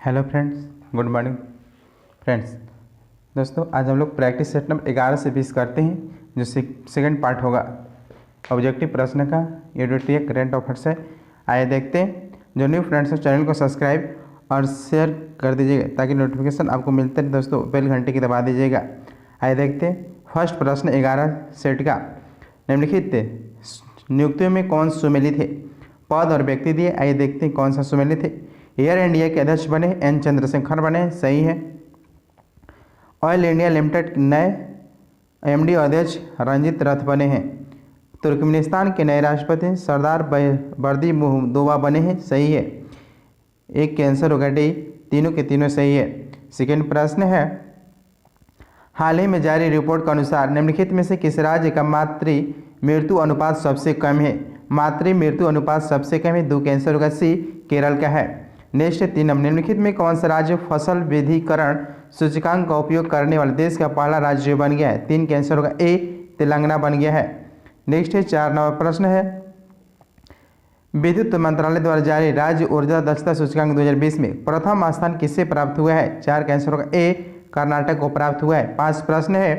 Hello friends, good morning friends. दोस्तों, आज हम लोग प्रैक्टिस सेट नंबर 11 से 20 करते हैं, जो सेकंड पार्ट होगा ऑब्जेक्टिव प्रश्न का। ये ड्यूटी है करेंट अफेयर्स है। आइए देखते हैं। जो न्यू फ्रेंड्स हैं चैनल को सब्सक्राइब और शेयर कर दीजिएगा ताकि नोटिफिकेशन आपको मिलते रहे। दोस्तों, बेल घंटे की दबा दीजिएगा। आइए देखते हैं। फर्स्ट प्रश्न 11 सेट का। निम्नलिखित नियुक्तियों में कौन सुमेलित है? पद और व्यक्ति दिए। आइए देखते हैं कौन सा सुमेलित है। एयर इंडिया के अध्यक्ष बने एन चंद्रशेखर बने, सही है। ऑयल इंडिया लिमिटेड नए एमडी अध्यक्ष रंजीत रथ बने हैं। तुर्कमेनिस्तान के नए राष्ट्रपति सरदार बर्दी मुहम्मदोवा बने हैं, सही है। एक कैंसर होगा डी, तीनों के तीनों सही है। सेकेंड प्रश्न है, हाल ही में जारी रिपोर्ट के अनुसार निम्नलिखित में से किस राज्य का मातृ मृत्यु अनुपात सबसे कम है? मातृ मृत्यु अनुपात सबसे कम है, 2 कैंसर होगा सी, केरल का है। नेक्स्ट 3 नंबर, निम्नलिखित में कौन सा राज्य फसल विधिकरण सूचकांक का उपयोग करने वाले देश का पहला राज्य बन गया है? 3 कैंसर होगा ए, तेलंगाना बन गया है। नेक्स्ट 4 नंबर प्रश्न है, विद्युत मंत्रालय द्वारा जारी राज्य ऊर्जा दक्षता सूचकांक 2020 में प्रथम स्थान किसे प्राप्त हुआ है? 4 कैंसर होगा ए, कर्नाटक को प्राप्त हुआ है। 5 प्रश्न है,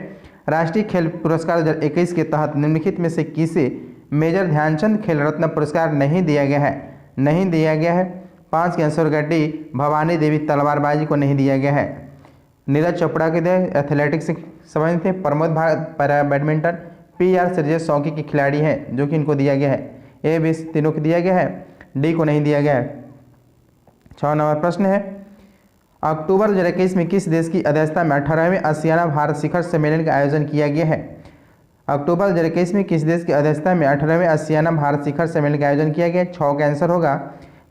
राष्ट्रीय खेल पुरस्कार 2021 के तहत निम्नलिखित में से किसे मेजर ध्यानचंद खेल रत्न पुरस्कार नहीं दिया गया है? नहीं दिया गया है। 5 कैंसर का डी, भवानी देवी तलवारबाजी को नहीं दिया गया है। नीरज चोपड़ा के दिए एथलेटिक्स से संबंधित थे। Pramod Bharat para badminton, PR Shreyas hockey के खिलाड़ी हैं जो कि इनको दिया गया है। ए, बी तीनों को दिया गया है, डी को नहीं दिया गया है। 6 नंबर प्रश्न है, अक्टूबर 2021 में किस देश की अध्यक्षता में 18वें आसियाना भारत शिखर सम्मेलन का आयोजन किया गया है? अक्टूबर 2021 में किस देश की अध्यक्षता में 18वें आसियाना भारत शिखर सम्मेलन का आयोजन किया गया? 6 कैंसर होगा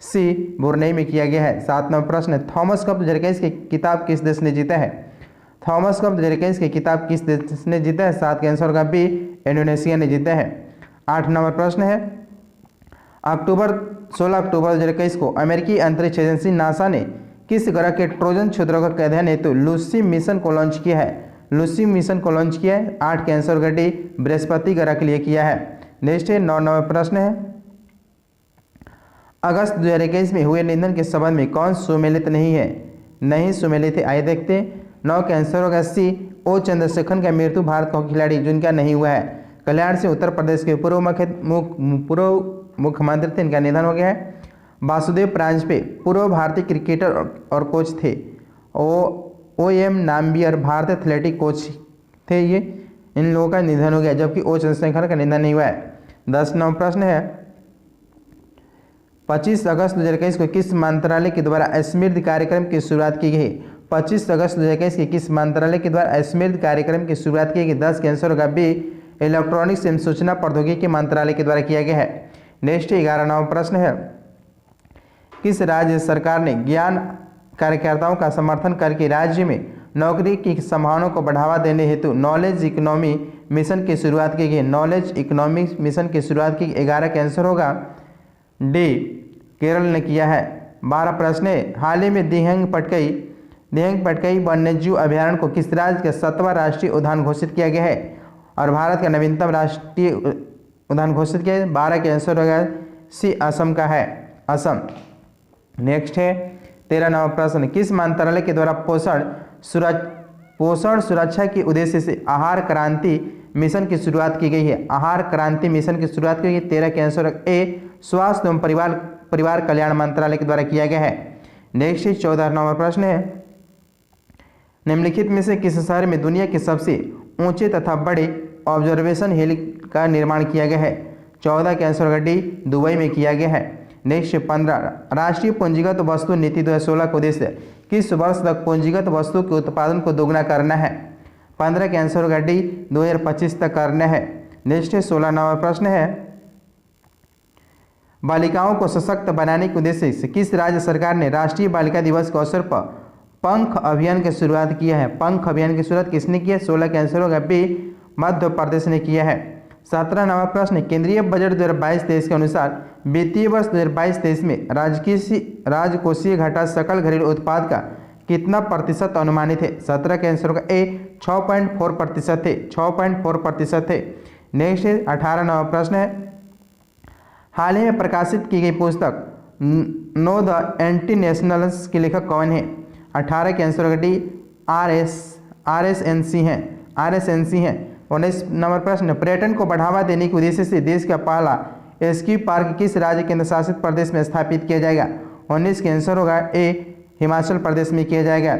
सी, बुरनई में किया गया है। 7 नंबर प्रश्न, थॉमस कप 2021 की किताब किस देश ने जीता है? थॉमस कप 2021 की किताब किस देश ने जीता है? 7 कैंसर का बी, इंडोनेशिया ने जीता है। 8 नंबर प्रश्न है, 16 अक्टूबर 2021 को अमेरिकी अंतरिक्ष एजेंसी नासा ने किस ग्रह के ट्रोजन क्षुद्रग्रह के अध्ययन हेतु लूसी मिशन को लॉन्च किया है? लूसी मिशन को लॉन्च किया है। 8 कैंसर का डी, बृहस्पति ग्रह के लिए किया है। नेक्स्ट 9 नंबर प्रश्न है, अगस्त 2021 में हुए निधन के संबंध में कौन सुमेलित नहीं है? नहीं सुमेलित है। आइए देखते हैं। 9 कैंसर होगा सी, ओ चंद्रशेखर का मृत्यु भारत का खिलाड़ी जिनका नहीं हुआ है। कल्याण सिंह उत्तर प्रदेश के पूर्व मुख्यमंत्री थे, इनका निधन हो गया है। वासुदेव प्रांजपे पूर्व भारतीय क्रिकेटर और कोच थे। OM नाम्बियर भारतीय एथलेटिक कोच थे। ये इन लोगों का निधन हो गया, जबकि ओ चंद्रशेखर का निधन नहीं हुआ है। 10 नंबर प्रश्न है, 25 अगस्त 2021 को किस मंत्रालय के द्वारा स्मृति कार्यक्रम की शुरुआत की गई? 25 अगस्त 2021 की किस मंत्रालय के द्वारा स्मृति कार्यक्रम की शुरुआत की गई? 10 कैंसर का बी, इलेक्ट्रॉनिक्स एवं सूचना प्रौद्योगिकी मंत्रालय के द्वारा किया गया है। नेक्स्ट 11 नंबर प्रश्न है, किस राज्य सरकार ने ज्ञान कार्यकर्ताओं का समर्थन करके राज्य में नौकरी की संभावनाओं को बढ़ावा देने हेतु नॉलेज इकोनॉमी मिशन की शुरुआत की गई? नॉलेज इकोनॉमी मिशन की शुरुआत की 11 कैंसर होगा डी, केरल ने किया है। 12 प्रश्न है, हाल ही में दिहंग पटकई वन्यजीव अभयारण्य को किस राज्य का 7वां राष्ट्रीय उद्यान घोषित किया गया है और भारत का नवीनतम राष्ट्रीय उद्यान घोषित किया है? 12 कैंसर होगा सी, असम का है, असम। नेक्स्ट है 13 नंबर प्रश्न, किस मंत्रालय के द्वारा पोषण सुरक्षा के उद्देश्य से आहार क्रांति मिशन की शुरुआत की गई है? आहार क्रांति मिशन की शुरुआत की गई। 13 कैंसर ए, स्वास्थ्य एवं परिवार कल्याण मंत्रालय के द्वारा किया गया है। नेक्स्ट 14 नंबर प्रश्न है, निम्नलिखित में से किस शहर में दुनिया के सबसे ऊंचे तथा बड़े ऑब्जर्वेशन हिल का निर्माण किया गया है? 14 कैंसर का डी, दुबई में किया गया है। नेक्स्ट 15, राष्ट्रीय पूंजीगत वस्तु नीति 2016 का उद्देश्य किस वर्ष तक पूंजीगत वस्तु के उत्पादन को दोगुना करना है? 15 कैंसर का डी, 2025 तक करना है। नेक्स्ट 16 नंबर प्रश्न है, बालिकाओं को सशक्त बनाने के उद्देश्य से किस राज्य सरकार ने राष्ट्रीय बालिका दिवस के अवसर पर पंख अभियान की शुरुआत किया है? पंख अभियान की शुरुआत किसने की है? 16 कैंसर होगा बी, मध्य प्रदेश ने किया है। 17 नंबर प्रश्न, केंद्रीय बजट 2022-23 के अनुसार वित्तीय वर्ष 2022-23 में राजकोषीय घाटा सकल घरेलू उत्पाद का कितना प्रतिशत अनुमानित है? 17 कैंसर होगा ए, 6.4% थे, 6.4% थे। नेक्स्ट 18 नंबर प्रश्न है, हाल ही में प्रकाशित की गई पुस्तक नो द एंटी नेशनल्स के लेखक कौन है? 18 के आंसर होगा डी, RSNC हैं, RSNC हैं। 19 नंबर प्रश्न, पर्यटन को बढ़ावा देने के उद्देश्य से देश का पहला एस्की पार्क किस राज्य केंद्र शासित प्रदेश में स्थापित किया जाएगा? 19 के आंसर होगा ए, हिमाचल प्रदेश में किया जाएगा।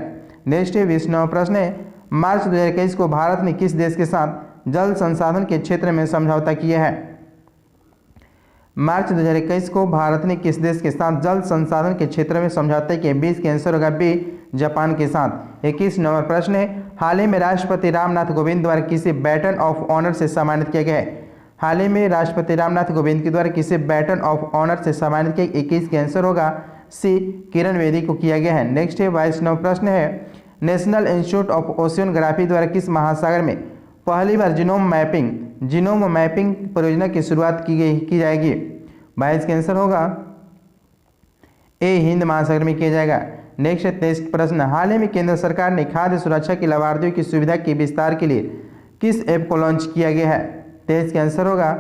नेक्स्ट है 20 नंबर प्रश्न है, मार्च 2021 को भारत ने किस देश के साथ जल संसाधन के क्षेत्र में समझौता किया है? मार्च 2021 को भारत ने किस देश के साथ जल संसाधन के क्षेत्र में समझौता किया? 20 के आंसर होगा बी, जापान के साथ। 21 नंबर प्रश्न है, हाल ही में राष्ट्रपति रामनाथ कोविंद द्वारा किसे बैटन ऑफ ऑनर से सम्मानित किया गया है? हाल ही में राष्ट्रपति रामनाथ कोविंद के द्वारा किसे बैटन ऑफ ऑनर से सम्मानित किया? 21 के आंसर होगा सी, किरण बेदी को किया गया है। नेक्स्ट है 22 नंबर प्रश्न है, नेशनल इंस्टीट्यूट ऑफ ओशियनोग्राफी द्वारा किस महासागर में पहली बार जीनोम मैपिंग परियोजना की शुरुआत की जाएगी? 22 का आंसर होगा ए, हिंद महासागर में किया जाएगा। नेक्स्ट है 23 प्रश्न, हाल ही में केंद्र सरकार ने खाद्य सुरक्षा के लाभार्थियों की सुविधा के विस्तार के लिए किस ऐप को लॉन्च किया गया है? 23 का आंसर होगा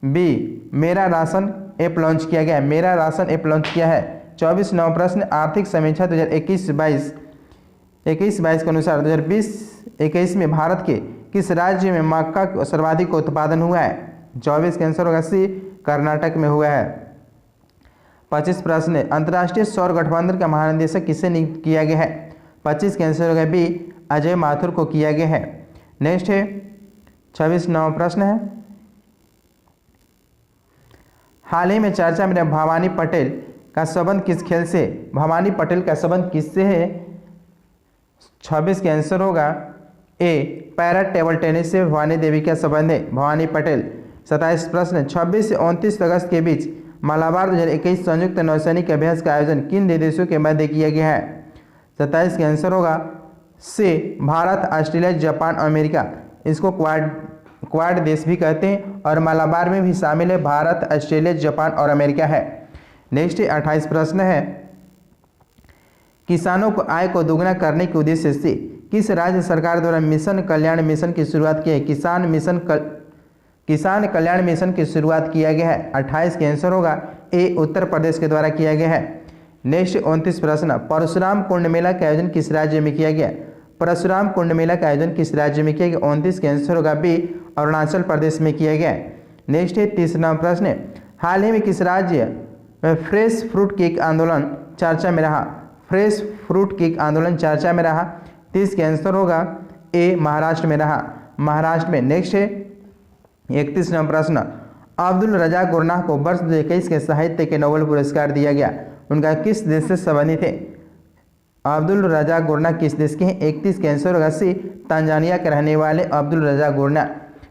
बी, मेरा राशन ऐप लॉन्च किया गया है, मेरा राशन ऐप लॉन्च किया है। 24 नंबर प्रश्न, आर्थिक समीक्षा 2021-22 के अनुसार 2020-21 में भारत के किस राज्य में मक्का का सर्वाधिक उत्पादन हुआ है? 24 का आंसर होगा सी, कर्नाटक में हुआ है। 25 प्रश्न, अंतर्राष्ट्रीय सौर गठबंधन का महानिदेशक किसे नियुक्त किया गया है? 25 का आंसर होगा बी, अजय माथुर को किया गया है। नेक्स्ट है 26 नंबर प्रश्न है, हाल ही में चर्चा में भवानी पटेल का संबंध किस खेल से? भवानी पटेल का संबंध किससे है? 26 के आंसर होगा ए, पैरा टेबल टेनिस से भवानी देवी का संबंध है, भवानी पटेल। 27 प्रश्न, 26 से 29 अगस्त के बीच मालाबार 2021 संयुक्त नौसैनिक अभ्यास का आयोजन किन देशों के मध्य किया गया है? 27 का आंसर होगा सी, भारत, ऑस्ट्रेलिया, जापान, अमेरिका। इसको क्वाड देश भी कहते हैं और मालाबार में भी शामिल है भारत, ऑस्ट्रेलिया, जापान और अमेरिका है। नेक्स्ट 28 प्रश्न है, किसानों को आय को दोगुना करने के उद्देश्य से किस राज्य सरकार द्वारा मिशन कल्याण मिशन की शुरुआत की है? किसान कल्याण मिशन की शुरुआत किया गया है। 28 के आंसर होगा ए, उत्तर प्रदेश के द्वारा किया गया है। नेक्स्ट 29 प्रश्न, परशुराम कुंड मेला का आयोजन किस राज्य में किया गया? परशुराम कुंड मेला का आयोजन किस राज्य में किया गया? 29 के आंसर होगा बी, अरुणाचल प्रदेश में किया गया। नेक्स्ट है 30 नंबर प्रश्न, हाल ही में किस राज्य में फ्रेश फ्रूट केक आंदोलन चर्चा में रहा? फ्रेश फ्रूट केक आंदोलन चर्चा में रहा। 30 के आंसर होगा ए, महाराष्ट्र में रहा, महाराष्ट्र में। नेक्स्ट है 31 नंबर प्रश्न, अब्दुल रज़ाक गुरनाह को वर्ष 2021 के साहित्य के नोबेल पुरस्कार दिया गया, उनका किस देश से संबंधित है? अब्दुल रज़ाक गुरनाह किस देश के हैं? 31 के आंसर होगा सी, तंजानिया के रहने वाले अब्दुल रज़ाक गुरनाह।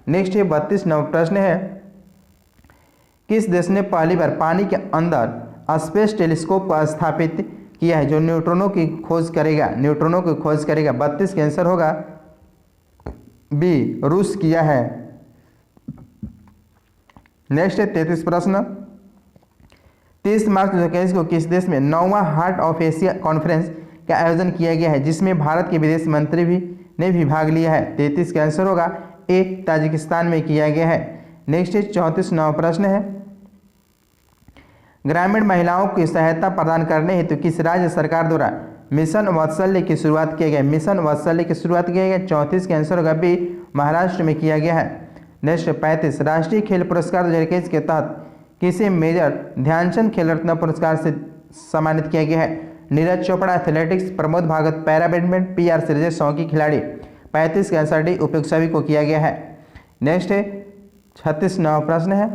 नेक्स्ट है 32 नंबर प्रश्न है, किस देश ने पहली बार पानी के अंदर स्पेस टेलीस्कोप को स्थापित किया है जो न्यूट्रॉनों की खोज करेगा? 32 के आंसर होगा बी, रूस किया है। नेक्स्ट है 33 प्रश्न, 30 मार्च 2021 को किस देश में 9वां हार्ट ऑफ एशिया कॉन्फ्रेंस का आयोजन किया गया है जिसमें भारत के विदेश मंत्री ने भी भाग लिया है? 33 का आंसर होगा ए, ताजिकिस्तान में किया गया है। नेक्स्ट है 34 नंबर प्रश्न है, ग्रामीण महिलाओं की सहायता प्रदान करने हेतु किस राज्य सरकार द्वारा मिशन वात्सल्य की शुरुआत किया गया? मिशन वात्सल्य की शुरुआत किया गया। 34 के आंसर होगा बी, महाराष्ट्र में किया गया है। नेक्स्ट 35, राष्ट्रीय खेल पुरस्कार 2021 के तहत किसे मेजर ध्यानचंद खेल रत्न पुरस्कार से सम्मानित किया गया है? Neeraj Chopra athletics, Pramod Bhagat para badminton, P R. Sreejesh hockey खिलाड़ी। 35 के आंसर डी, उपयुक्त सभी को किया गया है। नेक्स्ट है 36 नंबर प्रश्न है,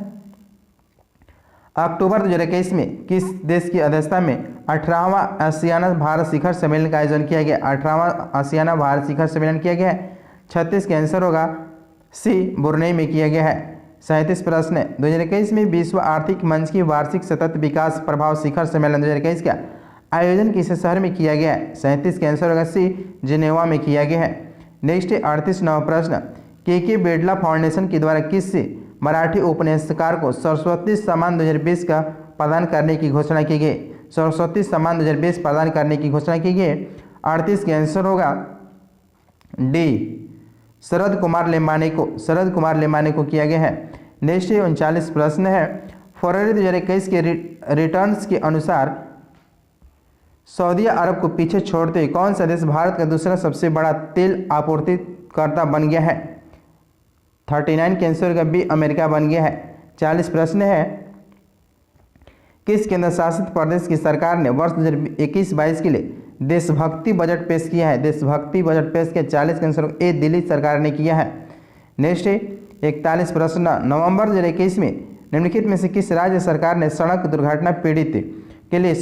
अक्टूबर 2021 में किस देश की अध्यक्षता में 18वां आसियाना भारत शिखर सम्मेलन का आयोजन किया गया? 18वां आसियाना भारत शिखर सम्मेलन किया गया है। 36 के आंसर होगा सी, ब्रुनेई में किया गया है। 37 प्रश्न है, 2021 में विश्व आर्थिक मंच की वार्षिक सतत विकास प्रभाव शिखर सम्मेलन 2021 का आयोजन किस शहर में किया गया है? 37 के आंसर होगा सी, जिनेवा में किया गया है। नेक्स्ट है 38 नंबर प्रश्न, के बिड़ला फाउंडेशन के द्वारा किस मराठी उपन्यासकार को सरस्वती सम्मान 2020 का प्रदान करने की घोषणा की गई? सरस्वती सम्मान 2020 प्रदान करने की घोषणा की गई। 38 के आंसर होगा डी, शरद कुमार लेमाने को किया गया है। नेक्स्ट 39 प्रश्न है, फरवरी 2021 के रिटर्न्स के अनुसार सऊदी अरब को पीछे छोड़ते हुए कौन सा देश भारत का दूसरा सबसे बड़ा तेल आपूर्तिकर्ता बन गया है? 39 के आंसर का बी अमेरिका बन गया है। 40 प्रश्न है, किस केंद्र शासित प्रदेश की सरकार ने वर्ष 2021-22 के लिए देशभक्ति बजट पेश किया है? देशभक्ति बजट पेश किया 40 के आंसर ए दिल्ली सरकार ने किया है। नेक्स्ट है 41 प्रश्न, नवंबर 2021 में निम्नलिखित में से किस राज्य सरकार ने सड़क दुर्घटना पीड़ित के लिए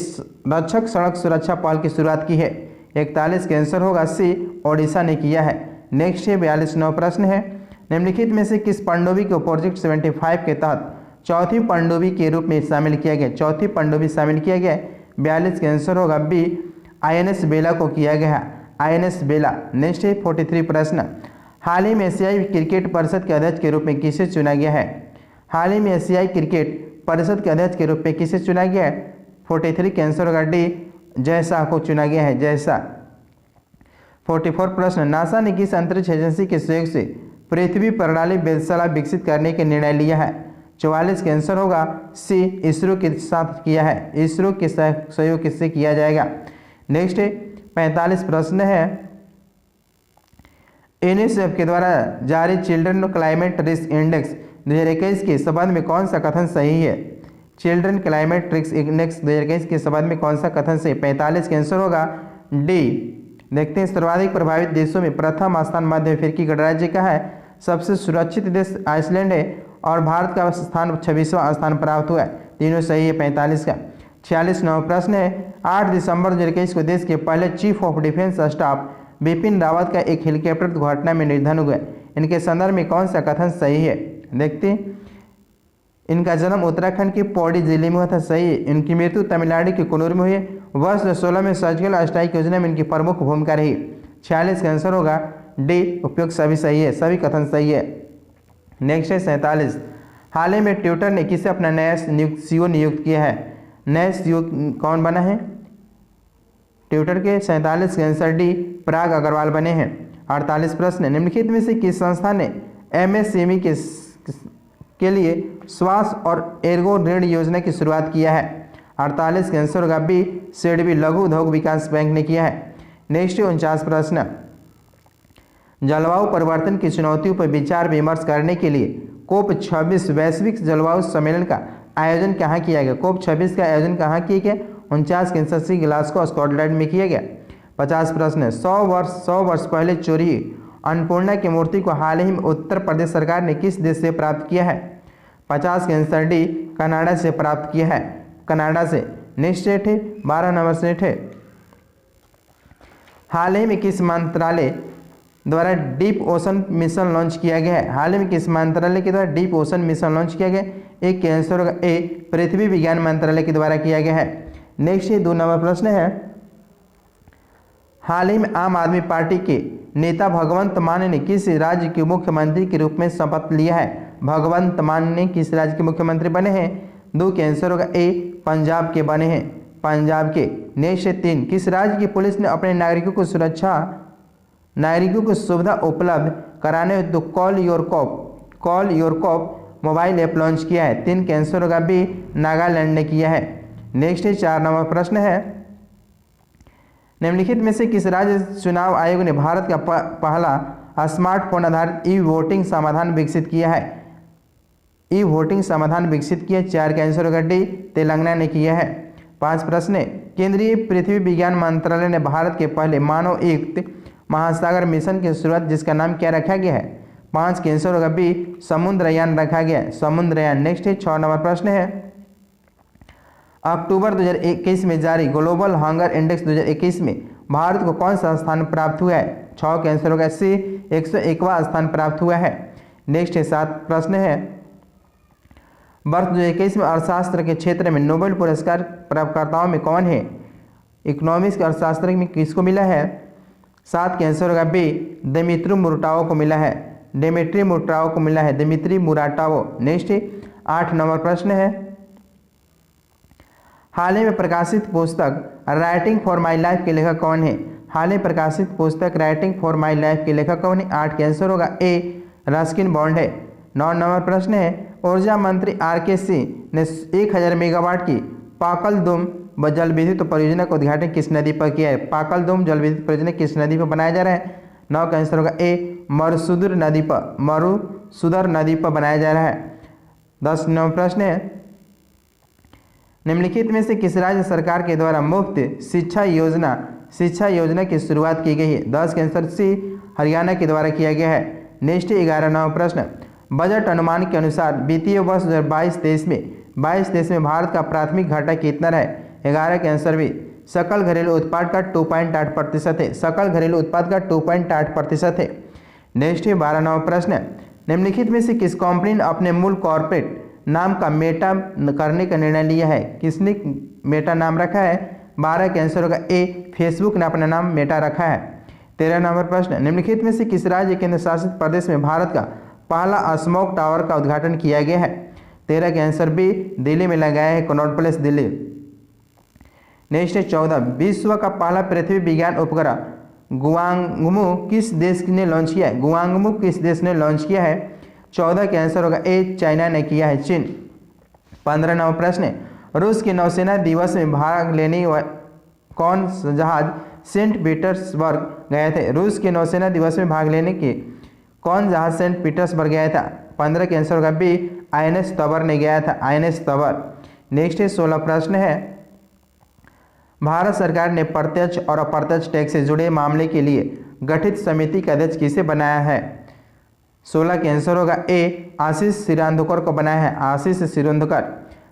रक्षक सड़क सुरक्षा पहल की शुरुआत की है? 41 के आंसर होगा सी ओडिशा ने किया है। नेक्स्ट है 42 नौ प्रश्न है, निम्नलिखित में से किस पनडुब्बी को प्रोजेक्ट 75 के तहत चौथी पनडुब्बी के रूप में शामिल किया गया? चौथी पनडुब्बी शामिल किया गया। 42 के आंसर होगा बी INS बेला को किया गया है, INS बेला। नेक्स्ट है 43 प्रश्न, हाल ही में एशियाई क्रिकेट परिषद के अध्यक्ष के रूप में किसे चुना गया है? हाल ही में एशियाई क्रिकेट परिषद के अध्यक्ष के रूप में किसे चुना गया है? 43 के आंसर होगा डी जय शाह को चुना गया है, जय शाह। 44 प्रश्न, नासा ने किस अंतरिक्ष एजेंसी के सहयोग से पृथ्वी प्रणाली वेधशाला विकसित करने के निर्णय लिया है? 44 के आंसर होगा सी इसरो के साथ किया है, इसरो के सहयोग किससे किया जाएगा। नेक्स्ट है 45 प्रश्न है, यूनिसेफ के द्वारा जारी चिल्ड्रन क्लाइमेट रिस्क इंडेक्स 2021 के संबंध में कौन सा कथन सही है? चिल्ड्रन क्लाइमेट रिस्क इंडेक्स 2021 के संबंध में कौन सा कथन सही? 45 के आंसर होगा डी। देखते हैं सर्वाधिक प्रभावित देशों में प्रथम स्थान मध्य अफ्रीकी गणराज्य का है, सबसे सुरक्षित देश आइसलैंड है और भारत का स्थान 26वां स्थान प्राप्त हुआ है। तीनों सही है 45 का। 46 नौ प्रश्न है, 8 दिसंबर 2021 को देश के पहले chief of defence staff Bipin Rawat का एक हेलीकॉप्टर दुर्घटना में निधन हुआ। इनके संदर्भ में कौन सा कथन सही है? देखते हैं, इनका जन्म उत्तराखंड के पौड़ी जिले में हुआ था, सही है। इनकी मृत्यु तमिलनाडु के कुन्नूर में हुई। वर्ष 2016 में सर्जिकल स्ट्राइक योजना में इनकी प्रमुख भूमिका रही। 46 का आंसर होगा डी उपयुक्त सभी सही है, सभी कथन सही है। नेक्स्ट है 47, हाल ही में ट्विटर ने किसे अपना नया सीईओ नियुक्त किया है? नया सीईओ कौन बना है ट्विटर के? 47 के आंसर डी पराग अग्रवाल बने हैं। 48 प्रश्न, निम्नलिखित में से किस संस्था ने MSME के लिए स्वास्थ्य और एर्गो ऋण योजना की शुरुआत किया है? 48 के आंसर होगा बी सिडबी लघु उद्योग विकास बैंक ने किया है। नेक्स्ट 49 प्रश्न, जलवायु परिवर्तन की चुनौतियों पर विचार विमर्श करने के लिए COP 26 वैश्विक जलवायु सम्मेलन का आयोजन कहाँ किया गया? COP 26 का आयोजन कहाँ किया गया? 49 के आंसर सी ग्लासगो स्कॉटलैंड में किया गया। 50 प्रश्न, 100 वर्ष पहले चोरी अन्नपूर्णा की मूर्ति को हाल ही में उत्तर प्रदेश सरकार ने किस देश से प्राप्त किया है? 50 के आंसर डी कनाडा से प्राप्त किया है, कनाडा से। नेक्स्ट सेट है 12 नंबर सेट है, हाल ही में किस मंत्रालय द्वारा डीप ओशन मिशन लॉन्च किया गया है? हाल ही में किस मंत्रालय के द्वारा डीप ओशन मिशन लॉन्च किया गया? एक के आंसर होगा ए पृथ्वी विज्ञान मंत्रालय के द्वारा किया गया है। नेक्स्ट ये 2 नंबर प्रश्न है, हाल ही में आम आदमी पार्टी के नेता भगवंत मान ने किस राज्य के मुख्यमंत्री के रूप में शपथ लिया है? भगवंत मान ने किस राज्य के मुख्यमंत्री बने हैं? 2 के आंसर होगा ए पंजाब के बने हैं, पंजाब के। नेक्स्ट 3, किस राज्य की पुलिस ने अपने नागरिकों को सुविधा उपलब्ध कराने हेतु call your cop mobile app launch किया है? 3 के आंसर होगा बी नागालैंड ने किया है। नेक्स्ट 4 नंबर प्रश्न है, निम्नलिखित में से किस राज्य चुनाव आयोग ने भारत का पहला स्मार्टफोन आधारित ई वोटिंग समाधान विकसित किया है? ई वोटिंग समाधान विकसित किया। 4 का आंसर होगा डी तेलंगाना ने किया है। 5 प्रश्न है, केंद्रीय पृथ्वी विज्ञान मंत्रालय ने भारत के पहले मानव युक्त महासागर मिशन की शुरुआत जिसका नाम क्या रखा गया है? 5 के आंसर होगा बी समुद्रयान रखा गया, समुद्रयान। नेक्स्ट है 6 नंबर प्रश्न है, अक्टूबर 2021 में जारी ग्लोबल हंगर इंडेक्स 2021 में भारत को कौन सा स्थान प्राप्त हुआ है? 6 के आंसर होगा सी 101वां स्थान प्राप्त हुआ है। नेक्स्ट है 7 प्रश्न है, वर्ष 2021 में अर्थशास्त्र के क्षेत्र में नोबेल पुरस्कार प्राप्तकर्ताओं में कौन है? इकोनॉमिक्स के अर्थशास्त्र में किसको मिला है? 7 के आंसर होगा बी दिमित्री मुराटोव को मिला है, दिमित्री मुराटोव को मिला है, दिमित्री मुराटोव। नेक्स्ट 8 नंबर प्रश्न है, हाल ही में प्रकाशित पुस्तक राइटिंग फॉर माई लाइफ के लेखक कौन है? हाल ही प्रकाशित पुस्तक राइटिंग फॉर माई लाइफ के लेखक कौन है? 8 के आंसर होगा ए रस्किन बॉन्ड है। 9 नंबर प्रश्न है, ऊर्जा मंत्री RK सिंह ने 1000 मेगावाट की पाकलदुम जल विद्युत परियोजना का उद्घाटन किस नदी पर किया है? पाकलदुम जल विद्युत परियोजना किस नदी पर बनाया जा रहा है? 9 का आंसर होगा ए मरुसुदर नदी पर बनाया जा रहा है। 10 प्रश्न है, निम्नलिखित में से किस राज्य सरकार के द्वारा मुफ्त शिक्षा योजना की शुरुआत की गई है? 10 के आंसर सी हरियाणा के द्वारा किया गया है। नेक्स्ट 11 प्रश्न, बजट अनुमान के अनुसार वित्तीय वर्ष 2022-23 में भारत का प्राथमिक घाटा कितना रहा है? 11 के आंसर भी सकल घरेलू उत्पाद का 2.8% है। सकल घरेलू उत्पाद का 2.8% है। नेक्स्ट 12 प्रश्न, निम्नलिखित में से किस कंपनी ने अपने मूल कॉर्पोरेट नाम का मेटा करने का निर्णय लिया है? किसने मेटा नाम रखा है? 12 के आंसर होगा ए फेसबुक ने अपना नाम मेटा रखा है। 13 प्रश्न, निम्नलिखित में से किस राज्य केंद्र शासित प्रदेश में भारत का पहला स्मोक टावर का उद्घाटन किया गया है? 13 के आंसर बी दिल्ली में लगाया है, कनॉट प्लेस दिल्ली। नेक्स्ट 14, विश्व का पहला पृथ्वी विज्ञान उपग्रह गुआंगमू किस देश ने लॉन्च किया है? गुआंगमू किस देश ने लॉन्च किया है? 14 के आंसर होगा ए चाइना ने किया है, चीन। 15 प्रश्न है, रूस के नौसेना दिवस में भाग लेने कौन जहाज सेंट पीटर्सबर्ग गए थे? रूस के नौसेना दिवस में भाग लेने के कौन जहाज सेंट पीटर्सबर्ग गया था? 15 के आंसर होगा बी INS तबर ने गया था, INS तबर। नेक्स्ट 16 प्रश्न है, भारत सरकार ने प्रत्यक्ष और अप्रत्यक्ष टैक्स से जुड़े मामले के लिए गठित समिति का अध्यक्ष किसे बनाया है? 16 के आंसर होगा ए आशीष सिरांदुकर को बनाया है, आशीष सिरांदुकर।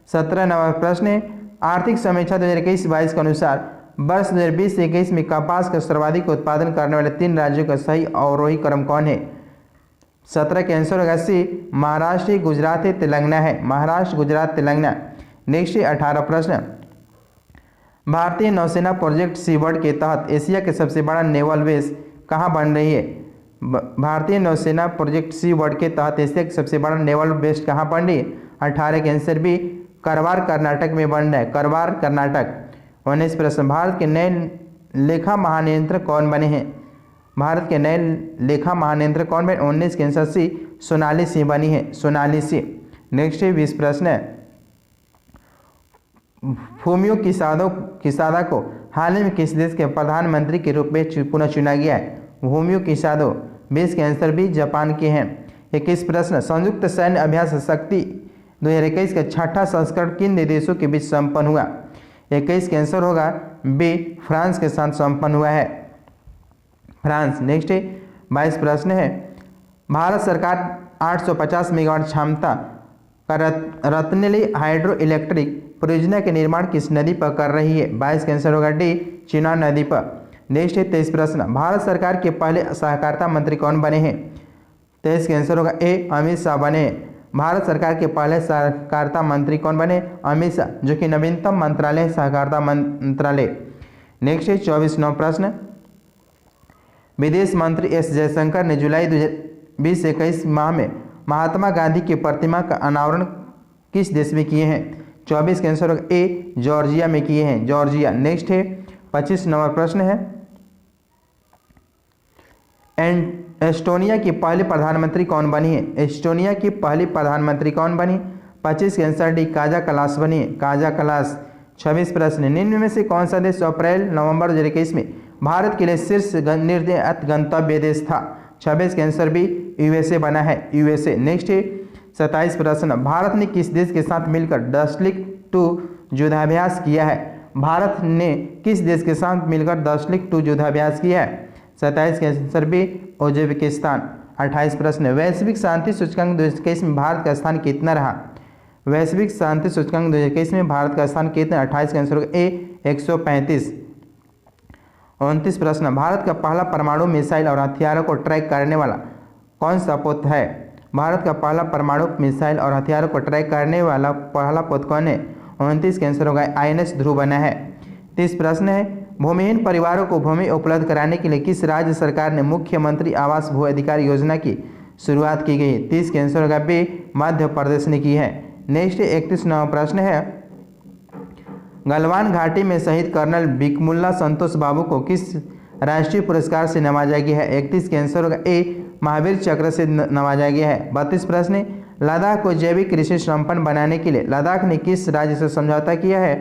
17 प्रश्न है, आर्थिक समीक्षा 2021-22 के अनुसार वर्ष 2020-21 में कपास का सर्वाधिक उत्पादन करने वाले 3 राज्यों का सही अवरोही क्रम कौन है? 17 के आंसर होगा सी महाराष्ट्र, गुजरात, तेलंगाना है, महाराष्ट्र, गुजरात, तेलंगाना। नेक्स्ट 18 प्रश्न, भारतीय नौसेना प्रोजेक्ट सीबर्ड के तहत एशिया के सबसे बड़ा नेवल बेस कहाँ बन रही है? भारतीय नौसेना प्रोजेक्ट सीबर्ड के तहत एशिया के सबसे बड़ा नेवल बेस कहाँ बन रही है? 18 के आंसर भी करवार कर्नाटक में बन रहा है, करवार कर्नाटक। 19 प्रश्न, भारत के नए लेखा महानियंत्रक कौन बने हैं? भारत के नए लेखा महानियंत्रक कौन बने? 19 के आंसर सी सोनाली सिंह बनी है, सोनाली सिंह। नेक्स्ट 20 प्रश्न है, फूमियो किसादा को हाल ही में किस देश के प्रधानमंत्री के रूप में पुनः चुना गया है? फूमियो किसादो 20 के आंसर भी जापान के हैं। 21 प्रश्न, संयुक्त सैन्य अभ्यास शक्ति 2021 का 6ठा संस्करण किन देशों के बीच संपन्न हुआ? 21 के आंसर होगा बी फ्रांस के साथ संपन्न हुआ है, फ्रांस। नेक्स्ट 22 प्रश्न है, भारत सरकार 850 मेगावाट क्षमता का रत्नेली हाइड्रो इलेक्ट्रिक परियोजना के निर्माण किस नदी पर कर रही है? 22 का आंसर होगा डी चिनाब नदी पर। नेक्स्ट 23 प्रश्न, भारत सरकार के पहले सहकारिता मंत्री कौन बने हैं? 23 के आंसर होगा ए अमित शाह बने हैं। भारत सरकार के पहले सहकारिता मंत्री कौन बने? अमित शाह, जो कि नवीनतम मंत्रालय है सहकारिता मंत्रालय। नेक्स्ट 24 प्रश्न, विदेश मंत्री एस जयशंकर ने जुलाई 2021 माह में महात्मा गांधी की प्रतिमा का अनावरण किस देश में किए हैं? 24 के आंसर होगा ए जॉर्जिया में किए हैं, जॉर्जिया। नेक्स्ट 25 प्रश्न है, एस्टोनिया की पहली प्रधानमंत्री कौन बनी है? एस्टोनिया की पहली प्रधानमंत्री कौन बनी? 25 के आंसर डी काजा कलास बनी है, काजा कलास। 26 प्रश्न, निम्न में से कौन सा देश अप्रैल-नवंबर 2021 में भारत के लिए शीर्ष निर्यात गंतव्य देश था? 26 के आंसर भी USA बना है, USA। नेक्स्ट 27 प्रश्न, भारत ने किस देश के साथ मिलकर दशलिक 2 युद्धाभ्यास किया है? भारत ने किस देश के साथ मिलकर दशलिक 2 युद्धाभ्यास किया है? 27 के आंसर भी उज्बेकिस्तान। 28 प्रश्न, वैश्विक शांति सूचकांक 2021 में भारत का स्थान कितना रहा? वैश्विक शांति सूचकांक 2021 में भारत का स्थान कितना? 28 का आंसर होगा ए 135। 29 प्रश्न, भारत का पहला परमाणु मिसाइल और हथियारों को ट्रैक करने वाला कौन सा पोत है? भारत का पहला परमाणु मिसाइल और हथियारों को ट्रैक करने वाला पहला पोत कौन है? 29 के आंसर होगा INS ध्रुव बना है। 30 प्रश्न है, भूमिहीन परिवारों को भूमि उपलब्ध कराने के लिए किस राज्य सरकार ने मुख्यमंत्री आवास भू अधिकार योजना की शुरुआत की गई? 30 के आंसर होगा बी मध्य प्रदेश ने की है। नेक्स्ट 31 प्रश्न है, गलवान घाटी में शहीद कर्नल बिकमुल्ला संतोष बाबू को किस राष्ट्रीय पुरस्कार से नवाजा गया है? 31 के आंसर होगा ए महावीर चक्र से नवाजा गया है। 32 प्रश्न, लद्दाख को जैविक कृषि संपन्न बनाने के लिए लद्दाख ने किस राज्य से समझौता किया है?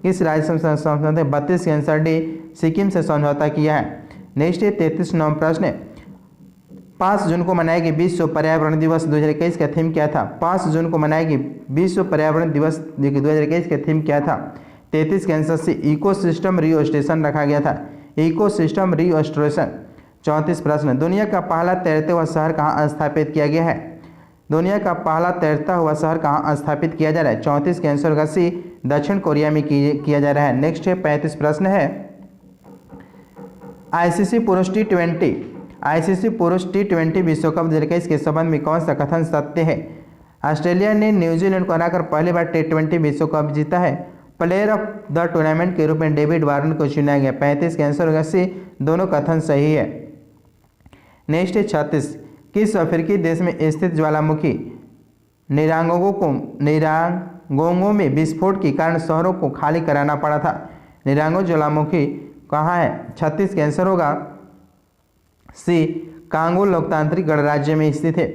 किस राज्य से समझौता? 32 के आंसर डी, सिक्किम से समझौता किया है। नेक्स्ट है 33 नंबर प्रश्न है, 5 जून को मनाएगी विश्व पर्यावरण दिवस 2021 का थीम क्या था? 5 जून को मनाएगी विश्व पर्यावरण दिवस 2021 का थीम क्या था? 33 के आंसर से इकोसिस्टम रिओस्टेशन रखा गया था, इकोसिस्टम रिओस्टेशन। 34 प्रश्न, दुनिया का पहला तैरते हुआ शहर कहाँ स्थापित किया गया है? दुनिया का पहला तैरता हुआ शहर कहाँ स्थापित किया जा रहा है? 34 के आंसर होगा सी, दक्षिण कोरिया में किया जा रहा है। नेक्स्ट है 35 प्रश्न है, आईसीसी पुरुष टी20 आईसीसी पुरुष टी20 विश्व कप 2021 के संबंध में कौन सा कथन सत्य है? ऑस्ट्रेलिया ने न्यूजीलैंड को हराकर पहली बार टी20 विश्व कप जीता है। प्लेयर ऑफ द टूर्नामेंट के रूप में डेविड वार्नर को चुना गया। 35 के आंसर होगा सी, दोनों कथन सही है। नेक्स्ट है 36, किस अफ्रीकी देश में स्थित ज्वालामुखी निरांगोंगो में विस्फोट के कारण शहरों को खाली कराना पड़ा था? निरांगो ज्वालामुखी कहाँ है? 36 के आंसर होगा सी, कांगो लोकतांत्रिक गणराज्य में स्थित है।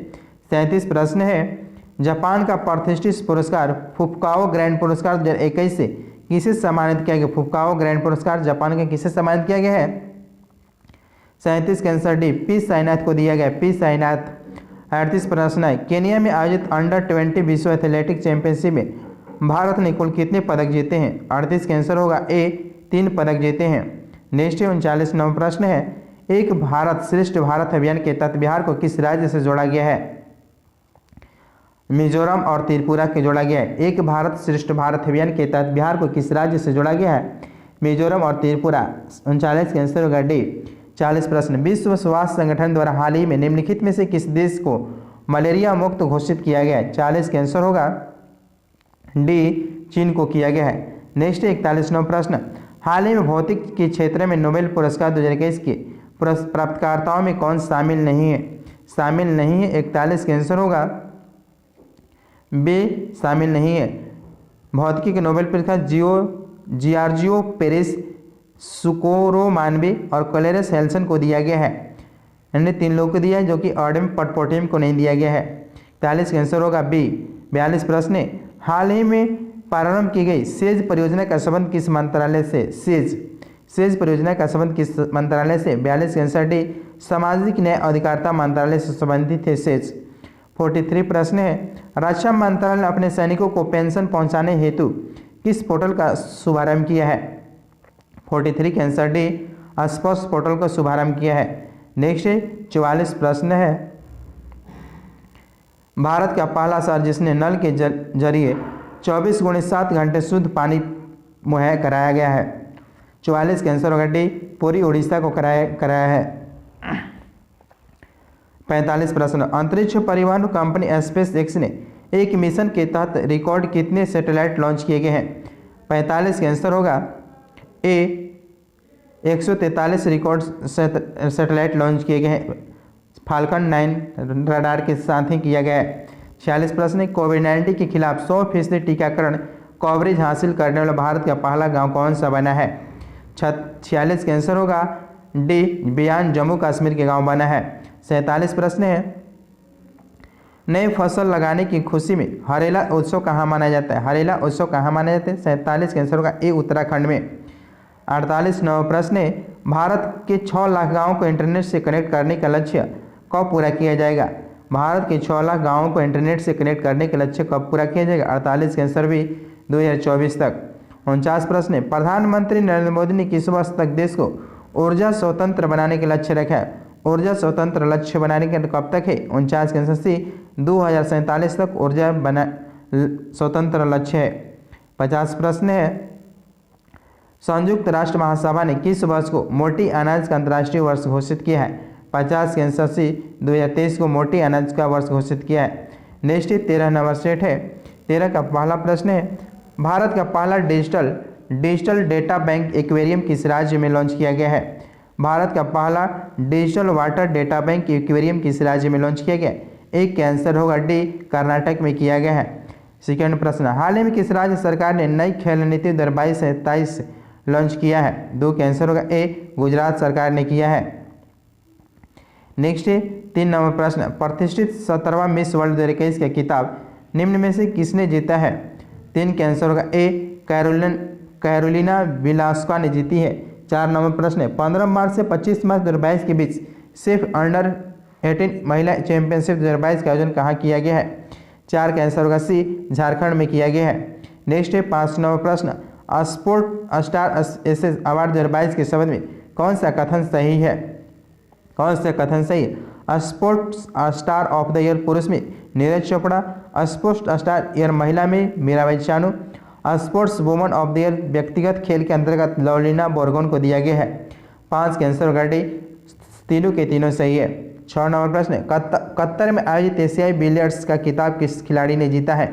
37 प्रश्न है, जापान का प्रतिष्ठित पुरस्कार फुकाओ ग्रैंड पुरस्कार 2021 से किसे सम्मानित किया गया? फुकाओ ग्रैंड पुरस्कार जापान के किसे सम्मानित किया गया है? 37 के आंसर डी, पी साईनाथ को दिया गया, पी साईनाथ। 38 प्रश्न है, केनिया में आयोजित अंडर 20 विश्व एथलेटिक चैंपियनशिप में भारत ने कुल कितने पदक जीते हैं? 38 के आंसर होगा ए, 3 पदक जीते हैं। नेक्स्ट है 39 नंबर प्रश्न है, एक भारत श्रेष्ठ भारत अभियान के तहत बिहार को किस राज्य से जोड़ा गया है? मिजोरम और त्रिपुरा के जोड़ा गया है। एक भारत श्रेष्ठ भारत अभियान के तहत बिहार को किस राज्य से जोड़ा गया है? मिजोरम और त्रिपुरा। 39 के आंसर होगा डी। 40 प्रश्न, विश्व स्वास्थ्य संगठन द्वारा हाल ही में निम्नलिखित में से किस देश को मलेरिया मुक्त घोषित किया गया है? 40 के आंसर होगा डी, चीन को किया गया है। नेक्स्ट 41 नंबर प्रश्न, हाल ही में भौतिक के क्षेत्र में नोबेल पुरस्कार 2021 के प्राप्तकर्ताओं में कौन शामिल नहीं है? शामिल नहीं है। 41 के आंसर होगा बी, शामिल नहीं है। भौतिकी के नोबेल पुरस्कार जियार्जियो पेरेस, सुकोरो मानवे और क्लेरेंस हेल्सन को दिया गया है। इन्हें 3 लोगों को दिया है, जो कि ऑडम पटपोटियम को नहीं दिया गया है। 41 का आंसर होगा बी। 42 प्रश्न है, हाल ही में प्रारंभ की गई सेज परियोजना का संबंध किस मंत्रालय से? सेज परियोजना का संबंध किस मंत्रालय से? 42 का आंसर डी, सामाजिक न्याय अधिकारिता मंत्रालय से संबंधित है सेज। 43 प्रश्न है, रक्षा मंत्रालय ने अपने सैनिकों को पेंशन पहुंचाने हेतु किस पोर्टल का शुभारंभ किया है? 43 के आंसर डी, स्पर्श पोर्टल का शुभारंभ किया है। नेक्स्ट 44 प्रश्न है, भारत का पहला शहर जिसने नल के जरिए 24x7 घंटे शुद्ध पानी मुहैया कराया गया है? 44 के आंसर होगा डी, पूरी उड़ीसा को कराया है। 45 प्रश्न, अंतरिक्ष परिवहन कंपनी स्पेस एक्स ने एक मिशन के तहत रिकॉर्ड कितने सैटेलाइट लॉन्च किए गए हैं? 45 के आंसर होगा ए, 143 रिकॉर्ड सैटेलाइट लॉन्च किए गए हैं। फाल्कन 9 रडार के साथ ही किया गया है। 46 प्रश्न, कोविड-19 के खिलाफ 100% टीकाकरण कवरेज हासिल करने वाला भारत का पहला गांव कौन सा बना है? 46 के आंसर होगा डी, बियान जम्मू कश्मीर के गांव बना है। 47 प्रश्न है, नई फसल लगाने की खुशी में हरेला उत्सव कहाँ मनाया जाता है? हरेला उत्सव कहाँ मनाया जाता है? 47 के आंसर होगा ए, उत्तराखंड में। 48 नंबर प्रश्न है, भारत के 6 लाख गाँवों को इंटरनेट से कनेक्ट करने का लक्ष्य कब पूरा किया जाएगा? भारत के 6 लाख गाँवों को इंटरनेट से कनेक्ट करने का लक्ष्य कब पूरा किया जाएगा? 48 के आंसर भी 2024 तक। 49 प्रश्न है, प्रधानमंत्री नरेंद्र मोदी ने किस वर्ष तक देश को ऊर्जा स्वतंत्र बनाने के लक्ष्य रखा है? ऊर्जा स्वतंत्र लक्ष्य बनाने के कब तक है? 49 के आंसर सी, 2047 तक ऊर्जा स्वतंत्र लक्ष्य है। 50 प्रश्न है, संयुक्त राष्ट्र महासभा ने किस वर्ष को मोटी अनाज का अंतर्राष्ट्रीय वर्ष घोषित किया है? 50 के आंसर सी, 2023 को मोटी अनाज का वर्ष घोषित किया है। नेक्स्ट 13 नंबर सेट है। 13 का पहला प्रश्न है, भारत का पहला डिजिटल डेटा बैंक एक्वेरियम किस राज्य में लॉन्च किया गया है? भारत का पहला digital water data bank aquarium किस राज्य में लॉन्च किया गया? 1 का आंसर होगा डी, कर्नाटक में किया गया है। सेकेंड प्रश्न, हाल ही में किस राज्य सरकार ने नई खेल नीति 2022-23 लॉन्च किया है? 2 का आंसर होगा ए, गुजरात सरकार ने किया है। नेक्स्ट है 3 नंबर प्रश्न, प्रतिष्ठित 17वां मिस वर्ल्ड 2021 का खिताब निम्न में से किसने जीता है? 3 का आंसर होगा ए, कैरोलिना विलास्का ने जीती है। 4 नंबर प्रश्न है, 15 मार्च से 25 मार्च 2022 के बीच सिर्फ अंडर 18 महिला चैंपियनशिप 2022 का आयोजन कहाँ किया गया है? 4 का आंसर होगा सी, झारखंड में किया गया है। नेक्स्ट है 5 नंबर प्रश्न, स्पोर्ट स्टार एसेस अवार्ड 2022 के शब्द में कौन सा कथन सही है? कौन सा कथन सही है? Sports star of the year पुरुष में Neeraj Chopra, sports star year महिला में Mirabai Chanu, sports woman of the year व्यक्तिगत खेल के अंतर्गत लवलीना बोरगोन को दिया गया है। 5 के आंसर होगा डी, तीनों के तीनों सही है। 6 नंबर प्रश्न, कतर में आयोजित एशियाई बिलियर्ड्स का खिताब किस खिलाड़ी ने जीता है?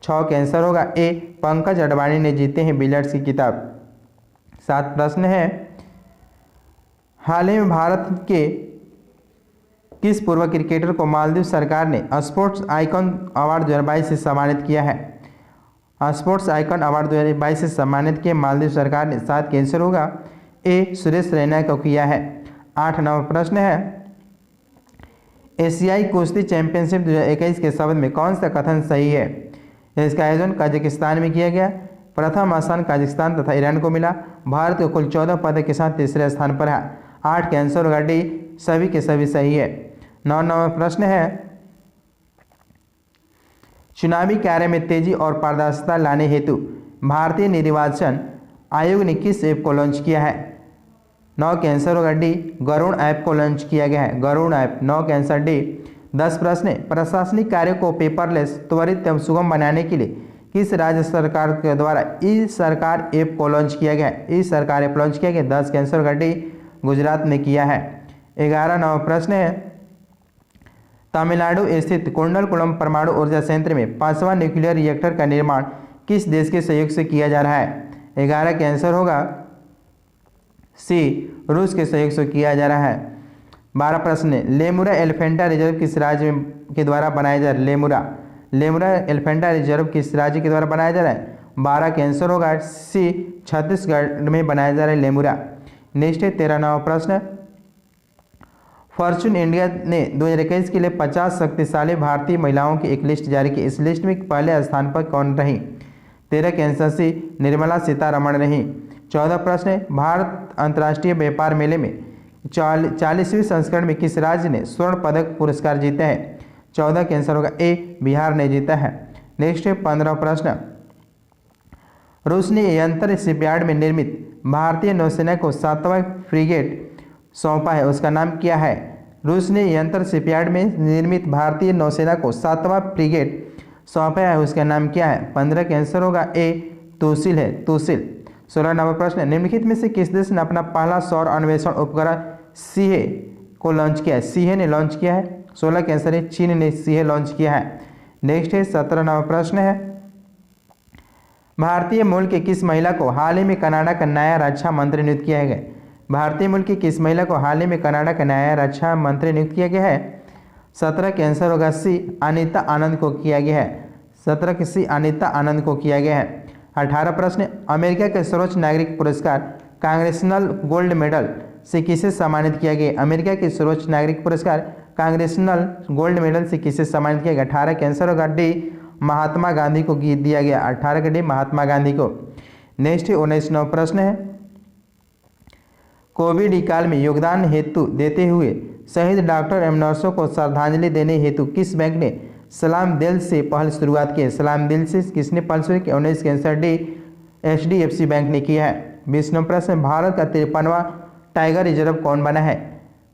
6 के आंसर होगा ए, पंकज अडवाणी ने जीते हैं बिलियर्ड्स की किताब। 7 प्रश्न है, हाल ही में भारत के किस पूर्व क्रिकेटर को मालदीव सरकार ने स्पोर्ट्स आइकॉन अवार्ड 2022 से सम्मानित किया है? स्पोर्ट्स आइकॉन अवार्ड 2022 से सम्मानित किया मालदीव सरकार ने। 7 के आंसर होगा ए, सुरेश रैना को किया है। 8 नंबर प्रश्न है, एशियाई कुश्ती चैंपियनशिप 2021 के शब्द में कौन सा कथन सही है? इसका आयोजन कजाकिस्तान में किया गया। प्रथम स्थान कजाकिस्तान तथा ईरान को मिला। भारत को कुल 14 पदक के साथ तीसरे स्थान पर है। 8 के आंसर होगा डी, सभी के सभी सही है। 9 नंबर प्रश्न है, चुनावी कार्य में तेजी और पारदर्शिता लाने हेतु भारतीय निर्वाचन आयोग ने किस ऐप को लॉन्च किया है? 9 के आंसर होगा डी, गरुड़ ऐप को लॉन्च किया गया है, गरुड़ ऐप। 9 के आंसर डी। 10 प्रश्न है, प्रशासनिक कार्यों को पेपरलेस, त्वरित एवं सुगम बनाने के लिए किस राज्य सरकार के द्वारा ई सरकार ऐप को लॉन्च किया गया है? ई सरकार ऐप लॉन्च किया गया। 10 के आंसर होगा डी, गुजरात ने किया है। 11 नंबर प्रश्न है, तमिलनाडु स्थित कुंडलकुलम परमाणु ऊर्जा संयंत्र में 5वां न्यूक्लियर रिएक्टर का निर्माण किस देश के सहयोग से किया जा रहा है? 11 के आंसर होगा सी, रूस के सहयोग से किया जा रहा है। 12 प्रश्न है, लेमुरा एलिफेंटा रिजर्व किस राज्य के द्वारा बनाया जा रहा है? लेमुरा एलिफेंटा रिजर्व किस राज्य के द्वारा बनाया जा रहा है? 12 के आंसर होगा सी, छत्तीसगढ़ में बनाया जा रहा है लेमुरा। नेक्स्ट है 13 नंबर प्रश्न, फॉर्चून इंडिया ने 2021 के लिए 50 शक्तिशाली भारतीय महिलाओं की एक लिस्ट जारी की। इस लिस्ट में पहले स्थान पर कौन रही? 13 के आंसर सी, निर्मला सीतारमण रही। 14 प्रश्न है, भारत अंतर्राष्ट्रीय व्यापार मेले में 40वें संस्करण में किस राज्य ने स्वर्ण पदक पुरस्कार जीता है? 14 के आंसर होगा ए, बिहार ने जीता है। नेक्स्ट है 15 प्रश्न, रूस ने यंत्र शिपयार्ड में निर्मित भारतीय नौसेना को 7वां फ्रिगेट सौंपा है, उसका नाम क्या है? रूस ने यंत्र शिपयार्ड में निर्मित भारतीय नौसेना को 7वां फ्रिगेट सौंपा है, उसका नाम क्या है? 15 के आंसर होगा ए, तूसिल है, तूसिल। 16 नंबर प्रश्न, निम्नलिखित में से किस देश ने अपना पहला सौर अन्वेषण उपग्रह सीहे को लॉन्च किया है? सीहे ने लॉन्च किया है। 16 के आंसर है चीन ने सीहे लॉन्च किया है। नेक्स्ट है 17 नंबर प्रश्न है, भारतीय मूल की किस महिला को हाल ही में कनाडा का नया रक्षा मंत्री नियुक्त किया गया? भारतीय मूल की किस महिला को हाल ही में कनाडा का नया रक्षा मंत्री नियुक्त किया गया है? 17 के आंसर होगा सी, अनीता आनंद को किया गया है। 17 के सी, अनीता आनंद को किया गया है। 18 प्रश्न, अमेरिका के सर्वोच्च नागरिक पुरस्कार कांग्रेसनल गोल्ड मेडल से किसे सम्मानित किया गया? अमेरिका के सर्वोच्च नागरिक पुरस्कार कांग्रेसनल गोल्ड मेडल से किसे सम्मानित किया गया? 18 के आंसर होगा डी, महात्मा गांधी को दिया गया। 18 का डी, महात्मा गांधी को। नेक्स्ट 19 नंबर प्रश्न है, कोविड काल में योगदान हेतु देते हुए शहीद डॉक्टर एवं नर्सों को श्रद्धांजलि देने हेतु किस बैंक ने सलाम दिल से पहल शुरुआत की है? सलाम दिल से किसने पहल शुरू की? 19 के आंसर डी, HDFC बैंक ने किया है। 20 नंबर प्रश्न, भारत का 53वां टाइगर रिजर्व कौन बना है?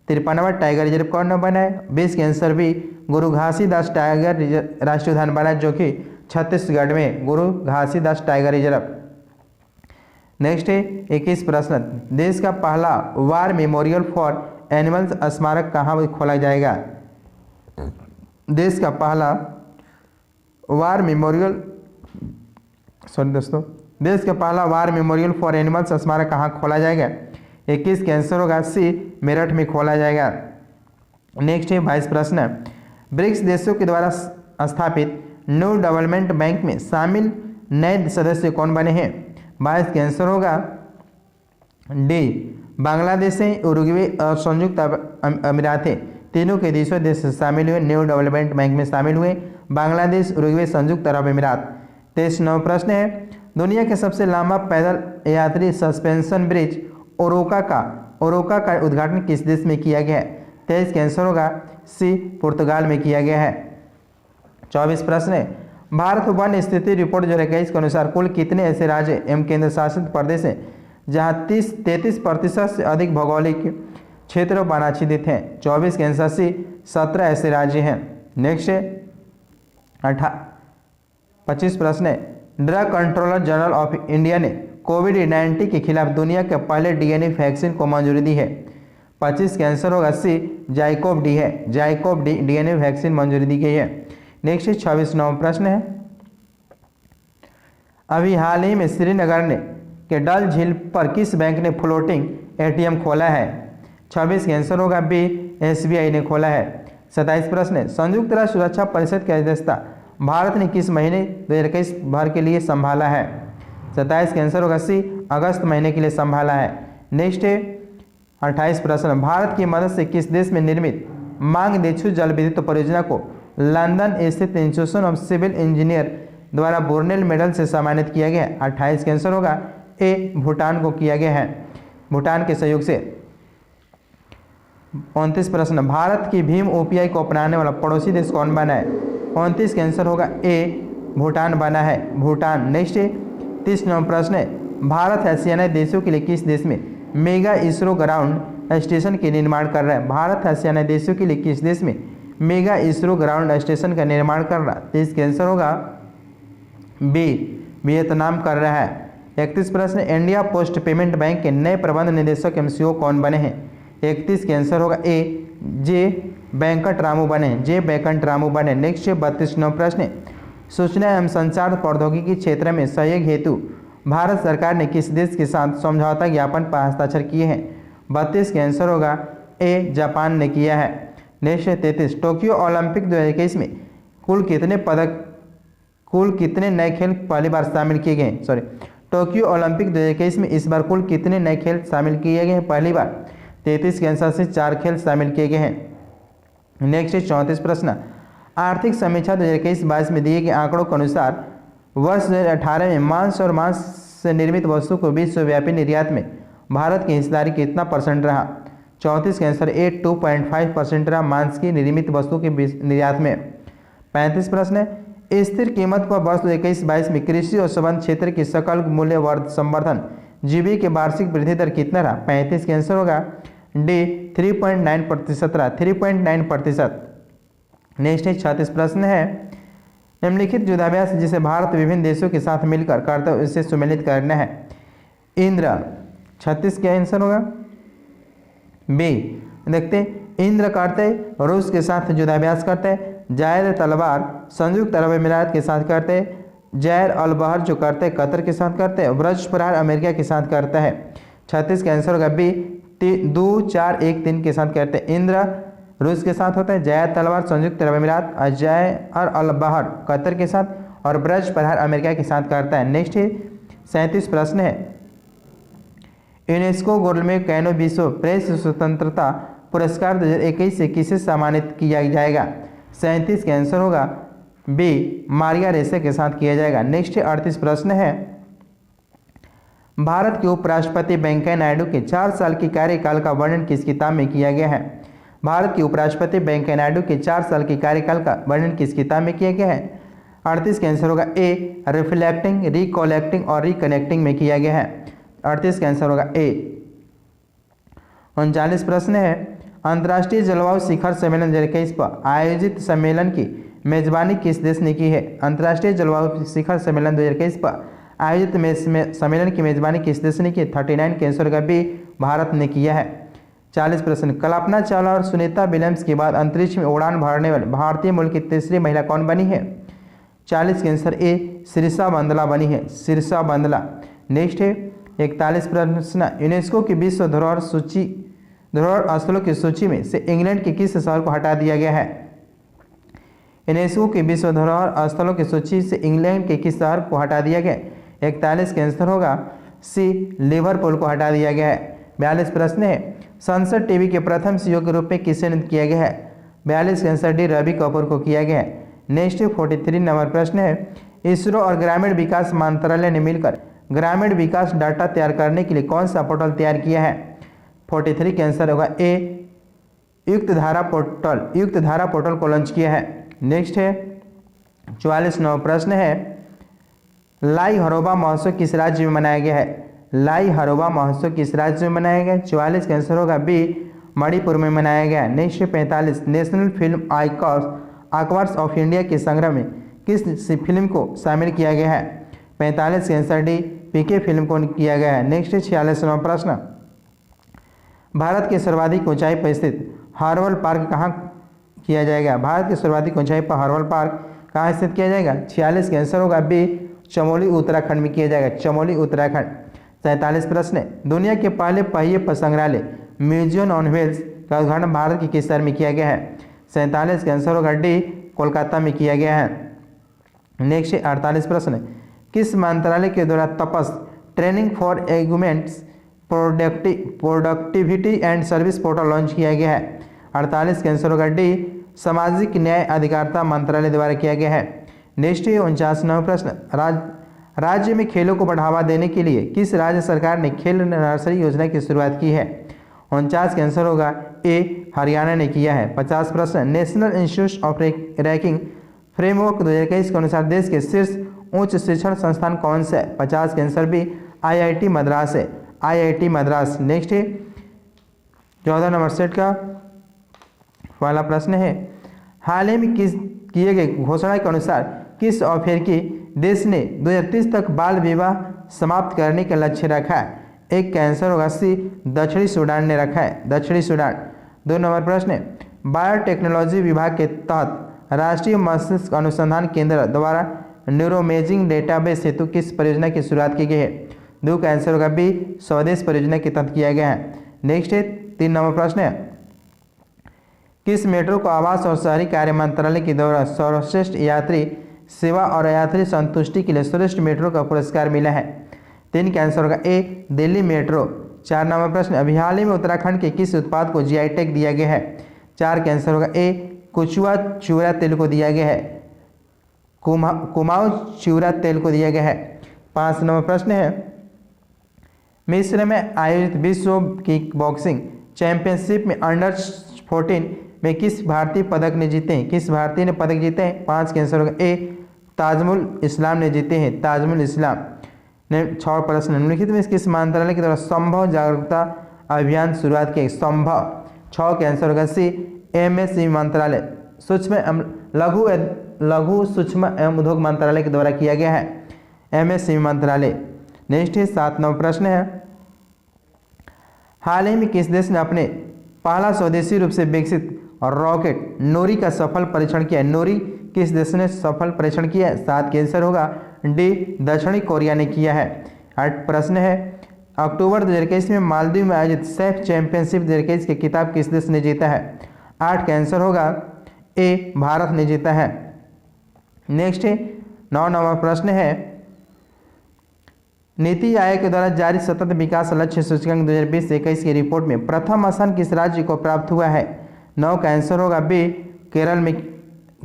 53वां टाइगर रिजर्व कौन बना है? 20 के आंसर भी, गुरु घासीदास टाइगर राष्ट्रीय उद्यान बना जो कि छत्तीसगढ़ में, गुरु घासीदास टाइगर रिजर्व। नेक्स्ट है 21 प्रश्न, देश का पहला वार मेमोरियल फॉर एनिमल्स स्मारक कहाँ खोला जाएगा? देश का पहला वार मेमोरियल देश का पहला वार मेमोरियल फॉर एनिमल्स स्मारक कहाँ खोला जाएगा? 21 के आंसर होगा सी, मेरठ में खोला जाएगा। नेक्स्ट है 22 प्रश्न, ब्रिक्स देशों के द्वारा स्थापित न्यू डेवलपमेंट बैंक में शामिल नए सदस्य कौन बने हैं? 22 के आंसर होगा डी बांग्लादेश, उरुग्वे और संयुक्त अमीरातें तीनों के देशों देश शामिल हुए, न्यू डेवलपमेंट बैंक में शामिल हुए। बांग्लादेश, उरुग्वे, संयुक्त अरब अमीरात। 23वां प्रश्न है, दुनिया के सबसे लंबा पैदल यात्री सस्पेंशन ब्रिज ओरोका का उद्घाटन किस देश में किया गया है? 23 का आंसर होगा सी, पुर्तगाल में किया गया है। 24 प्रश्न है, भारत वन स्थिति रिपोर्ट 2021 के अनुसार कुल कितने ऐसे राज्य एवं केंद्र शासित प्रदेश हैं जहां 33% से अधिक भौगोलिक क्षेत्र वनाच्छादित हैं? 24 के आंसर सी, 17 ऐसे राज्य हैं। नेक्स्ट है 25 प्रश्न है, drug controller general of India ने कोविड-19 के खिलाफ दुनिया के पहले डीएनए वैक्सीन को मंजूरी दी है? 25 का आंसर होगा सी, जाइकोव डी है। जाइकोव डी डीएनए वैक्सीन मंजूरी दी गई है। नेक्स्ट 26वां प्रश्न है, अभी हाल ही में श्रीनगर ने के डल झील पर किस बैंक ने फ्लोटिंग एटीएम खोला है? 26 का आंसर होगा बी, एसबीआई ने खोला है। 27 प्रश्न है, संयुक्त राष्ट्र सुरक्षा परिषद की अध्यक्षता भारत ने किस महीने 2021 भर के लिए संभाला है? 27 का आंसर होगा सी, अगस्त महीने के लिए संभाला है। नेक्स्ट है 28 प्रश्न, भारत की मदद से किस देश में निर्मित मांगदेछु जल विद्युत परियोजना को लंदन स्थित इंस्टीट्यूशन ऑफ सिविल इंजीनियर द्वारा बोर्नेल मेडल से सम्मानित किया गया है? 28 का आंसर होगा ए, भूटान को किया गया है, भूटान के सहयोग से। 29 प्रश्न, भारत की भीम ओपीआई को अपनाने वाला पड़ोसी देश कौन बना है? 29 का आंसर होगा ए, भूटान बना है, भूटान। नेक्स्ट 30वां प्रश्न है, भारत आसियान देशों के लिए किस देश में मेगा इसरो ग्राउंड स्टेशन के निर्माण कर रहा है? भारत आसियान देशों के लिए किस देश में मेगा इसरो ग्राउंड स्टेशन का निर्माण कर रहा है? 30 का आंसर होगा बी, वियतनाम कर रहा है। 31 प्रश्न, इंडिया पोस्ट पेमेंट बैंक के नए प्रबंध निदेशक एवं सीईओ कौन बने हैं? 31 का आंसर होगा ए, जे वेंकट रामू बने, जे वेंकट रामू बने। नेक्स्ट 32वां प्रश्न, सूचना एवं संचार प्रौद्योगिकी क्षेत्र में सहयोग हेतु भारत सरकार ने किस देश के साथ समझौता ज्ञापन पर हस्ताक्षर किए हैं? 32 का आंसर होगा ए, जापान ने किया है। नेक्स्ट 33, टोक्यो ओलंपिक 2021 में कुल कितने नए खेल पहली बार शामिल किए गए? टोक्यो ओलंपिक 2021 में इस बार कुल कितने नए खेल शामिल किए गए हैं पहली बार? 33 के आंसर से 4 खेल शामिल किए गए हैं। नेक्स्ट 34 प्रश्न, आर्थिक समीक्षा 2021-22 में दिए गए आंकड़ों के अनुसार वर्ष 2018 में मांस और मांस से निर्मित वस्तु को विश्वव्यापी निर्यात में भारत की हिस्सेदारी कितना परसेंट रहा? 34 का आंसर ए, 2.5% रहा मांस की निर्मित वस्तु के निर्यात में। 35 प्रश्न है, स्थिर कीमत पर वर्ष 2021-22 में कृषि और संबंध क्षेत्र की सकल मूल्य संवर्धन जीबी के वार्षिक वृद्धि दर कितना रहा? 35 का आंसर होगा डी, 3.9% रहा, 3.9%। नेक्स्ट 36 प्रश्न है, निम्नलिखित युद्धाभ्यास जिसे भारत विभिन्न देशों के साथ मिलकर करता है उसे सम्मिलित करना है? इंद्र। 36 का आंसर होगा बी। देखते हैं, इंद्र करते रूस के साथ युद्धाभ्यास करते हैं, जायर तलवार संयुक्त अरब अमीरात के साथ करते हैं, जैर अल बहर जो करते हैं कतर के साथ करते हैं, ब्रज प्रहार अमेरिका के साथ करता है। 36 का आंसर होगा बी, 2, 4, 1, 3 के साथ करते हैं। इंद्र रूस के साथ होता है, जायर तलवार संयुक्त अरब अमीरात, जैर अल बहर कतर के साथ और ब्रज प्रहार अमेरिका के साथ करता है। नेक्स्ट 37 प्रश्न है, यूनेस्को गोल्ड कैनो विश्व प्रेस स्वतंत्रता पुरस्कार 2021 से किसे सम्मानित किया जाएगा? 37 का आंसर होगा बी, मारिया रेसे के साथ किया जाएगा। नेक्स्ट 38 प्रश्न है, भारत के उपराष्ट्रपति वेंकैया नायडू के 4 साल की कार्यकाल का वर्णन किस किताब में किया गया है? भारत के उपराष्ट्रपति वेंकैया नायडू के 4 साल की कार्यकाल का वर्णन किस किताब में किया गया है? 38 का आंसर होगा ए, रिफ्लेक्टिंग, रिकलेक्टिंग और रिकनेक्टिंग में किया गया है। 38 का आंसर होगा ए। 39 प्रश्न है, अंतर्राष्ट्रीय जलवायु शिखर सम्मेलन 2021 पर आयोजित सम्मेलन की मेजबानी किस देश ने की है? अंतर्राष्ट्रीय जलवायु शिखर सम्मेलन 2021 पर आयोजित सम्मेलन की मेजबानी किस देश ने की? 39 के आंसर होगा बी, भारत ने किया है। 40 प्रश्न, कल्पना चावला और सुनीता विलियम्स के बाद अंतरिक्ष में उड़ान भरने वाली भारतीय मूल की तीसरी महिला कौन बनी है? 40 के आंसर ए, सिरसा बंदला बनी है, सिरसा बंदला। नेक्स्ट है 41 प्रश्न, यूनेस्को की विश्व धरोहर स्थलों की सूची में से इंग्लैंड के किस शहर को हटा दिया गया है? यूनेस्को की विश्व धरोहर स्थलों की सूची से इंग्लैंड के किस शहर को हटा दिया गया? 41 का आंसर होगा सी लिवरपूल को हटा दिया गया है। 42 प्रश्न है संसद टीवी के प्रथम सीईओ के रूप में किसे नियुक्त किया गया है? 42 का आंसर डी रवि कपूर को किया गया है। नेक्स्ट 43 नंबर प्रश्न है इसरो और ग्रामीण विकास मंत्रालय ने मिलकर ग्रामीण विकास डाटा तैयार करने के लिए कौन सा पोर्टल तैयार किया है? 43 का आंसर होगा ए युक्त धारा पोर्टल को लॉन्च किया है। नेक्स्ट है 44 नंबर प्रश्न है लाई हरोबा महोत्सव किस राज्य में मनाया गया है? लाई हरोबा महोत्सव किस राज्य में मनाया गया? 44 का आंसर होगा बी मणिपुर में मनाया गया। Next 45 national film awards of India के संग्रह में किस फिल्म को शामिल किया गया है? 45 का आंसर डी पीके फिल्म को किया गया है। नेक्स्ट 46 नंबर प्रश्न भारत के सर्वाधिक ऊंचाई पर स्थित हर्बल पार्क कहाँ किया जाएगा? भारत के सर्वाधिक ऊंचाई पर हर्बल पार्क कहाँ स्थित किया जाएगा? 46 का आंसर होगा बी चमोली उत्तराखंड में किया जाएगा, चमोली उत्तराखंड। 47 प्रश्न है दुनिया के पहले पहिए पर संग्रहालय म्यूजियम ऑन व्हील्स का उद्घाटन भारत के किस शहर में किया गया है? 47 का आंसर होगा डी कोलकाता में किया गया है। नेक्स्ट 48 प्रश्न किस मंत्रालय के द्वारा TAPAS training for agreements productivity and service portal launch किया गया है? 48 का आंसर होगा डी सामाजिक न्याय अधिकारिता मंत्रालय द्वारा किया गया है। नेक्स्ट 49 नंबर प्रश्न राज्य में खेलों को बढ़ावा देने के लिए किस राज्य सरकार ने खेल नर्सरी योजना की शुरुआत की है? 49 का आंसर होगा ए हरियाणा ने किया है। 50 प्रश्न national institute of ranking framework 2021 के अनुसार देश के शीर्ष उच्च शिक्षण संस्थान कौन से है? 50 का आंसर भी IIT मद्रास है, IIT Madras. Next 14 number set का पहला प्रश्न है हाल ही में किए गए घोषणा के अनुसार किस अफ्रीकी देश ने 2030 तक बाल विवाह समाप्त करने का लक्ष्य रखा है? एक का आंसर होगा सी दक्षिणी सूडान ने रखा है, दक्षिणी सूडान। 2 नंबर प्रश्न है बायोटेक्नोलॉजी विभाग के तहत राष्ट्रीय मस्तिष्क अनुसंधान केंद्र द्वारा न्यूरोमेजिंग डेटाबेस हेतु किस परियोजना की शुरुआत की गई है? 2 का आंसर होगा बी स्वदेश परियोजना के तहत किया गया है। नेक्स्ट 3 नंबर प्रश्न है किस मेट्रो को आवास और शहरी कार्य मंत्रालय के द्वारा सर्वश्रेष्ठ यात्री सेवा और यात्री संतुष्टि के लिए श्रेष्ठ मेट्रो का पुरस्कार मिला है? 3 का आंसर होगा ए दिल्ली मेट्रो। 4 नंबर प्रश्न अभी हाल ही में उत्तराखंड के किस उत्पाद को GI टैग दिया गया है? 4 का आंसर होगा ए कुचुआ चूरा तेल को दिया गया है, कुमाऊं चूरा तेल को दिया गया है। 5 नंबर प्रश्न है मिस्र में आयोजित विश्व किक बॉक्सिंग चैंपियनशिप में अंडर 14 में किस भारतीय पदक ने जीते हैं? किस भारतीय ने पदक जीते हैं? 5 के आंसर होगा ए ताजमुल इस्लाम ने जीते हैं, ताजमुल इस्लाम ने। 6 प्रश्न निम्नलिखित में किस मंत्रालय के द्वारा संभव जागरूकता अभियान शुरुआत किया? संभव। 6 के आंसर होगा सी MSME मंत्रालय लघु सूक्ष्म एवं उद्योग मंत्रालय के द्वारा किया गया है, MSME मंत्रालय। नेक्स्ट 7 नंबर प्रश्न है हाल ही में किस देश ने अपने पहला स्वदेशी रूप से विकसित रॉकेट नोरी का सफल परीक्षण किया? नोरी किस देश ने सफल परीक्षण किया है? 7 के आंसर होगा डी दक्षिणी कोरिया ने किया है। 8 प्रश्न है अक्टूबर 2021 में मालदीव में आयोजित सेफ चैंपियनशिप 2021 के खिताब किस देश ने जीता है? 8 का आंसर होगा ए भारत ने जीता है। नेक्स्ट 9 नंबर प्रश्न है नीति आयोग के द्वारा जारी सतत विकास लक्ष्य सूचकांक 2020-21 की रिपोर्ट में प्रथम स्थान किस राज्य को प्राप्त हुआ है? 9 का आंसर होगा बी केरल में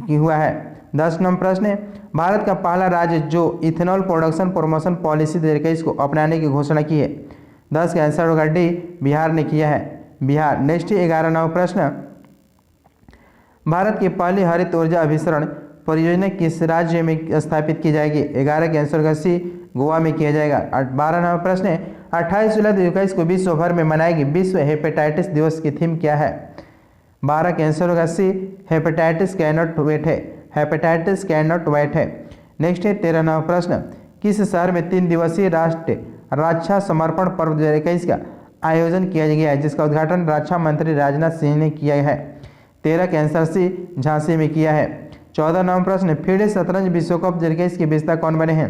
हुआ है। 10 नंबर प्रश्न है भारत का पहला राज्य जो इथेनॉल प्रोडक्शन प्रमोशन पॉलिसी 2021 को अपनाने की घोषणा की है? 10 का आंसर होगा डी बिहार ने किया है, बिहार। नेक्स्ट 11 नंबर प्रश्न भारत की पहली हरित ऊर्जा अभिसरण परियोजना किस राज्य में स्थापित की जाएगी? 11 के आंसर होगा सी गोवा में किया जाएगा। 12 नंबर प्रश्न है 28 जुलाई 2021 को विश्व भर में मनाएगी विश्व हेपेटाइटिस दिवस की थीम क्या है? 12 के आंसर होगा C hepatitis can not wait है, हेपेटाइटिस कैन नॉट वेट है। नेक्स्ट है 13 नंबर प्रश्न किस शहर में 3 दिवसीय राष्ट्रीय रक्षा समर्पण पर्व 2021 का आयोजन किया गया है जिसका उद्घाटन रक्षा मंत्री राजनाथ सिंह ने किया है? 13 के आंसर सी झांसी में किया है। 14 नंबर प्रश्न फीडे शतरंज विश्व कप 2021 के विजेता कौन बने हैं?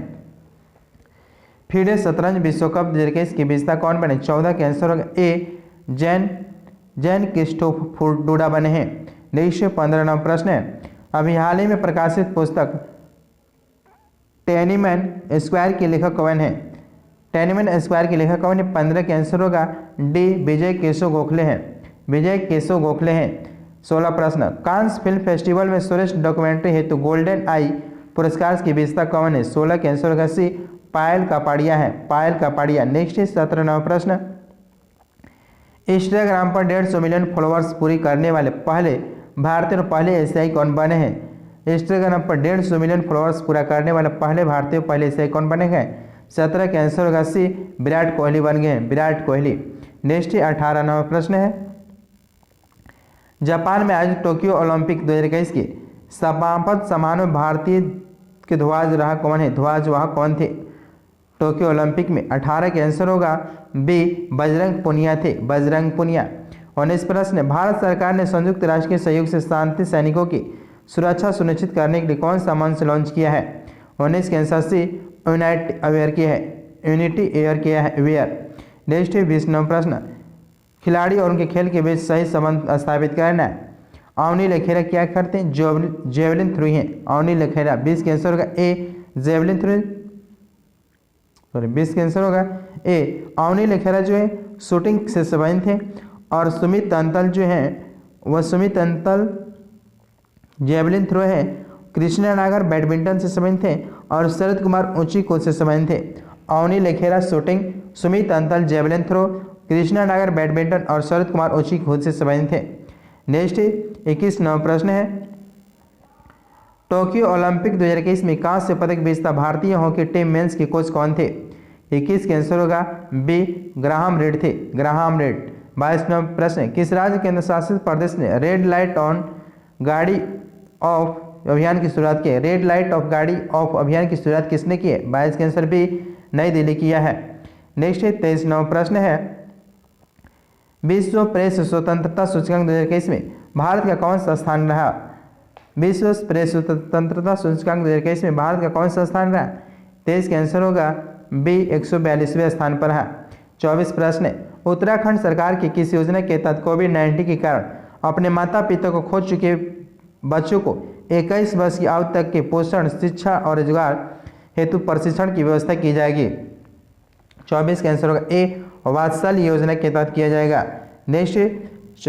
फीडे शतरंज विश्व कप 2021 के विजेता कौन बने? 14 के आंसर होगा ए जैन क्रिस्टोफर बने हैं। नेक्स्ट 15 नंबर प्रश्न है अभी हाल ही में प्रकाशित पुस्तक टेनिमैन स्क्वायर के लेखक कौन है? टेनमेन स्क्वायर के लेखक कौन है? 15 के आंसर होगा डी विजय केशव गोखले हैं। विजय केशव गोखले हैं। 16 प्रश्न, कांस फिल्म फेस्टिवल में श्रेष्ठ डॉक्यूमेंट्री हेतु गोल्डन आई पुरस्कार की विजेता कौन है? 16 के आंसर होगा सी पायल कापड़िया है। पायल कापड़िया। नेक्स्ट है 17वां प्रश्न, इंस्टाग्राम पर 150 मिलियन फॉलोअर्स पूरी करने वाले पहले भारतीय और पहले एशियाई कौन बने हैं? इंस्टाग्राम पर 150 मिलियन फॉलोअर्स पूरा करने वाले पहले भारतीय और पहले एशियाई कौन बने हैं? 17 के आंसर होगा सी विराट कोहली बन गए हैं। विराट कोहली। नेक्स्ट है 18वां प्रश्न है, जापान में आज टोक्यो ओलंपिक 2021 के समापन समारोह में भारतीय के ध्वज रहा कौन है? ध्वजवाहक कौन थे टोक्यो ओलंपिक में? 18 के आंसर होगा बी बजरंग पुनिया थे। बजरंग पुनिया। 19 प्रश्न, भारत सरकार ने संयुक्त राष्ट्र के सहयोग से शांति सैनिकों की सुरक्षा सुनिश्चित करने के लिए कौन सा मंच लॉन्च किया है? 19 के आंसर सी यूनाइट अवेयर किया है। यूनिटी एयर किया है। वेयर। नेक्स्ट है 20वां प्रश्न, खिलाड़ी और उनके खेल के बीच सही संबंध स्थापित करना है। अवनी लखेरा क्या करते हैं? जेवलिन थ्रू हैं। अवनी लखेरा। 20 के आंसर होगा ए जेवलिन थ्रू, सॉरी 20 के आंसर होगा ए। अवनी लखेरा जो है शूटिंग से संबंधित थे और सुमित अंतल जो है वह सुमित अंतल जेवलिन थ्रो है। कृष्णा नागर बैडमिंटन से संबंधित थे और शरद कुमार ऊंची कूद से संबंधित थे। Avani Lekhara shooting, Sumit Antil javelin throw, Krishna Nagar badminton और शरद कुमार ऊंची कूद से संबंधित थे। नेक्स्ट 21वां प्रश्न है, टोक्यो ओलंपिक 2021 में कांस्य पदक विजेता भारतीय हॉकी टीम मेंस के कोच कौन थे? 21 के आंसर होगा बी ग्राहम रीड थे। Graham Reid. 22वां प्रश्न, किस राज्य केंद्र शासित प्रदेश ने रेड लाइट ऑन गाड़ी ऑफ अभियान की शुरुआत की है? रेड लाइट ऑफ गाड़ी ऑफ अभियान की शुरुआत किसने की है? 22 के आंसर बी नई दिल्ली किया है। नेक्स्ट 23वां प्रश्न है, विश्व प्रेस स्वतंत्रता सूचकांक 2021 में भारत का कौन सा स्थान रहा? विश्व प्रेस स्वतंत्रता सूचकांक 2021 में भारत का कौन सा स्थान रहा? 23 के आंसर होगा बी 142वें स्थान पर है। 24 प्रश्न, उत्तराखंड सरकार की किस योजना के तहत कोविड-19 के कारण अपने माता पिता को खो चुके बच्चों को 21 वर्ष की आयु तक के पोषण, शिक्षा और रोजगार हेतु प्रशिक्षण की व्यवस्था की जाएगी? 24 का आंसर होगा ए वात्सल्य योजना के तहत किया जाएगा। नेक्स्ट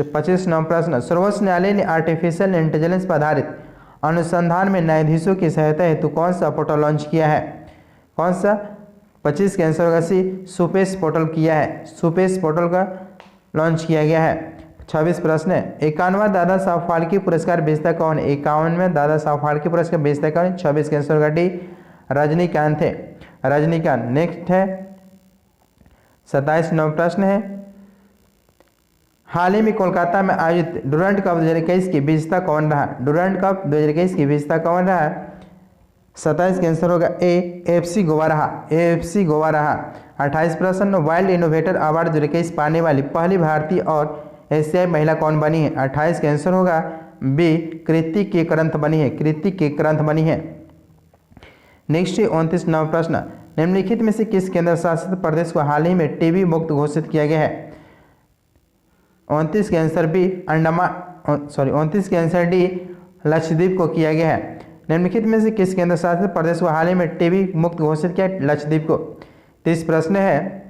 25वां प्रश्न, सर्वोच्च न्यायालय ने आर्टिफिशियल इंटेलिजेंस पर आधारित अनुसंधान में न्यायाधीशों की सहायता हेतु कौन सा पोर्टल लॉन्च किया है? कौन सा? 25 के आंसर होगा सी सुपेश पोर्टल किया है। सुपेश पोर्टल का लॉन्च किया गया है। 26 प्रश्न है, 51वां दादा साहब फाल्के पुरस्कार विजेता कौन है? 51वें दादा साहब फाल्के पुरस्कार विजेता कौन है? 26 के आंसर होगा डी रजनीकांत थे। रजनीकांत। नेक्स्ट है 27वां प्रश्न है, हाल ही में कोलकाता में आयोजित डुरंड कप 2021 की विजेता कौन रहा? डुरंड कप 2021 की विजेता कौन रहा? 27 के आंसर होगा ए एफसी गोवा रहा। एफसी गोवा रहा। 28 प्रश्न, वाइल्ड इनोवेटर अवार्ड 2021 पाने वाली पहली भारतीय और एशियाई महिला कौन बनी है? 28 के आंसर होगा बी कृति केकरंथ बनी है। कृति केकरंथ बनी है। नेक्स्ट 29वां प्रश्न, निम्नलिखित में से किस केंद्र शासित प्रदेश को हाल ही में टीबी मुक्त घोषित किया गया है? 29 के आंसर बी अंडमान, सॉरी 29 के आंसर डी लक्षद्वीप को किया गया है। निम्नलिखित में से किस केंद्र शासित प्रदेश को हाल ही में टीबी मुक्त घोषित किया? लक्षद्वीप को। 30 प्रश्न है,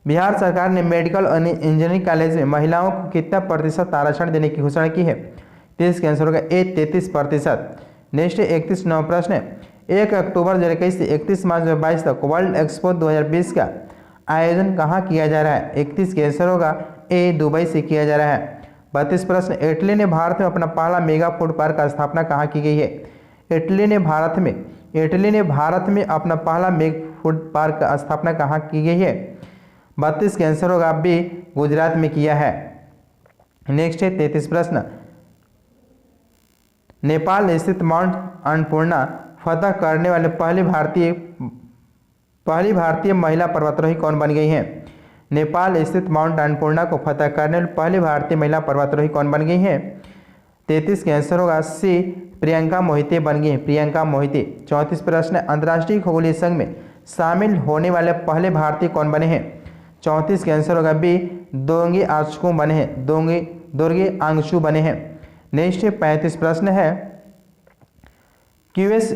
बिहार सरकार ने मेडिकल और इंजीनियरिंग कॉलेज में महिलाओं को कितना प्रतिशत आरक्षण देने की घोषणा की है? 30 के आंसर होगा ए 33%। नेक्स्ट 31वां प्रश्न है, 1 अक्टूबर 2021 से 31 मार्च 2022 तक वर्ल्ड एक्सपो 2020 का आयोजन कहाँ किया जा रहा है? 31 के आंसर होगा ए दुबई से किया जा रहा है। 32 प्रश्न, इटली ने भारत में अपना पहला मेगा फूड पार्क का स्थापना कहाँ की गई है? इटली ने भारत में अपना पहला मेगा फूड पार्क का स्थापना कहाँ की गई है? 32 के आंसर होगा बी गुजरात में किया है। नेक्स्ट है 33 प्रश्न, नेपाल स्थित माउंट अन्नपूर्णा फतह करने वाले पहली भारतीय महिला पर्वतारोही कौन बन गई हैं? नेपाल स्थित माउंट अन्नपूर्णा को फतह करने वाली पहली भारतीय महिला पर्वतारोही कौन बन गई हैं? 33 के आंसर होगा सी प्रियंका मोहिते बन गई हैं। प्रियंका मोहिते। 34 प्रश्न, अंतर्राष्ट्रीय खगोलीय संघ में शामिल होने वाले पहले भारतीय कौन बने हैं? 34 के आंसर होगा बी दोंगे आंशु बने हैं। दोर्गे आंशु बने हैं। नेक्स्ट 35 प्रश्न है, क्यूएस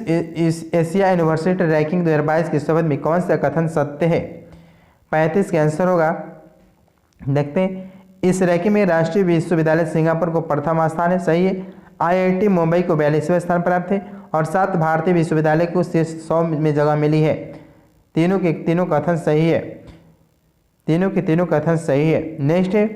एशिया यूनिवर्सिटी रैंकिंग 2022 के संबंध में कौन सा कथन सत्य है? 35 का आंसर होगा, देखते हैं, इस रैंकिंग में राष्ट्रीय विश्वविद्यालय सिंगापुर को प्रथम स्थान है, सही है। आईआईटी मुंबई को 42वें स्थान प्राप्त है और 7 भारतीय विश्वविद्यालय को शीर्ष 100 में जगह मिली है। तीनों के तीनों कथन सही है, तीनों के तीनों कथन सही है। नेक्स्ट है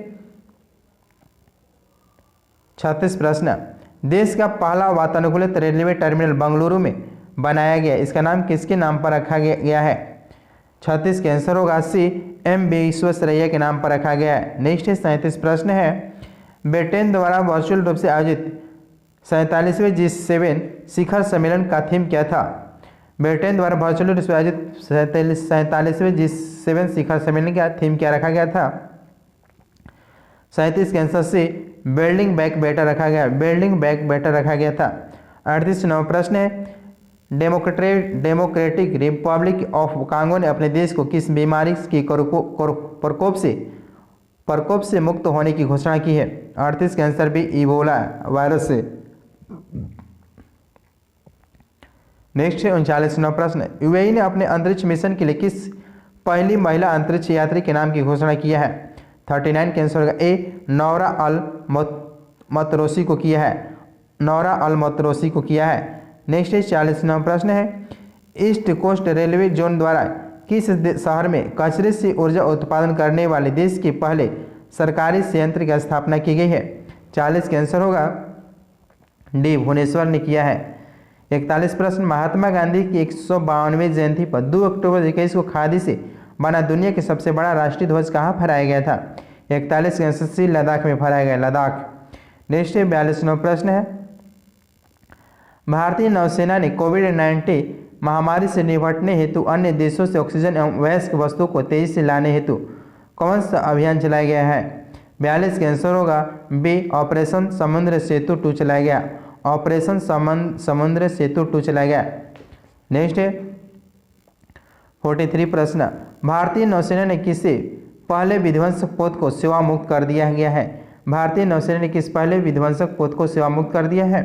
36 प्रश्न, देश का पहला वातानुकूलित रेलवे टर्मिनल बेंगलुरु में बनाया गया, इसका नाम किसके नाम पर रखा गया है? 36 के आंसर होगा सी, एम विश्वेश्वरैया के नाम पर रखा गया है। नेक्स्ट है 37 प्रश्न है, ब्रिटेन द्वारा वर्चुअल रूप से आयोजित 47वें G7 शिखर सम्मेलन का थीम क्या था? ब्रिटेन द्वारा वर्चुअल रूप से आयोजित 47वें G7 शिखर सम्मेलन का थीम क्या रखा गया था? 37 के आंसर से बिल्डिंग बैक बेटर रखा गया, बिल्डिंग बैक बेटर रखा गया था। 38 नवा प्रश्न है, डेमोक्रेटिक रिपब्लिक ऑफ कांगो ने अपने देश को किस बीमारी की प्रकोप से मुक्त होने की घोषणा की है? 38 का आंसर भी इबोला वायरस से। नेक्स्ट है 39 नवा प्रश्न, यूएई ने अपने अंतरिक्ष मिशन के लिए किस पहली महिला अंतरिक्ष यात्री के नाम की घोषणा किया है? 39 के आंसर होगा ए, नौरा अल मतरोसी को किया है, नौरा अल मतरोसी को किया है। नेक्स्ट है 40 नंबर प्रश्न है, ईस्ट कोस्ट रेलवे जोन द्वारा किस शहर में कचरे से ऊर्जा उत्पादन करने वाले देश के पहले सरकारी संयंत्र की स्थापना की गई है? 40 के आंसर होगा डी, भुवनेश्वर ने किया है। 41 प्रश्न, महात्मा गांधी की 152वीं जयंती पर 2 अक्टूबर 2021 को खादी से बना दुनिया के सबसे बड़ा राष्ट्रीय ध्वज कहाँ फहराया गया था? 41 के आंसर सी, लद्दाख में फहराया गया, लद्दाख। नेक्स्ट है 42 नंबर प्रश्न है, भारतीय नौसेना ने कोविड-19 महामारी से निपटने हेतु अन्य देशों से ऑक्सीजन एवं वयस्क वस्तुओं को तेजी से लाने हेतु कौन सा अभियान चलाया गया है? 42 के आंसर होगा बी, ऑपरेशन समुद्र सेतु 2 चलाया गया, ऑपरेशन समुद्र सेतु 2 चलाया गया। नेक्स्ट है 43 प्रश्न, भारतीय नौसेना ने किसे पहले विध्वंसक पोत को सेवा मुक्त कर दिया गया है? भारतीय नौसेना ने किस पहले विध्वंसक पोत को सेवा मुक्त कर दिया है?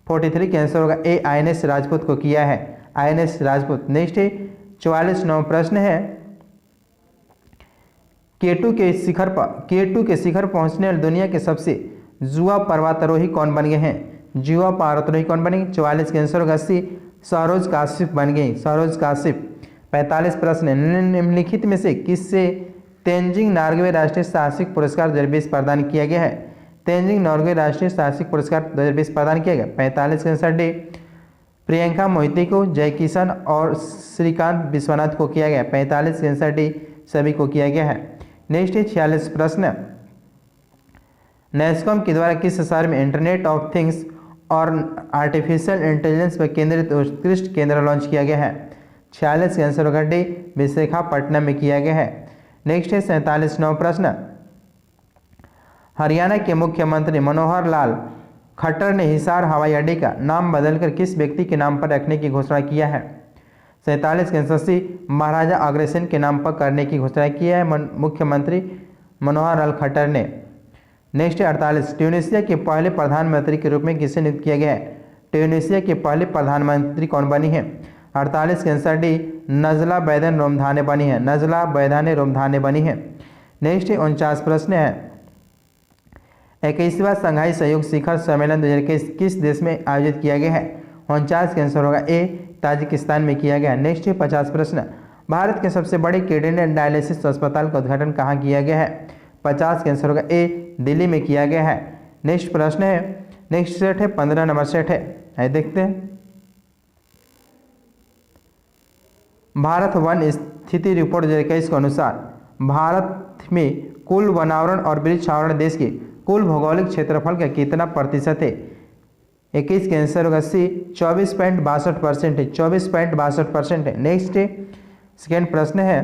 43 के आंसर होगा ए, आईएनएस राजपूत को किया है, आईएनएस राजपूत। नेक्स्ट है 44 नंबर प्रश्न है, K2 के शिखर पहुंचने वाले दुनिया के सबसे युवा पर्वतारोही कौन बन गए हैं? युवा पर्वतारोही कौन बनेंगे? 44 के आंसर होगा सी, सरोज काश्यप बन गई, सरोज काश्यप। 45 प्रश्न, निम्नलिखित में से किससे तेंजिंग नॉर्वे राष्ट्रीय साहसिक पुरस्कार 2020 प्रदान किया गया है? तेंजिंग नॉर्वे राष्ट्रीय साहसिक पुरस्कार 2020 प्रदान किया गया। 45 के आंसर डी, प्रियंका मोहिती को, जय किशन और श्रीकांत विश्वनाथ को किया गया। 45 के आंसर डी, सभी को किया गया है। नेक्स्ट है 46 प्रश्न, नेस्कॉम के द्वारा किस शहर में इंटरनेट ऑफ थिंग्स और आर्टिफिशियल इंटेलिजेंस पर केंद्रित उत्कृष्ट केंद्र लॉन्च किया गया है? 46 के आंसर होगा डी, विशाखापट्टनम में किया गया है। नेक्स्ट है 47 नंबर प्रश्न, हरियाणा के मुख्यमंत्री मनोहर लाल खट्टर ने हिसार हवाई अड्डे का नाम बदलकर किस व्यक्ति के नाम पर रखने की घोषणा किया है? 47 के आंसर सी, महाराजा अग्रसेन के नाम पर करने की घोषणा की है मुख्यमंत्री मनोहर लाल खट्टर ने। नेक्स्ट है 48, ट्यूनीशिया के पहले प्रधानमंत्री के रूप में किसे नियुक्त किया गया है? ट्यूनीशिया के पहले प्रधानमंत्री कौन बनी है? 48 के आंसर डी, नजला बैदन रोमधाने बनी है, नजला बैदाने रोमधाने बनी है। नेक्स्ट है 49 प्रश्न है, 21वां संघाई सहयोग शिखर सम्मेलन 2021 किस देश में आयोजित किया गया है? 49 का आंसर होगा ए, ताजिकिस्तान में किया गया। नेक्स्ट है 50 प्रश्न, भारत के सबसे बड़े किडनी डायलिसिस अस्पताल का उद्घाटन कहाँ किया गया है? 50 का आंसर होगा ए, दिल्ली में किया गया है। नेक्स्ट प्रश्न है, नेक्स्ट सेट है 15 नंबर सेट है, देखते हैं। भारत वन स्थिति रिपोर्ट 2021 के अनुसार भारत में कुल वनावरण और वृक्ष आवरण देश के कुल भौगोलिक क्षेत्रफल का कितना प्रतिशत है? 21 के आंसर होगा सी, 24.62% है, 24.62% है। नेक्स्ट सेकेंड प्रश्न है,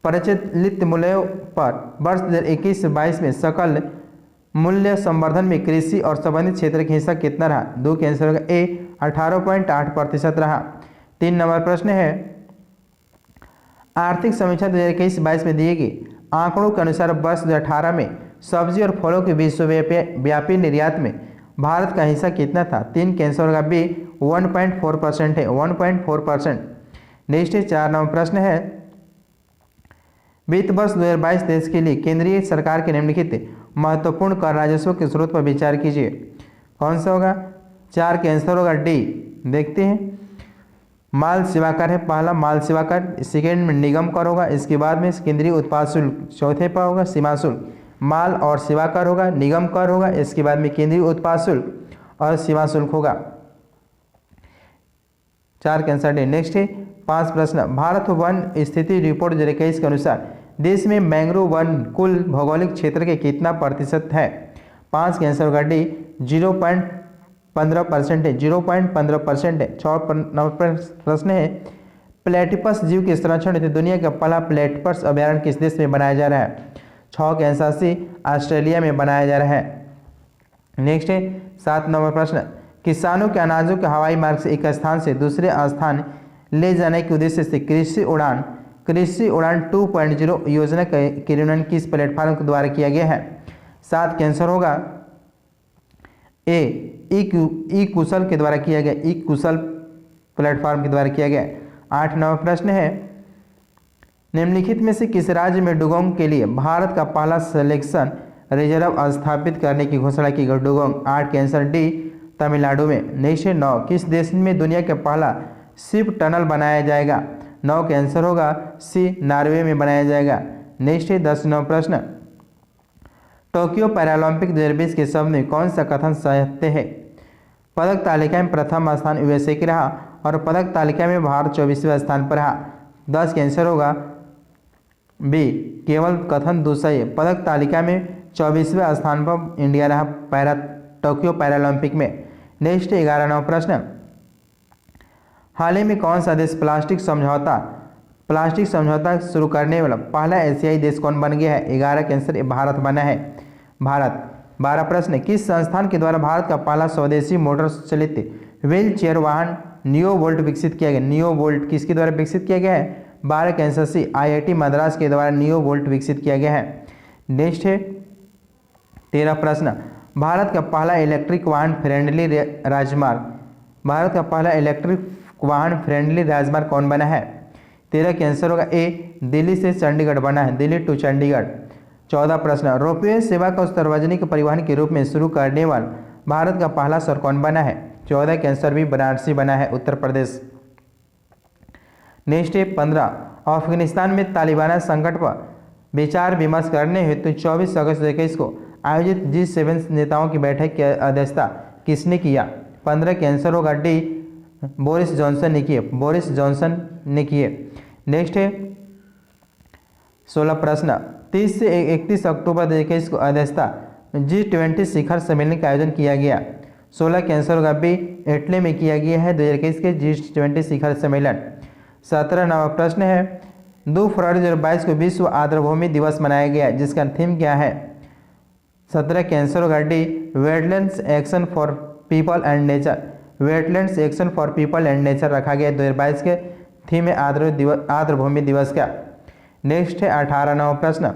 प्रचलित मूल्यों पर वर्ष 2021-22 में सकल मूल्य संवर्धन में कृषि और संबंधित क्षेत्र का हिस्सा कितना रहा? 2 के आंसर होगा ए, 18.8% रहा। 3 नंबर प्रश्न है, आर्थिक समीक्षा 2021-22 में दिए गए आंकड़ों के अनुसार वर्ष 2018 में सब्जी और फलों के विश्वव्यापी निर्यात में भारत का हिस्सा कितना था? 3 का आंसर होगा बी 1.4% है, 1.4%। नेक्स्ट है 4 नंबर प्रश्न है, वित्त वर्ष 2022 देश के लिए केंद्रीय सरकार के निम्नलिखित महत्वपूर्ण कर राजस्व के स्रोत पर विचार कीजिए। कौन सा होगा? 4 का आंसर होगा डी। देखते हैं, माल सेवा कर है पहला, माल सेवा कर, सेकेंड में निगम कर होगा, इसके बाद में केंद्रीय उत्पाद शुल्क, चौथे पर होगा सीमा शुल्क। माल और सेवा कर होगा, निगम कर होगा, इसके बाद में केंद्रीय उत्पाद शुल्क और सीमा शुल्क होगा। 4 का आंसर डी। नेक्स्ट है 5 प्रश्न, भारत वन स्थिति रिपोर्ट 2021 के अनुसार देश में मैंग्रोव वन कुल भौगोलिक क्षेत्र के कितना प्रतिशत है? 5 का आंसर होगा डी 0.15% है, 0.15% है। 6 नंबर प्रश्न है, प्लेटिपस जीव के संरक्षण हेतु दुनिया का पहला प्लेटिपस अभ्यारण्य किस देश में बनाया जा रहा है? 6 के आंसर सी ऑस्ट्रेलिया में बनाया जा रहा है। नेक्स्ट है 7 नंबर प्रश्न, किसानों के अनाजों के हवाई मार्ग से एक स्थान से दूसरे स्थान ले जाने के उद्देश्य से कृषि उड़ान 2.0 योजना का क्रियान्वयन किस प्लेटफॉर्म के द्वारा किया गया है? 7 का आंसर होगा ए ई कुशल के द्वारा किया गया, ई कुशल प्लेटफॉर्म के द्वारा किया गया। 8 नंबर प्रश्न है, निम्नलिखित में से किस राज्य में डुगोंग के लिए भारत का पहला सिलेक्शन रिजर्व स्थापित करने की घोषणा की गई? डुगोंग। 8 के आंसर डी तमिलनाडु में। नेक्स्ट है 9, किस देश में दुनिया का पहला शिप टनल बनाया जाएगा? 9 का आंसर होगा सी नॉर्वे में बनाया जाएगा। नेक्स्ट है 10 नंबर प्रश्न, टोक्यो पैरालंपिक 2020 के शब्द में कौन सा कथन सत्य है? पदक तालिका में प्रथम स्थान यूएसए की रहा और पदक तालिका में भारत 24वें स्थान पर रहा। 10 का आंसर होगा बी केवल कथन दूसरा है, पदक तालिका में 24वें स्थान पर इंडिया रहा टोक्यो पैरालंपिक में। नेक्स्ट 11 नंबर प्रश्न, हाल ही में कौन सा देश प्लास्टिक समझौता शुरू करने वाला पहला एशियाई देश कौन बन गया है? 11 का आंसर भारत बना है, भारत। 12 प्रश्न, किस संस्थान के द्वारा भारत का पहला स्वदेशी मोटर चालित व्हील चेयर वाहन नियो वोल्ट विकसित किया गया? नियो वोल्ट किसके द्वारा विकसित किया गया है? 12 का आंसर सी IIT मद्रास के द्वारा नियो वोल्ट विकसित किया गया है। नेक्स्ट है 13 प्रश्न, भारत का पहला इलेक्ट्रिक वाहन फ्रेंडली राजमार्ग कौन बना है? 13 का आंसर होगा ए दिल्ली से चंडीगढ़ बना है, दिल्ली टू चंडीगढ़। 14 प्रश्न, रोपवे सेवा को सार्वजनिक परिवहन के रूप में शुरू करने वाला भारत का पहला शहर कौन बना है? 14 का आंसर भी बनारसी बना है, उत्तर प्रदेश। नेक्स्ट है 15, अफगानिस्तान में तालिबान संकट पर विचार विमर्श करने हेतु 24 अगस्त 2021 को आयोजित G7 नेताओं की बैठक की अध्यक्षता किसने किया? 15 का आंसर होगा डी बोरिस जॉनसन ने किए। नेक्स्ट है 16 प्रश्न, 30 से 31 अक्टूबर 2021 को अध्यक्षता G20 शिखर सम्मेलन का आयोजन किया गया। 16 का आंसर होगा बी इटली में किया गया है 2021 के G20 शिखर सम्मेलन। 17 नंबर प्रश्न है, 2 फरवरी 2022 को विश्व आर्द्रभूमि दिवस मनाया गया, जिसका थीम क्या है? 17 का आंसर होगा D wetlands action for people and nature, wetlands action for people and nature रखा गया 2022 के थीम है आर्द्रभूमि दिवस का। नेक्स्ट है 18 नंबर प्रश्न,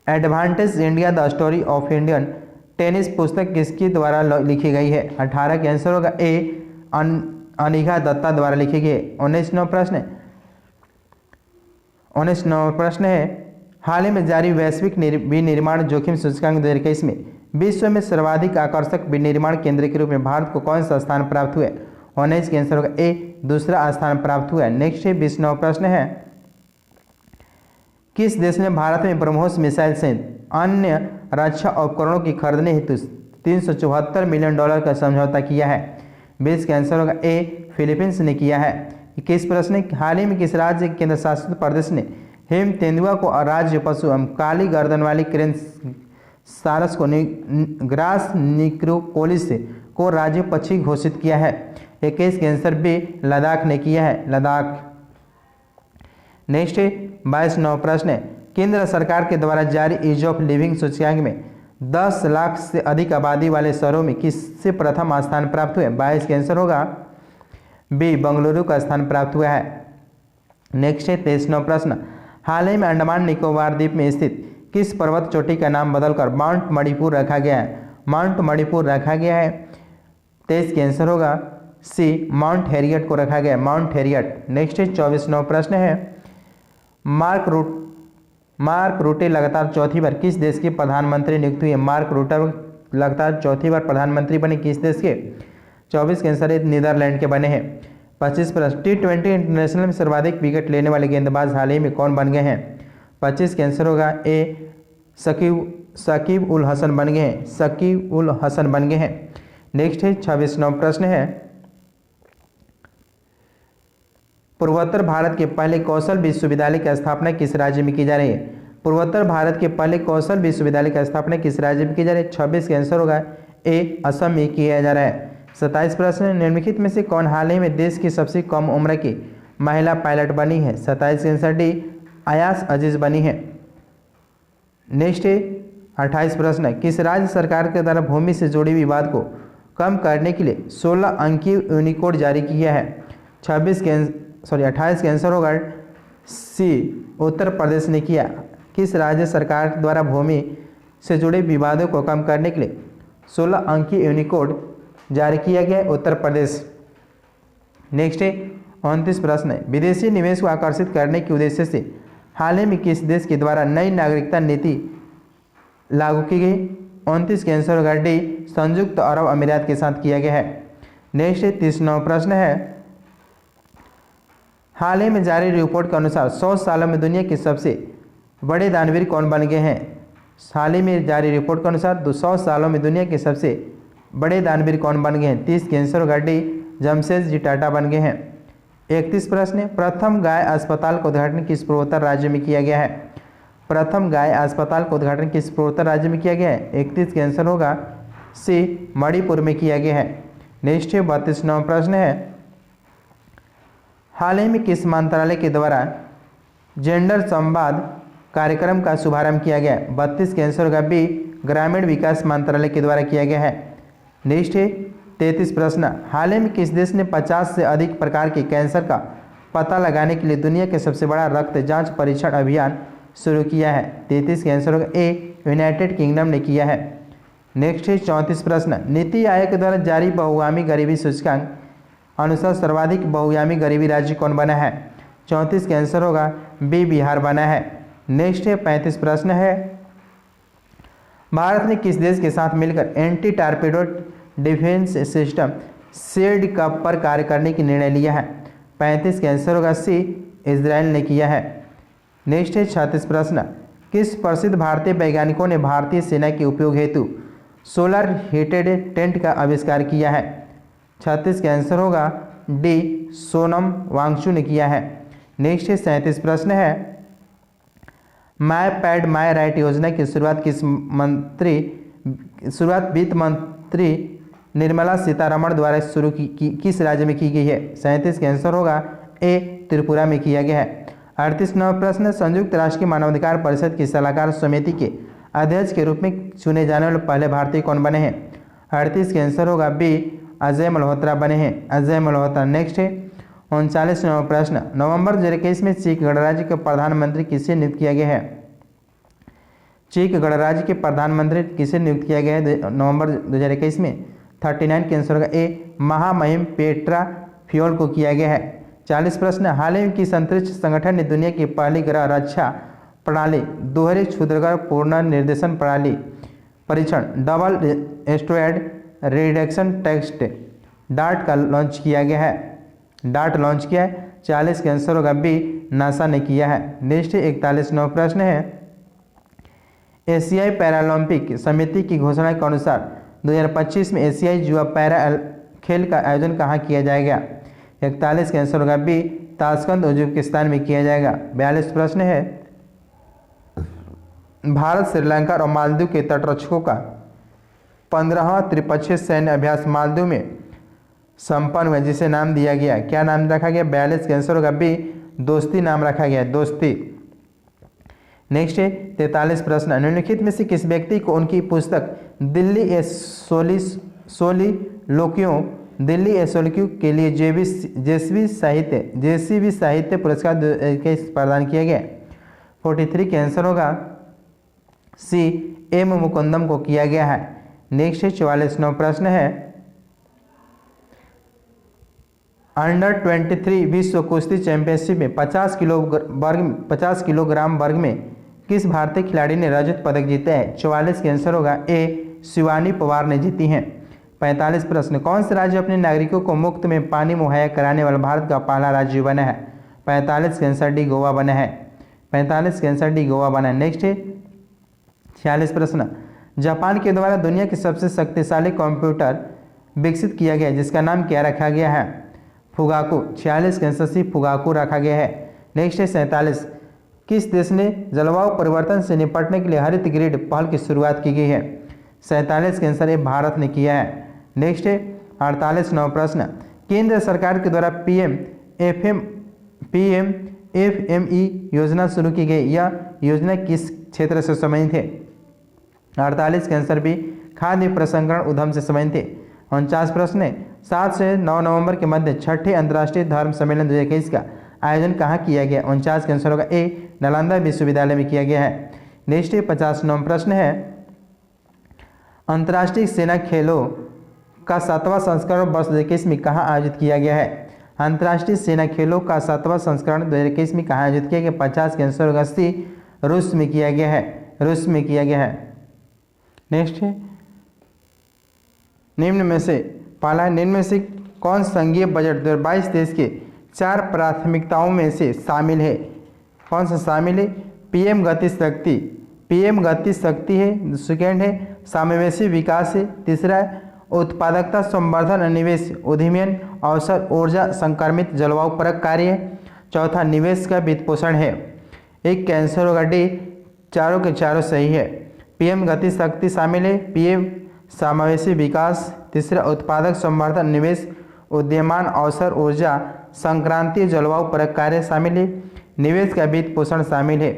advantage India the story of Indian tennis पुस्तक किसके द्वारा लिखी गई है? 18 का आंसर होगा ए अनिघा दत्ता द्वारा लिखी गई। 19 नंबर प्रश्न है, हाल ही में जारी वैश्विक विनिर्माण जोखिम सूचकांक 2021 में विश्व में सर्वाधिक आकर्षक विनिर्माण केंद्र के रूप में भारत को कौन सा स्थान प्राप्त हुआ? 19 का आंसर होगा ए दूसरा स्थान प्राप्त हुआ है। नेक्स्ट है 20 नंबर प्रश्न है, किस देश ने भारत में ब्रह्मोस मिसाइल सहित अन्य रक्षा उपकरणों की खरीदने हेतु $374 मिलियन का समझौता किया है? 20 का आंसर होगा ए फिलीपींस ने किया है। 21 प्रश्न, हाल ही में किस राज्य केंद्र शासित प्रदेश ने हिम तेंदुआ को राज्य पशु एवं काली गर्दन वाली क्रेन सारस को ग्रास निक्रोपोलिस को राज्य पक्षी घोषित किया है? 21 का आंसर बी लद्दाख ने किया है, लद्दाख। नेक्स्ट है 22 नंबर प्रश्न है, केंद्र सरकार के द्वारा जारी ईज ऑफ लिविंग सूचकांक में 10 लाख से अधिक आबादी वाले शहरों में किससे प्रथम स्थान प्राप्त हुए? 22 का आंसर होगा बी बंगलुरु का स्थान प्राप्त हुआ है। नेक्स्ट है 23 नंबर प्रश्न, हाल ही में अंडमान निकोबार द्वीप में स्थित किस पर्वत चोटी का नाम बदलकर माउंट मणिपुर रखा गया है? माउंट मणिपुर रखा गया है। 23 का आंसर होगा सी, माउंट हैरियट को रखा गया है, माउंट हैरियट। नेक्स्ट है 24वां प्रश्न है, मार्क रूटे लगातार चौथी बार किस देश के प्रधानमंत्री नियुक्त हुए? मार्क रूटे लगातार चौथी बार प्रधानमंत्री बने किस देश के? 24 के आंसर है नीदरलैंड के बने हैं। 25 प्रश्न, T20 इंटरनेशनल में सर्वाधिक विकेट लेने वाले गेंदबाज हाल ही में कौन बन गए हैं? 25 का आंसर होगा ए, शकीब उल हसन बन गए हैं, शकीब उल हसन बन गए हैं। नेक्स्ट है 26वां प्रश्न है, पूर्वोत्तर भारत के पहले कौशल विश्वविद्यालय की स्थापना किस राज्य में की जा रही है? पूर्वोत्तर भारत के पहले कौशल विश्वविद्यालय की स्थापना किस राज्य में की जा रही है? 26 का आंसर होगा ए, असम में किया जा रहा है। 27 प्रश्न, निम्नलिखित में से कौन हाल ही में देश की सबसे कम उम्र की महिला पायलट बनी है? 27 का आंसर डी, अयास अजीज बनी है। नेक्स्ट है 28 प्रश्न, किस राज्य सरकार के द्वारा भूमि से जुड़े विवाद को कम करने के लिए 16 अंकीय यूनिकोड जारी किया है? 28 का आंसर होगा सी, उत्तर प्रदेश ने किया। किस राज्य सरकार द्वारा भूमि से जुड़े विवादों को कम करने के लिए 16 अंकीय यूनिकोड जारी किया गया? उत्तर प्रदेश। नेक्स्ट है 29 प्रश्न, विदेशी निवेश को आकर्षित करने के उद्देश्य से हाल ही में किस देश के द्वारा नई नागरिकता नीति लागू की गई? 29 के आंसर होगा डी, संयुक्त अरब अमीरात के साथ किया गया है। नेक्स्ट है 30वां प्रश्न है, हाल ही में जारी रिपोर्ट के अनुसार 100 सालों में दुनिया के सबसे बड़े दानवीर कौन बन गए हैं? हाल ही में जारी रिपोर्ट के अनुसार 100 सालों में दुनिया के सबसे बड़े दानवीर कौन बन गए हैं? 30 के आंसर होगा डी, जमशेदजी टाटा बन गए हैं। 31 प्रश्न, प्रथम गाय अस्पताल का उद्घाटन किस पूर्वोत्तर राज्य में किया गया है? प्रथम गाय अस्पताल का उद्घाटन किस पूर्वोत्तर राज्य में किया गया है? 31 के आंसर होगा सी, मणिपुर में किया गया है। नेक्स्ट है 32वां प्रश्न है, हाल ही में किस मंत्रालय के द्वारा जेंडर संवाद कार्यक्रम का शुभारंभ किया गया है? 32 के आंसर होगा बी, ग्रामीण विकास मंत्रालय के द्वारा किया गया है। नेक्स्ट है 33 प्रश्न, हाल ही में किस देश ने 50 से अधिक प्रकार के कैंसर का पता लगाने के लिए दुनिया के सबसे बड़ा रक्त जांच परीक्षण अभियान शुरू किया है? 33 के आंसर होगा ए, यूनाइटेड किंगडम ने किया है। नेक्स्ट है 34 प्रश्न, नीति आयोग के द्वारा जारी बहुआयामी गरीबी सूचकांक अनुसार सर्वाधिक बहुआयामी गरीबी राज्य कौन बना है? 34 के आंसर होगा बी, बिहार बना है। नेक्स्ट है 35 प्रश्न है, भारत ने किस देश के साथ मिलकर एंटी टारपीडो डिफेंस सिस्टम शेड कप पर कार्य करने की निर्णय लिया है? 35 का आंसर होगा सी, इजराइल ने किया है। नेक्स्ट है 36 प्रश्न, किस प्रसिद्ध भारतीय वैज्ञानिकों ने भारतीय सेना के उपयोग हेतु सोलर हीटेड टेंट का आविष्कार किया है? 36 का आंसर होगा डी, सोनम वांगचू ने किया है। नेक्स्ट है 37 प्रश्न है, माय पैड माय राइट योजना की शुरुआत वित्त मंत्री निर्मला सीतारमण द्वारा शुरू किस राज्य में की गई है? 37 का आंसर होगा ए, त्रिपुरा में किया गया है। 38वां प्रश्न, संयुक्त राष्ट्र की मानवाधिकार परिषद की सलाहकार समिति के अध्यक्ष के रूप में चुने जाने वाले पहले भारतीय कौन बने हैं? 38 का आंसर होगा बी, अजय मल्होत्रा बने हैं, अजय मल्होत्रा। नेक्स्ट है 39वां प्रश्न, नवंबर 2021 में चीक गणराज्य के प्रधानमंत्री किसे नियुक्त किया गया है? चीक गणराज्य के प्रधानमंत्री किसे नियुक्त किया गया है नवंबर 2021 में? 39 के आंसर होगा ए, महामहिम पेट्रा फ्योल को किया गया है। 40 प्रश्न, हाल ही में किस अंतरिक्ष संगठन ने दुनिया की पहली ग्रह रक्षा प्रणाली दोहरे क्षुद्रग्रह पूर्ण निर्देशन प्रणाली परीक्षण double asteroid reduction test DART का लॉन्च किया गया है? डार्ट लॉन्च किया है। 40 का आंसर होगा बी, नासा ने किया है। नेक्स्ट 41वां प्रश्न है, एशियाई पैरालंपिक समिति की घोषणा के अनुसार 2025 में एशियाई युवा पैरा खेल का आयोजन कहाँ किया जाएगा? 41 का आंसर होगा बी, ताशकंद उज्बेकिस्तान में किया जाएगा। 42 प्रश्न है, भारत श्रीलंका और मालदीव के तटरक्षकों का 15वां त्रिपक्षीय सैन्य अभ्यास मालदीव में संपन्न हुआ, जिसे नाम दिया गया, क्या नाम रखा गया? 42 का आंसर होगा बी, दोस्ती नाम रखा गया, दोस्ती। नेक्स्ट है 43 प्रश्न, निम्नलिखित में से किस व्यक्ति को उनकी पुस्तक दिल्ली ए सोलिलोक्यों के लिए जेसीबी साहित्य पुरस्कार प्रदान किया गया? 43 का आंसर होगा सी, एम मुकुंदम को किया गया है। नेक्स्ट है 44वां प्रश्न है अंडर 23 विश्व कुश्ती चैंपियनशिप में 50 किलोग्राम वर्ग में किस भारतीय खिलाड़ी ने रजत पदक जीता है? 44 का आंसर होगा ए, शिवानी पवार ने जीती हैं। 45 प्रश्न, कौन सा राज्य अपने नागरिकों को मुफ्त में पानी मुहैया कराने वाला भारत का पहला राज्य बना है? 45 का आंसर डी, गोवा बना है। 45 का आंसर डी, गोवा बना है। नेक्स्ट है 46 प्रश्न, जापान के द्वारा दुनिया के सबसे शक्तिशाली कंप्यूटर विकसित किया गया जिसका नाम क्या रखा गया है? फुगाकू। 46 का आंसर सी, फुगाकू रखा गया है। नेक्स्ट है 47, किस देश ने जलवायु परिवर्तन से निपटने के लिए हरित ग्रिड पहल की शुरुआत की गई है? 47 का आंसर है भारत ने किया है। नेक्स्ट है 48वां प्रश्न, केंद्र सरकार के द्वारा PMFME योजना शुरू की गई, यह योजना किस क्षेत्र से संबंधित है? 48 का आंसर भी खाद्य प्रसंस्करण उद्यम से संबंधित है। 49 प्रश्न है 7 से 9 नवंबर के मध्य छठे अंतर्राष्ट्रीय धर्म सम्मेलन 2021 का आयोजन कहाँ किया गया? 49 का आंसर होगा ए, नालंदा विश्वविद्यालय में किया गया है। नेक्स्ट 50वां प्रश्न है अंतर्राष्ट्रीय सेना खेलों का 7वां संस्करण वर्ष 2021 में कहाँ आयोजित किया गया है? अंतर्राष्ट्रीय सेना खेलों का 7वां संस्करण 2021 में कहाँ आयोजित किया गया? 50 का आंसर होगा सी, रूस में किया गया है। रूस में किया गया है। नेक्स्ट है निम्न में से पहला, निम्न में से कौन संघीय बजट 2022 देश के 4 प्राथमिकताओं में से शामिल है? कौन सा शामिल है? पीएम गति शक्ति, पीएम गति शक्ति है। सेकेंड है समावेशी विकास है। तीसरा है उत्पादकता संवर्धन निवेश उद्यमियन अवसर ऊर्जा संक्रमित जलवायु परक कार्य है। चौथा निवेश का वित्त पोषण है। एक का आंसर होगा डी, चारों के चारों सही है। पीएम गति शक्ति शामिल है, पीएम समावेशी विकास, तीसरा उत्पादक संवर्धन निवेश उद्यमान अवसर ऊर्जा संक्रांति जलवायु परक कार्य शामिल है, निवेश का वित्त पोषण शामिल है।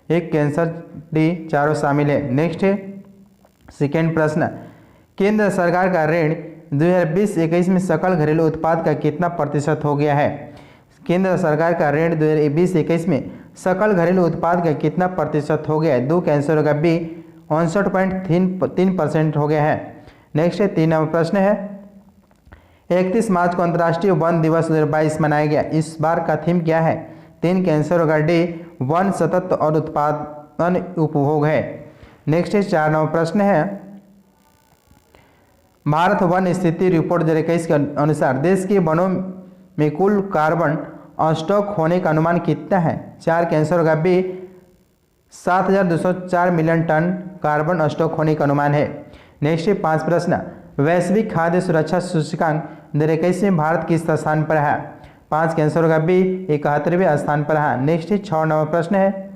एक कैंसर डी, चारों शामिल है। नेक्स्ट है सेकेंड प्रश्न, केंद्र सरकार का ऋण 2020-21 में सकल घरेलू उत्पाद का कितना प्रतिशत हो गया है? केंद्र सरकार का ऋण 2020-21 में सकल घरेलू उत्पाद का कितना प्रतिशत हो गया है? 2 का आंसर होगा बी, 59.3% हो गया है। नेक्स्ट है 3वां प्रश्न है 31 मार्च को अंतर्राष्ट्रीय वन दिवस 2022 मनाया गया, इस बार का थीम क्या है? 3 का आंसर होगा डी, वन सतत और उत्पादन उपभोग है। नेक्स्ट है 4वां प्रश्न है भारत वन स्थिति रिपोर्ट 2021 के अनुसार देश के वनों में कुल कार्बन स्टॉक होने का अनुमान कितना है? 4 का आंसर होगा B, 7,204 million tonne carbon stock होने का अनुमान है। नेक्स्ट 5 प्रश्न, वैश्विक खाद्य सुरक्षा सूचकांक 2021 में भारत किस स्थान पर है? 5 का आंसर होगा बी, 71वें स्थान पर है। नेक्स्ट 6वां प्रश्न है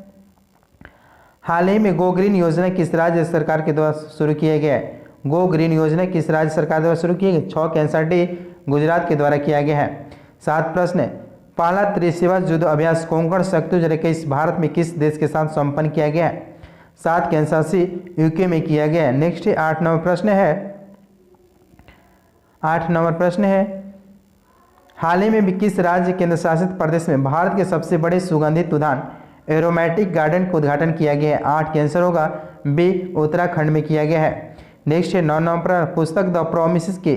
हाल ही में गो ग्रीन योजना किस राज्य सरकार के द्वारा शुरू किया गया है? गो ग्रीन योजना किस राज्य सरकार द्वारा शुरू किया गया? 6 का आंसर डी, गुजरात के द्वारा किया गया है। 7 प्रश्न है पहला त्रिशिवा युद्ध अभ्यास कोंकण शक्ति 2021 भारत में किस देश के साथ संपन्न किया गया है? 7 का आंसर सी, यूके में किया गया है। नेक्स्ट 8 नंबर प्रश्न है 8 नंबर प्रश्न है हाल ही में भी किस राज्य केंद्र शासित प्रदेश में भारत के सबसे बड़े सुगंधित उद्यान एरोमेटिक गार्डन का उद्घाटन किया गया है? 8 का आंसर होगा बी, उत्तराखंड में किया गया है। नेक्स्ट 9 नंबर पुस्तक द प्रोमिस के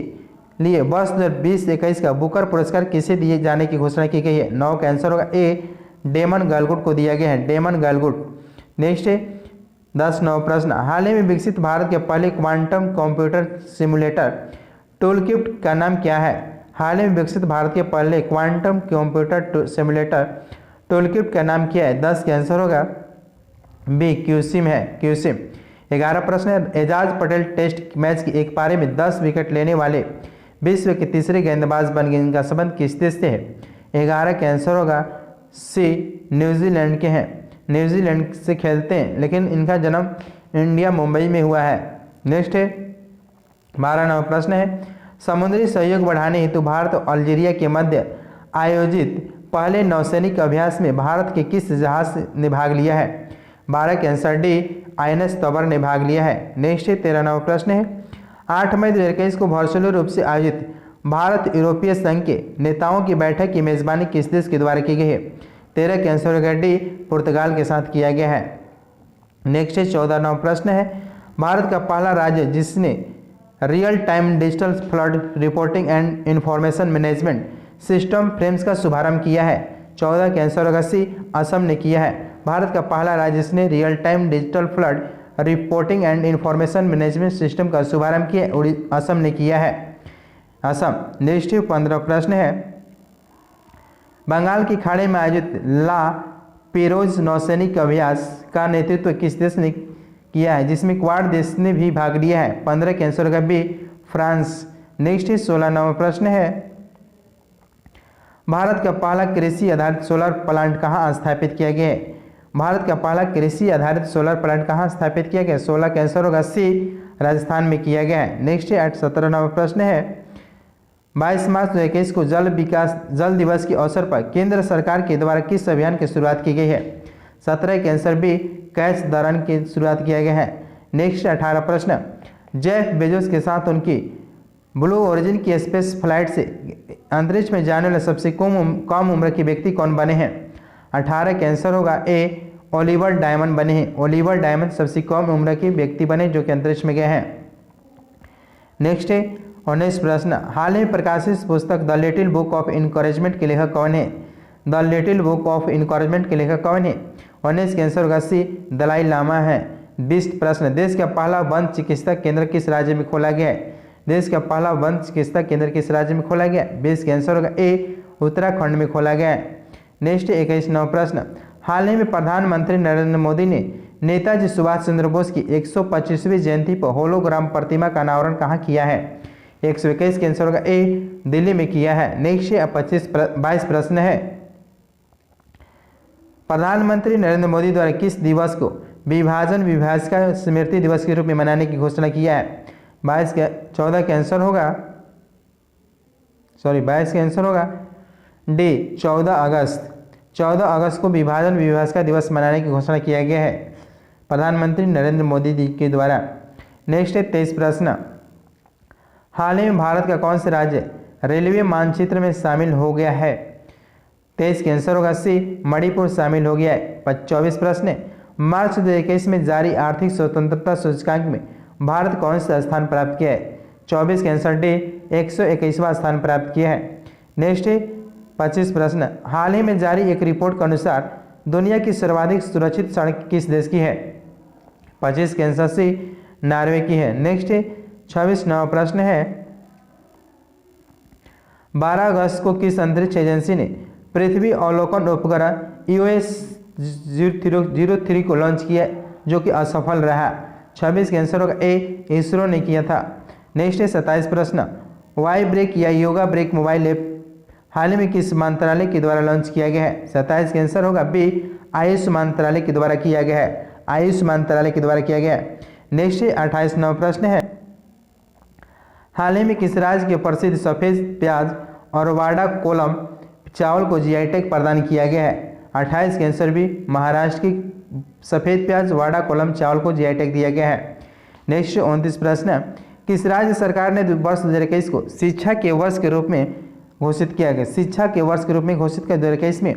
लिए वर्ष 2020-21 का बुकर पुरस्कार किसे दिए जाने की घोषणा की गई है? 9 का आंसर होगा ए, डेमन गैलगुड को दिया गया है, डेमन गैलगुड। नेक्स्ट 10 नंबर प्रश्न हाल ही में विकसित भारत के पहले क्वांटम कंप्यूटर सिमुलेटर टूलकिट का नाम क्या है? हाल ही में विकसित भारत के पहले क्वांटम कंप्यूटर सिमुलेटर टूलकिट का नाम क्या है? 10 का आंसर होगा बी, क्यूसिम है, क्यूसिम। 11 प्रश्न है एजाज पटेल टेस्ट मैच की एक पारी में 10 विकेट लेने वाले विश्व के तीसरे गेंदबाज बन गए, इनका संबंध किस देश से है? 11 का आंसर होगा सी, न्यूजीलैंड के हैं, न्यूजीलैंड से खेलते हैं लेकिन इनका जन्म इंडिया मुंबई में हुआ है। नेक्स्ट 12 नंबर प्रश्न है समुद्री सहयोग बढ़ाने हेतु भारत और अल्जीरिया के मध्य आयोजित पहले नौसैनिक अभ्यास में भारत के किस जहाज ने भाग लिया है? 12 के आंसर डी, INS तबर ने भाग लिया है। नेक्स्ट 13 नंबर प्रश्न है 8 मई 2021 को वर्चुअल रूप से आयोजित भारत यूरोपीय संघ के नेताओं की बैठक की मेजबानी किस देश के द्वारा की गई है? 13 के आंसर होगा डी, पुर्तगाल के साथ किया गया है। नेक्स्ट 14 नंबर प्रश्न है भारत का पहला राज्य जिसने real time digital flood reporting and information management system frames का शुभारंभ किया है? 14 के आंसर होगा सी, असम ने किया है। भारत का पहला राज्य जिसने real time digital flood reporting and information management system का शुभारंभ किया, असम ने किया है, असम। नेक्स्ट 15 प्रश्न है, बंगाल की खाड़ी में आयोजित ला पेरोज नौसैनिक अभ्यास का नेतृत्व किस देश ने किया है, जिसमें क्वाड देश ने भी भाग लिया है? 15 के आंसर होगा बी, फ्रांस। नेक्स्ट 16वां प्रश्न है, भारत का पहला कृषि आधारित सोलर प्लांट कहाँ स्थापित किया गया है? भारत का पहला कृषि आधारित सोलर प्लांट कहाँ स्थापित किया गया? 16 का आंसर होगा सी, राजस्थान में किया गया है। नेक्स्ट 17वां प्रश्न है, 22 मार्च 2021 को जल दिवस के अवसर पर केंद्र सरकार के द्वारा किस अभियान की शुरुआत की गई है? 17 के answer B, catch the run की शुरुआत किया गया है। नेक्स्ट 18 प्रश्न, जेफ बेजोस के साथ उनकी ब्लू ओरिजिन की स्पेस फ्लाइट से अंतरिक्ष में जाने वाले सबसे कम उम्र के व्यक्ति कौन बने हैं? 18 के आंसर होगा ए, ओलिवर डायमंड बने हैं। ओलिवर डायमंड सबसे कम उम्र के व्यक्ति बने जो कि अंतरिक्ष में गए हैं। नेक्स्ट है 19 प्रश्न, हाल ही प्रकाशित पुस्तक the little book of encouragement के लेखक कौन है? The little book of encouragement के लेखक कौन है? 19 के आंसर होगा सी, दलाई लामा है। 20 प्रश्न, देश का पहला वन चिकित्सा केंद्र किस राज्य में खोला गया है? देश का पहला वन चिकित्सा केंद्र किस राज्य में खोला गया? 20 के आंसर होगा ए, उत्तराखंड में खोला गया है। नेक्स्ट 21वां प्रश्न, हाल ही में प्रधानमंत्री नरेंद्र मोदी ने नेताजी सुभाष चंद्र बोस की 125वीं जयंती पर होलोग्राम प्रतिमा का अनावरण कहाँ किया है? 121 के आंसर होगा ए, दिल्ली में किया है। नेक्स्ट 22 प्रश्न है, प्रधानमंत्री नरेंद्र मोदी द्वारा किस दिवस को विभाजन विभाजिका स्मृति दिवस के रूप में मनाने की घोषणा किया है? 22 के आंसर होगा डी, 14 अगस्त। 14 अगस्त को विभाजन विभाजिका दिवस मनाने की घोषणा किया गया है प्रधानमंत्री नरेंद्र मोदी जी के द्वारा। नेक्स्ट है 23 प्रश्न, हाल ही में भारत का कौन सा राज्य रेलवे मानचित्र में शामिल हो गया है? 23 के आंसर होगा सी, मणिपुर शामिल हो गया है। 24 प्रश्न, मार्च 2021 में जारी आर्थिक स्वतंत्रता सूचकांक में भारत कौन सा स्थान प्राप्त किया है? 24 के आंसर डी, 121वां स्थान प्राप्त किया है। नेक्स्ट 25 प्रश्न, हाल ही में जारी एक रिपोर्ट के अनुसार दुनिया की सर्वाधिक सुरक्षित सड़क किस देश की है? 25 के आंसर सी, नॉर्वे की है। नेक्स्ट 26वां प्रश्न है, 12 अगस्त को किस अंतरिक्ष एजेंसी ने पृथ्वी अवलोकन उपग्रह EOS-03 को लॉन्च किया जो कि असफल रहा? 26 के आंसर होगा ए, इसरो ने किया था। नेक्स्ट 27 प्रश्न, वाई ब्रेक या योगा ब्रेक मोबाइल ऐप हाल ही में किस मंत्रालय के द्वारा लॉन्च किया गया है? 27 के आंसर होगा बी, आयुष मंत्रालय के द्वारा किया गया है। आयुष मंत्रालय के द्वारा किया गया है। नेक्स्ट 28वां प्रश्न है, हाल ही में किस राज्य के प्रसिद्ध सफ़ेद प्याज और वाडा कोलम चावल को जीआई टैग प्रदान किया गया है? 28 के आंसर भी, महाराष्ट्र की सफ़ेद प्याज वाडा कोलम चावल को जीआई टैग दिया गया है। नेक्स्ट 29 प्रश्न, किस राज्य सरकार ने वर्ष 2021 को शिक्षा के वर्ष के रूप में घोषित किया गया? शिक्षा के वर्ष के रूप में घोषित किया 2021 में।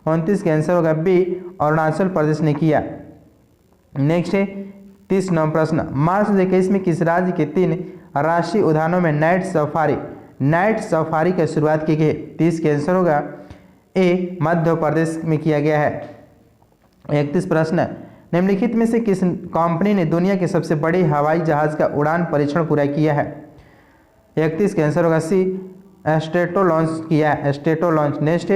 29 के आंसर होगा बी, अरुणाचल प्रदेश ने किया। नेक्स्ट 30वां प्रश्न, मार्च 2021 में किस राज्य के 3 राष्ट्रीय उद्यानों में नाइट सफारी की शुरुआत की गई? 30 के आंसर होगा ए, मध्य प्रदेश में किया गया है। 31 प्रश्न, निम्नलिखित में से किस कंपनी ने दुनिया के सबसे बड़े हवाई जहाज का उड़ान परीक्षण पूरा किया है? 31 के आंसर होगा सी, एस्ट्रेटो लॉन्च किया है, एस्ट्रेटो लॉन्च। नेक्स्ट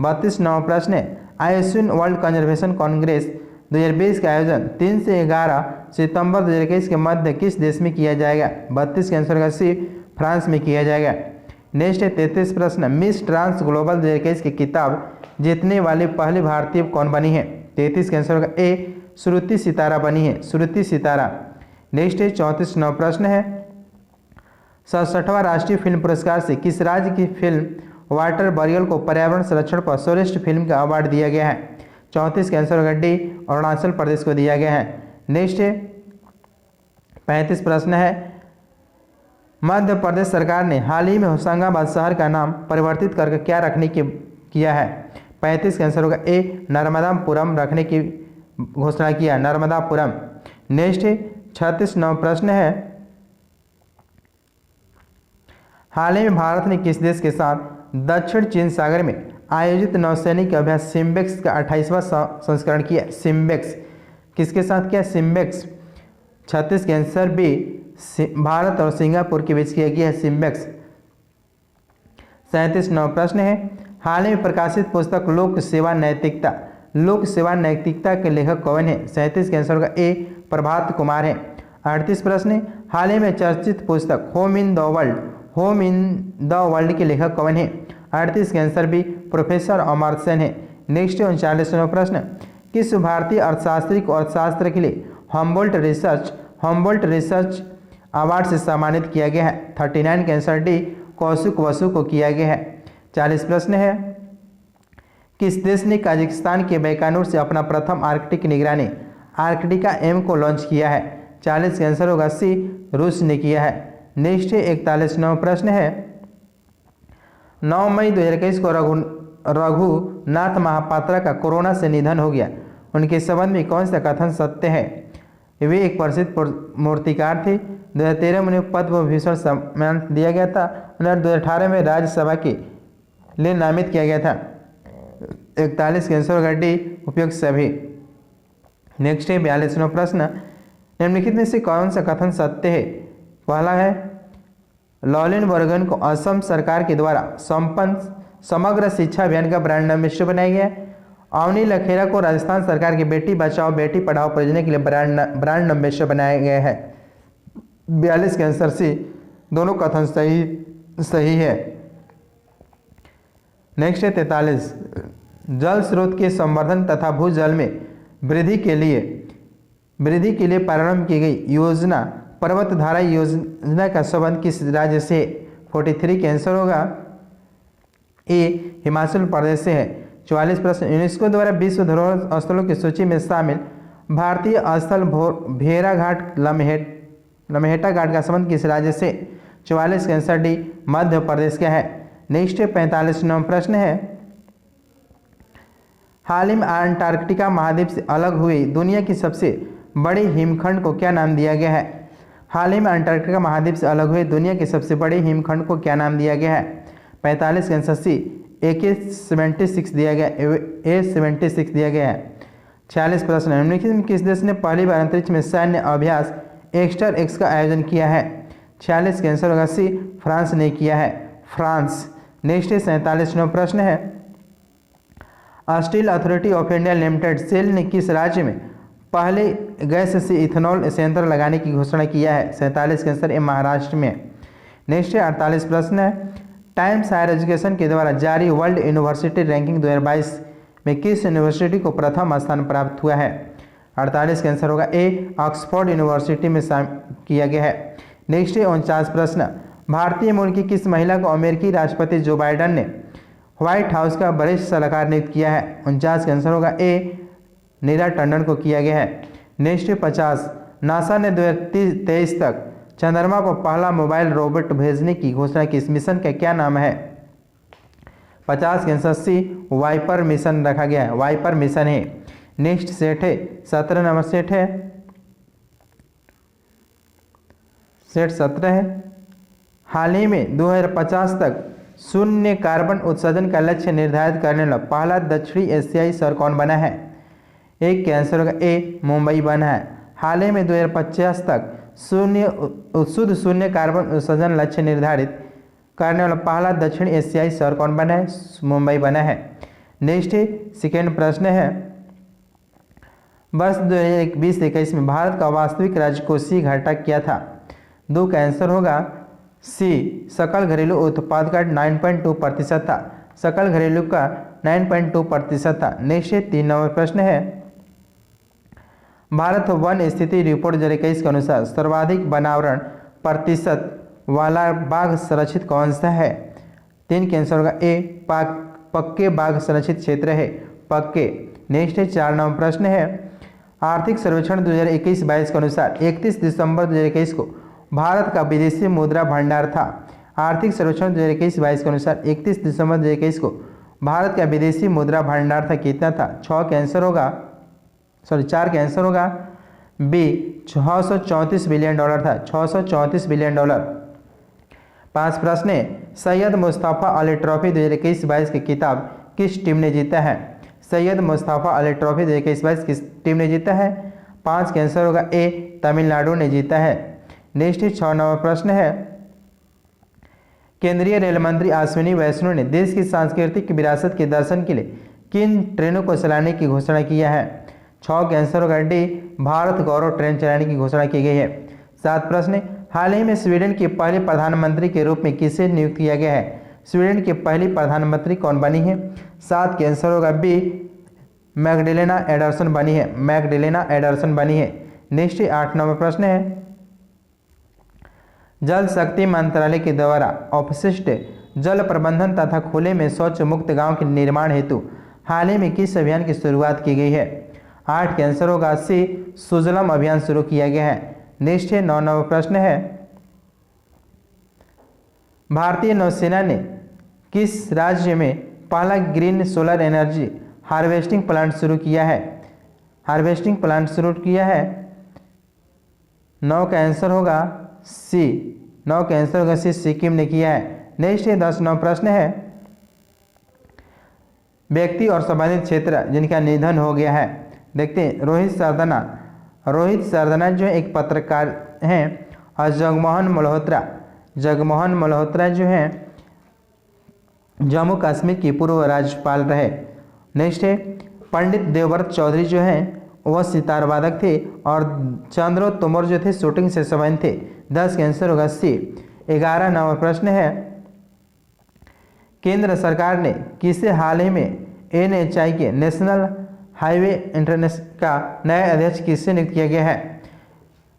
32वां प्रश्न है, आईयूसीएन वर्ल्ड कंजर्वेशन कांग्रेस 2020 का आयोजन 3 से 11 सितंबर 2021 के मध्य किस देश में किया जाएगा? 32 के आंसर होगा सी, फ्रांस में किया जाएगा। नेक्स्ट 33 प्रश्न, मिस ट्रांस ग्लोबल 2021 की किताब जीतने वाली पहली भारतीय कौन बनी है? 33 के आंसर होगा ए, श्रुति सितारा बनी है, श्रुति सितारा। नेक्स्ट 34वां प्रश्न है, 67वां राष्ट्रीय फिल्म पुरस्कार से किस राज्य की फिल्म वाटर बरियल को पर्यावरण संरक्षण पर श्रेष्ठ फिल्म का अवार्ड दिया गया है? 34 के आंसर होगा डी, अरुणाचल प्रदेश को दिया गया है। नेक्स्ट 35 प्रश्न है, मध्य प्रदेश सरकार ने हाल ही में होशंगाबाद शहर का नाम परिवर्तित करके क्या रखने की किया है? 35 का आंसर होगा ए, नर्मदापुरम रखने की घोषणा किया, नर्मदापुरम। नेक्स्ट 36वां प्रश्न है, हाल ही में भारत ने किस देश के साथ दक्षिण चीन सागर में आयोजित नौसैनिक अभ्यास सिम्बेक्स का 28वां संस्करण किया? सिम्बेक्स किसके साथ किया? सिम्बेक्स 36 के आंसर बी भारत और सिंगापुर के बीच किया गया है सिम्बेक्स। 37वां प्रश्न है, हाल ही में प्रकाशित पुस्तक लोक सेवा नैतिकता के लेखक कौन है? 37 के आंसर होगा ए प्रभात कुमार है। 38 प्रश्न है, हाल ही में चर्चित पुस्तक होम इन द वर्ल्ड के लेखक कौन है? 38 के आंसर बी प्रोफेसर अमर्त्य है। नेक्स्ट 39वां प्रश्न, किस भारतीय अर्थशास्त्री को अर्थशास्त्र के लिए हम्बोल्ट रिसर्च अवार्ड से सम्मानित किया गया है? 39 के आंसर डी कौशिक बसु को किया गया है। 40 प्रश्न है, किस देश ने कजाकिस्तान के बैकानूर से अपना प्रथम आर्कटिक निगरानी आर्कटिका एम को लॉन्च किया है? 40 का आंसर होगा सी रूस ने किया है। नेक्स्ट 41वां प्रश्न है, 9 मई 2021 को रघुनाथ महापात्रा का कोरोना से निधन हो गया। उनके संबंध में कौन सा कथन सत्य है? वे एक प्रसिद्ध मूर्तिकार थे। 2013 में उन्हें पद्म विभूषण सम्मान दिया गया था। उन्हें 2018 में राज्यसभा के लिए नामित किया गया था। 41 के आंसर होगा डी उपयुक्त सभी। नेक्स्ट है 42वां प्रश्न, निम्नलिखित में से कौन सा कथन सत्य है? पहला है, लॉलिन बर्गन को असम सरकार के द्वारा संपन्न समग्र शिक्षा अभियान का ब्रांड एम्बेसडर बनाया गया। अवनी लखेरा को राजस्थान सरकार की बेटी बचाओ बेटी पढ़ाओ परियोजना के लिए ब्रांड एम्बेसडर बनाया गया है। 42 के आंसर सी दोनों कथन सही है। नेक्स्ट है 43, जल स्रोत के संवर्धन तथा भूजल में वृद्धि के लिए प्रारंभ की गई योजना पर्वत धारा योजना का संबंध किस राज्य से? 43 के आंसर होगा ए हिमाचल प्रदेश से है। 44 प्रश्न, यूनेस्को द्वारा विश्व धरोहर स्थलों की सूची में शामिल भारतीय स्थल भेड़ाघाट लम्हेटा घाट का संबंध किस राज्य से? 44 का आंसर डी मध्य प्रदेश का है। नेक्स्ट 45वां प्रश्न है, हाल ही में अंटार्कटिका महाद्वीप से अलग हुई दुनिया की सबसे बड़ी हिमखंड को क्या नाम दिया गया है? हाल ही में अंटार्कटिका महाद्वीप से अलग हुए दुनिया के सबसे बड़े हिमखंड को क्या नाम दिया गया है? 45 का आंसर सी AK-76 दिया गया A-76 दिया गया है। 46 प्रश्न, निम्नलिखित में किस देश ने पहली बार अंतरिक्ष में सैन्य अभ्यास एक्स्टर एक्स का आयोजन किया है? 46 के आंसर होगा सी फ्रांस ने किया है, फ्रांस। नेक्स्ट 47वां प्रश्न है, steel authority of India limited SAIL ने किस राज्य में पहले गैस से इथेनॉल संयंत्र लगाने की घोषणा किया है? 47 के आंसर महाराष्ट्र में। नेक्स्ट 48 प्रश्न है, टाइम्स हायर एजुकेशन के द्वारा जारी वर्ल्ड यूनिवर्सिटी रैंकिंग 2022 में किस यूनिवर्सिटी को प्रथम स्थान प्राप्त हुआ है? 48 का आंसर होगा ए ऑक्सफोर्ड यूनिवर्सिटी में किया गया है। नेक्स्ट 49 प्रश्न, भारतीय मूल की किस महिला को अमेरिकी राष्ट्रपति जो बाइडन ने व्हाइट हाउस का वरिष्ठ सलाहकार नियुक्त किया है? 49 का आंसर होगा ए नीरा टंडन को किया गया है। नेक्स्ट 50, नासा ने 2023 तक चंद्रमा पर पहला मोबाइल रोबोट भेजने की घोषणा की। इस मिशन का क्या नाम है? 50 के आंसर सी वाइपर मिशन रखा गया है, वाइपर मिशन है। नेक्स्ट सेट है 17 नंबर सेट है, सेट 17 है, हाल ही में 2050 तक शून्य कार्बन उत्सर्जन का लक्ष्य निर्धारित करने वाला पहला दक्षिणी एशियाई शहर कौन बना है? एक के आंसर होगा ए मुंबई बना है। हाल ही में 2050 तक शुद्ध शून्य कार्बन उत्सर्जन लक्ष्य निर्धारित करने वाला पहला दक्षिण एशियाई शहर कौन बना है? मुंबई बना है। नेक्स्ट सेकेंड प्रश्न है, वर्ष 2020-21 में भारत का वास्तविक राजकोषीय घाटा क्या था? 2 का आंसर होगा सी सकल घरेलू उत्पाद का 9.2% था, सकल घरेलू का 9.2% था। नेक्स्ट 3 नंबर प्रश्न है, भारत वन स्थिति रिपोर्ट 2021 के अनुसार सर्वाधिक वनावरण प्रतिशत वाला बाघ संरक्षित कौन सा है? 3 के आंसर होगा ए पक्के बाघ संरक्षित क्षेत्र है, पक्के। नेक्स्ट 4 नंबर प्रश्न है, आर्थिक सर्वेक्षण 2021-22 के अनुसार 31 दिसंबर 2021 को भारत का विदेशी मुद्रा भंडार था। आर्थिक सर्वेक्षण 2021-22 के अनुसार 31 दिसंबर 2021 को भारत का विदेशी मुद्रा भंडार था, कितना था? 4 का आंसर होगा बी 634 बिलियन डॉलर था, 634 बिलियन डॉलर। 5 प्रश्न है, सैयद मुस्तफ़ा अली ट्रॉफी 2021-22 की खिताब किस टीम ने जीता है? सैयद मुस्तफ़ा अली ट्रॉफी 2021-22 किस टीम ने जीता है? 5 का आंसर होगा ए, तमिलनाडु ने जीता है। नेक्स्ट 6 नंबर प्रश्न है, केंद्रीय रेल मंत्री अश्विनी वैष्णव ने देश की सांस्कृतिक विरासत के दर्शन के लिए किन ट्रेनों को चलाने की घोषणा किया है? 6 का आंसर होगा डी, भारत गौरव ट्रेन चलाने की घोषणा की गई है। 7 प्रश्न, हाल ही में स्वीडन के पहले प्रधानमंत्री के रूप में किसे नियुक्त किया गया है? स्वीडन की पहली प्रधानमंत्री कौन बनी है? 7 का आंसर होगा बी, मैगडेलेना एंडरसन बनी है। मैगडेलेना एंडरसन बनी है। नेक्स्ट 8 नंबर प्रश्न है, जल शक्ति मंत्रालय के द्वारा अपशिष्ट जल प्रबंधन तथा खुले में शौच मुक्त गांव के निर्माण हेतु हाल ही में किस अभियान की शुरुआत की गई है? 8 का आंसर होगा सी, सुजलम अभियान शुरू किया गया है। नेक्स्ट 9 नंबर प्रश्न है, भारतीय नौसेना ने किस राज्य में पहला green solar energy harvesting plant शुरू किया है? हार्वेस्टिंग प्लांट शुरू किया है। 9 का आंसर होगा सी, 9 का आंसर होगा सी, सिक्किम ने किया है। नेक्स्ट 10 नंबर प्रश्न है, व्यक्ति और संबंधित क्षेत्र जिनका निधन हो गया है। देखते हैं, रोहित सरदाना। रोहित सरदाना जो एक पत्रकार हैं, और जगमोहन मल्होत्रा जो हैं जम्मू कश्मीर की पूर्व राज्यपाल रहे। नेक्स्ट है, पंडित देवव्रत चौधरी जो हैं वह सितार वादक थे, और चंद्रो तोमर जो थे शूटिंग से संबंधित थे। 10 का आंसर होगा सी। 11 नंबर प्रश्न है, केंद्र सरकार ने किसे हाल ही में NHAI के नेशनल हाईवे इंटरनेशनल का नया अध्यक्ष किससे नियुक्त किया गया है?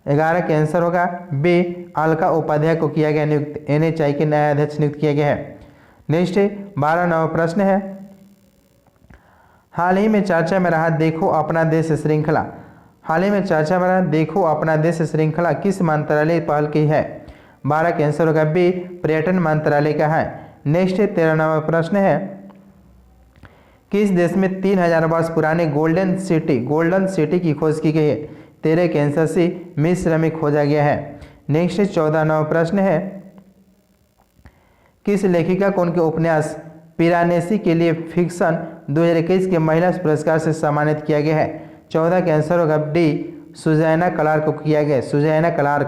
11 का आंसर होगा बी, अलका उपाध्याय को किया गया नियुक्त। NHAI के नया अध्यक्ष नियुक्त किया गया है। नेक्स्ट 12 नंबर प्रश्न है, हाल ही में चर्चा में रहा देखो अपना देश श्रृंखला। हाल ही में चर्चा में रहा देखो अपना देश श्रृंखला किस मंत्रालय पहल की है? 12 का आंसर होगा बी, पर्यटन मंत्रालय का है। नेक्स्ट 13 नंबर प्रश्न है, किस देश में 3000 वर्ष पुराने गोल्डन सिटी की खोज की गई है? 13 के आंसर सी, मिस्र में खोजा गया है। नेक्स्ट 14 नंबर प्रश्न है, किस लेखिका को उनके उपन्यास पिरानेसी के लिए फिक्शन 2021 के महिला पुरस्कार से सम्मानित किया गया है? 14 का आंसर होगा डी, सुजैना क्लार्क को किया गया। सुजैना क्लार्क।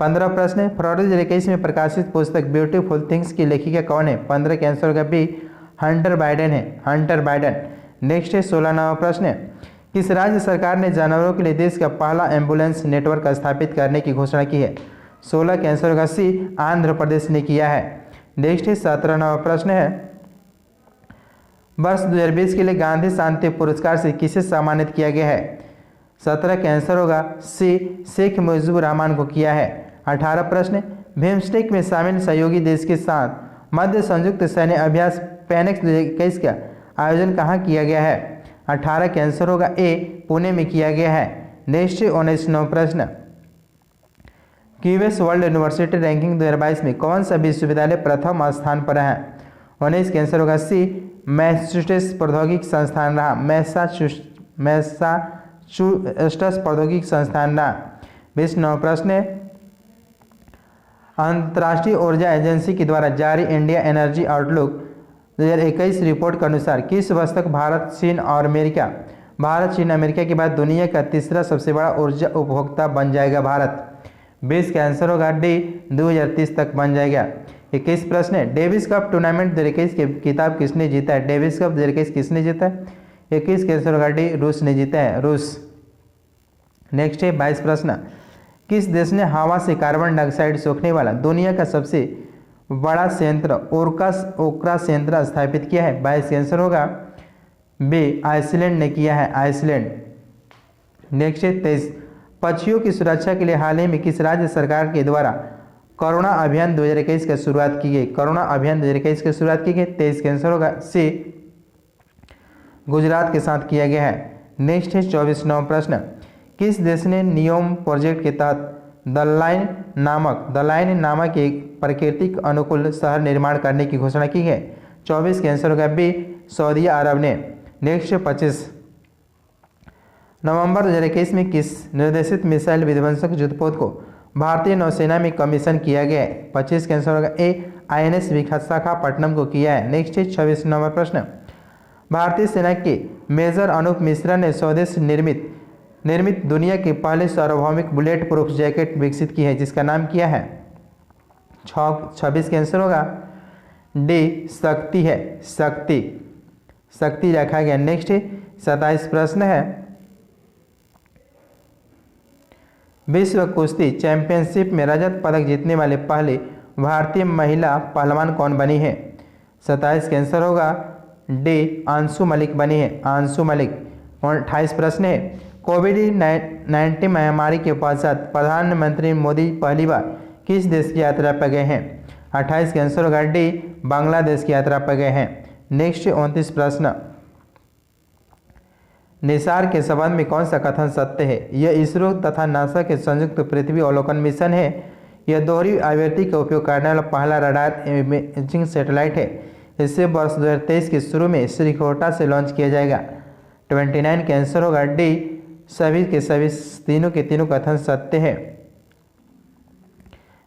15 प्रश्न, फरवरी 2021 में प्रकाशित पुस्तक ब्यूटीफुल थिंग्स की लेखिका कौन है? 15 का आंसर होगा बी, हंटर बाइडेन है। Hunter Biden. नेक्स्ट 16 नंबर प्रश्न, किस राज्य सरकार ने जानवरों के लिए देश का पहला एम्बुलेंस नेटवर्क स्थापित करने की घोषणा की है? 16 का आंसर होगा सी, आंध्र प्रदेश ने किया है। नेक्स्ट 17 नंबर प्रश्न है, वर्ष 2020 के लिए गांधी शांति पुरस्कार से किसे सम्मानित किया गया है? 17 का आंसर होगा सी, शेख मुजीबुर रहमान को किया है। 18 प्रश्न, बिम्स्टेक में शामिल सहयोगी देश के साथ मध्य संयुक्त सैन्य अभ्यास पैनेक्स 2021 का आयोजन कहाँ किया गया है? 18 का आंसर होगा ए, पुणे में किया गया है। नेक्स्ट 19 नंबर प्रश्न, क्यूएस वर्ल्ड यूनिवर्सिटी रैंकिंग 2022 में कौन सा विश्वविद्यालय प्रथम स्थान पर है? 19 का आंसर होगा सी, मैसाचुसेट्स प्रौद्योगिकी संस्थान रहा। मैसाचुसेट्स प्रौद्योगिकी संस्थान रहा। 20 नंबर प्रश्न, अंतर्राष्ट्रीय ऊर्जा एजेंसी के द्वारा जारी इंडिया एनर्जी आउटलुक 2021 रिपोर्ट के अनुसार किस वर्ष तक भारत चीन अमेरिका के बाद दुनिया का तीसरा सबसे बड़ा ऊर्जा उपभोक्ता बन जाएगा भारत? 20 का आंसर होगा डी, 2030 तक बन जाएगा। 21 प्रश्न है, डेविस कप टूर्नामेंट 2021 की खिताब किसने जीता है? डेविस कप 2021 किसने जीता है? 21 का आंसर होगा डी, रूस ने जीता है। रूस। नेक्स्ट है 22 प्रश्न, किस देश ने हवा से कार्बन डाइऑक्साइड सोखने वाला दुनिया का सबसे बड़ा संयंत्र ओक्रा संयंत्र स्थापित किया है? 22 का आंसर होगा बी, आइसलैंड ने किया है। आइसलैंड। नेक्स्ट है 23, पक्षियों की सुरक्षा के लिए हाल ही में किस राज्य सरकार के द्वारा करुणा अभियान 2021 की शुरुआत की गई? करुणा अभियान 2021 की शुरुआत की गई। 23 का आंसर होगा सी, गुजरात के साथ किया गया है। नेक्स्ट है 24 नंबर प्रश्न, किस देश ने नियोम प्रोजेक्ट के तहत दलाइन नामक एक प्राकृतिक अनुकूल शहर निर्माण करने की घोषणा की है? 24 का आंसर होगा बी, सऊदी अरब ने। नेक्स्ट 25, नवंबर 2021 में किस निर्देशित मिसाइल विध्वंसक युद्धपोत को भारतीय नौसेना में कमीशन किया गया है? 25 का आंसर होगा ए INS विशाखापट्टनम को किया है। नेक्स्ट है 26 नंबर प्रश्न। भारतीय सेना के मेजर अनूप मिश्रा ने स्वदेश निर्मित दुनिया की पहली सार्वभौमिक बुलेट प्रूफ जैकेट विकसित की है, जिसका नाम क्या है? 26 का आंसर होगा डी शक्ति है, शक्ति रखा गया। नेक्स्ट है 27 प्रश्न है, विश्व कुश्ती चैंपियनशिप में रजत पदक जीतने वाले पहले भारतीय महिला पहलवान कौन बनी है? 27 का आंसर होगा डी अंशु मलिक बनी है, अंशु मलिक। 28 प्रश्न है, कोविड-19 महामारी के पश्चात प्रधानमंत्री मोदी पहली बार किस देश की यात्रा पर गए हैं? 28 का आंसर होगा डी बांग्लादेश की यात्रा पर गए हैं। नेक्स्ट 29 प्रश्न, निसार के संबंध में कौन सा कथन सत्य है? यह इसरो तथा नासा के संयुक्त पृथ्वी अवलोकन मिशन है। यह दोहरी आवृत्ति का उपयोग करने वाला पहला रडार इमेजिंग सैटेलाइट है। इसे वर्ष 2023 के शुरू में श्रीहरिकोटा से लॉन्च किया जाएगा। 29 का आंसर होगा डी सभी के सभी तीनों के तीनों कथन सत्य है।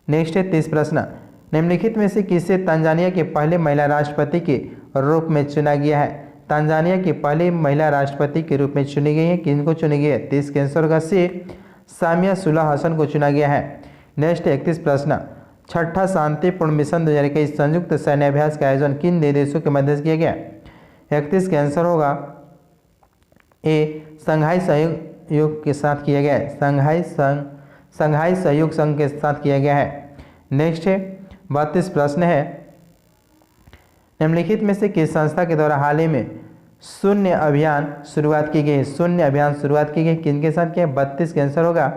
नेक्स्ट है 30 प्रश्न, निम्नलिखित में से किसे तंजानिया के पहले महिला राष्ट्रपति के रूप में चुना गया है? तंजानिया की पहली महिला राष्ट्रपति के रूप में चुनी गई है, किनको चुनी गई है? 30 के आंसर होगा सी सामिया सुलह हसन को चुना गया है। नेक्स्ट 31 प्रश्न, छठा शांतिपूर्ण मिशन 2021 संयुक्त सैन्य अभ्यास का आयोजन किन देशों के मध्य किया गया? 31 का आंसर होगा ए संघाई सहयोग के साथ किया गया है, संघाई सहयोग संघ के साथ किया गया है। नेक्स्ट है 32 प्रश्न है, निम्नलिखित में से किस संस्था के द्वारा हाल ही में शून्य अभियान शुरुआत की गई? शून्य अभियान शुरुआत की गई किन के साथ किया? 32 का आंसर होगा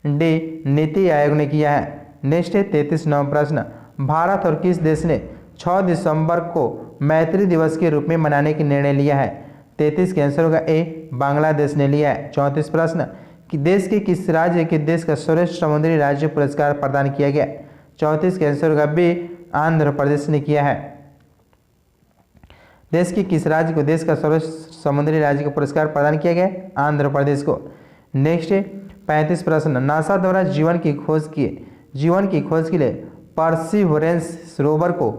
डी नीति आयोग ने किया है। नेक्स्ट है 33 नंबर प्रश्न, भारत और किस देश ने 6 दिसंबर को मैत्री दिवस के रूप में मनाने की निर्णय लिया है? 33 का आंसर होगा ए बांग्लादेश ने लिया है। 34 प्रश्न, कि देश के किस राज्य के देश का सर्वश्रेष्ठ समुद्री राज्य पुरस्कार प्रदान किया गया? 34 का आंसर होगा बी आंध्र प्रदेश ने किया है। देश की किस राज्य को देश का सर्वश्रेष्ठ समुद्री राज्य का पुरस्कार प्रदान किया गया? आंध्र प्रदेश को। नेक्स्ट है 35 प्रश्न, नासा द्वारा जीवन की खोज के लिए परसिवरेंस रोवर को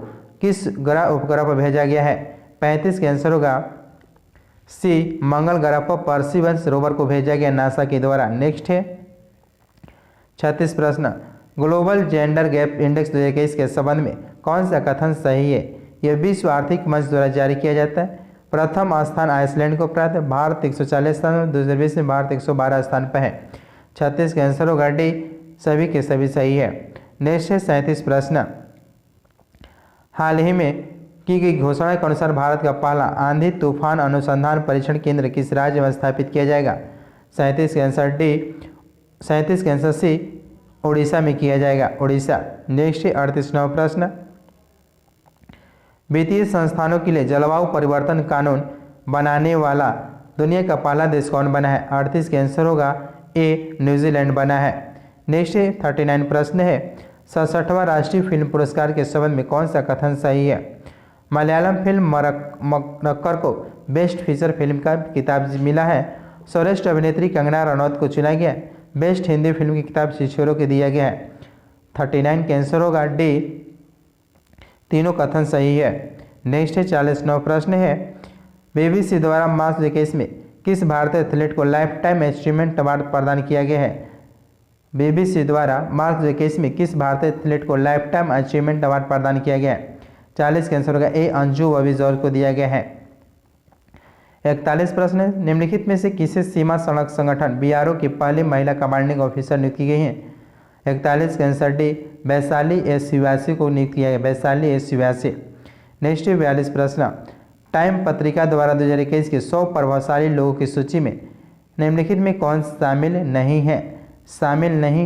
किस उपग्रह पर भेजा गया है? 35 का आंसर होगा सी मंगल ग्रह पर परसिवरेंस रोवर को भेजा गया नासा के द्वारा। नेक्स्ट है 36 प्रश्न, ग्लोबल जेंडर गैप इंडेक्स 2021 के संबंध में कौन सा कथन सही है? यह विश्व आर्थिक मंच द्वारा जारी किया जाता है। प्रथम स्थान आइसलैंड को प्राप्त है, भारत 140 स्थान में, 2020 में भारत 112 स्थान पर है। 36 का आंसर होगा डी सभी के सभी सही है। नेक्स्ट है 37 प्रश्न, हाल ही में की गई घोषणा के अनुसार भारत का पहला आंधी तूफान अनुसंधान परीक्षण केंद्र किस राज्य में स्थापित किया जाएगा? 37 का आंसर डी 37 का आंसर सी उड़ीसा में किया जाएगा, उड़ीसा। नेक्स्ट है 38 नंबर प्रश्न, वित्तीय संस्थानों के लिए जलवायु परिवर्तन कानून बनाने वाला दुनिया का पहला देश कौन बना है? 38 का आंसर होगा ए न्यूजीलैंड बना है। नेक्स्ट है 39 प्रश्न है, 67वां राष्ट्रीय फिल्म पुरस्कार के संबंध में कौन सा कथन सही है? मलयालम फिल्म मरक्कर को बेस्ट फीचर फिल्म का किताब मिला है। सर्वश्रेष्ठ अभिनेत्री कंगना रनौत को चुना गया। बेस्ट हिंदी फिल्म की किताब शिशुरों को दिया गया है। 39 का आंसर होगा डी तीनों कथन सही है। नेक्स्ट है 49वां प्रश्न है, BBC द्वारा मार्च 2021 में किस भारतीय एथलीट को लाइफ टाइम अचीवमेंट अवार्ड प्रदान किया गया है? BBC द्वारा मार्च 2021 में किस भारतीय एथलीट को लाइफ टाइम अचीवमेंट अवार्ड प्रदान किया गया है? 40 का आंसर होगा ए अंजू बॉबी जॉर्ज को दिया गया है। 41 प्रश्न है, निम्नलिखित में से किसे सीमा सड़क संगठन BRO की पहली महिला कमांडिंग ऑफिसर नियुक्त की गई है? 41 का आंसर डी वैशाली एस शिवासी को नियुक्त किया गया, वैशाली एस शिवासी। नेक्स्ट 42 प्रश्न, टाइम पत्रिका द्वारा 2021 के 100 प्रभावशाली लोगों की सूची में निम्नलिखित में कौन शामिल नहीं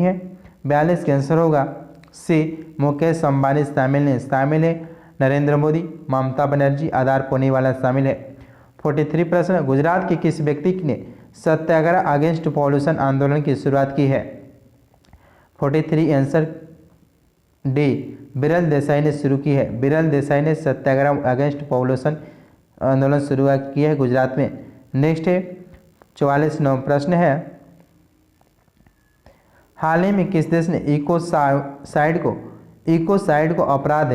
है? 42 का आंसर होगा सी मुकेश अंबानी शामिल है, नरेंद्र मोदी, ममता बनर्जी, आधार पुनेवाला शामिल है। 43 प्रश्न, गुजरात के किस व्यक्ति ने सत्याग्रह अगेंस्ट पॉल्यूशन आंदोलन की शुरुआत की है? 43 आंसर डी बिरल देसाई ने शुरू की है। बिरल देसाई ने सत्याग्रह अगेंस्ट पॉल्यूशन आंदोलन शुरुआत की है गुजरात में। नेक्स्ट है 44 नंबर प्रश्न है, हाल ही में किस देश ने इकोसाइड को अपराध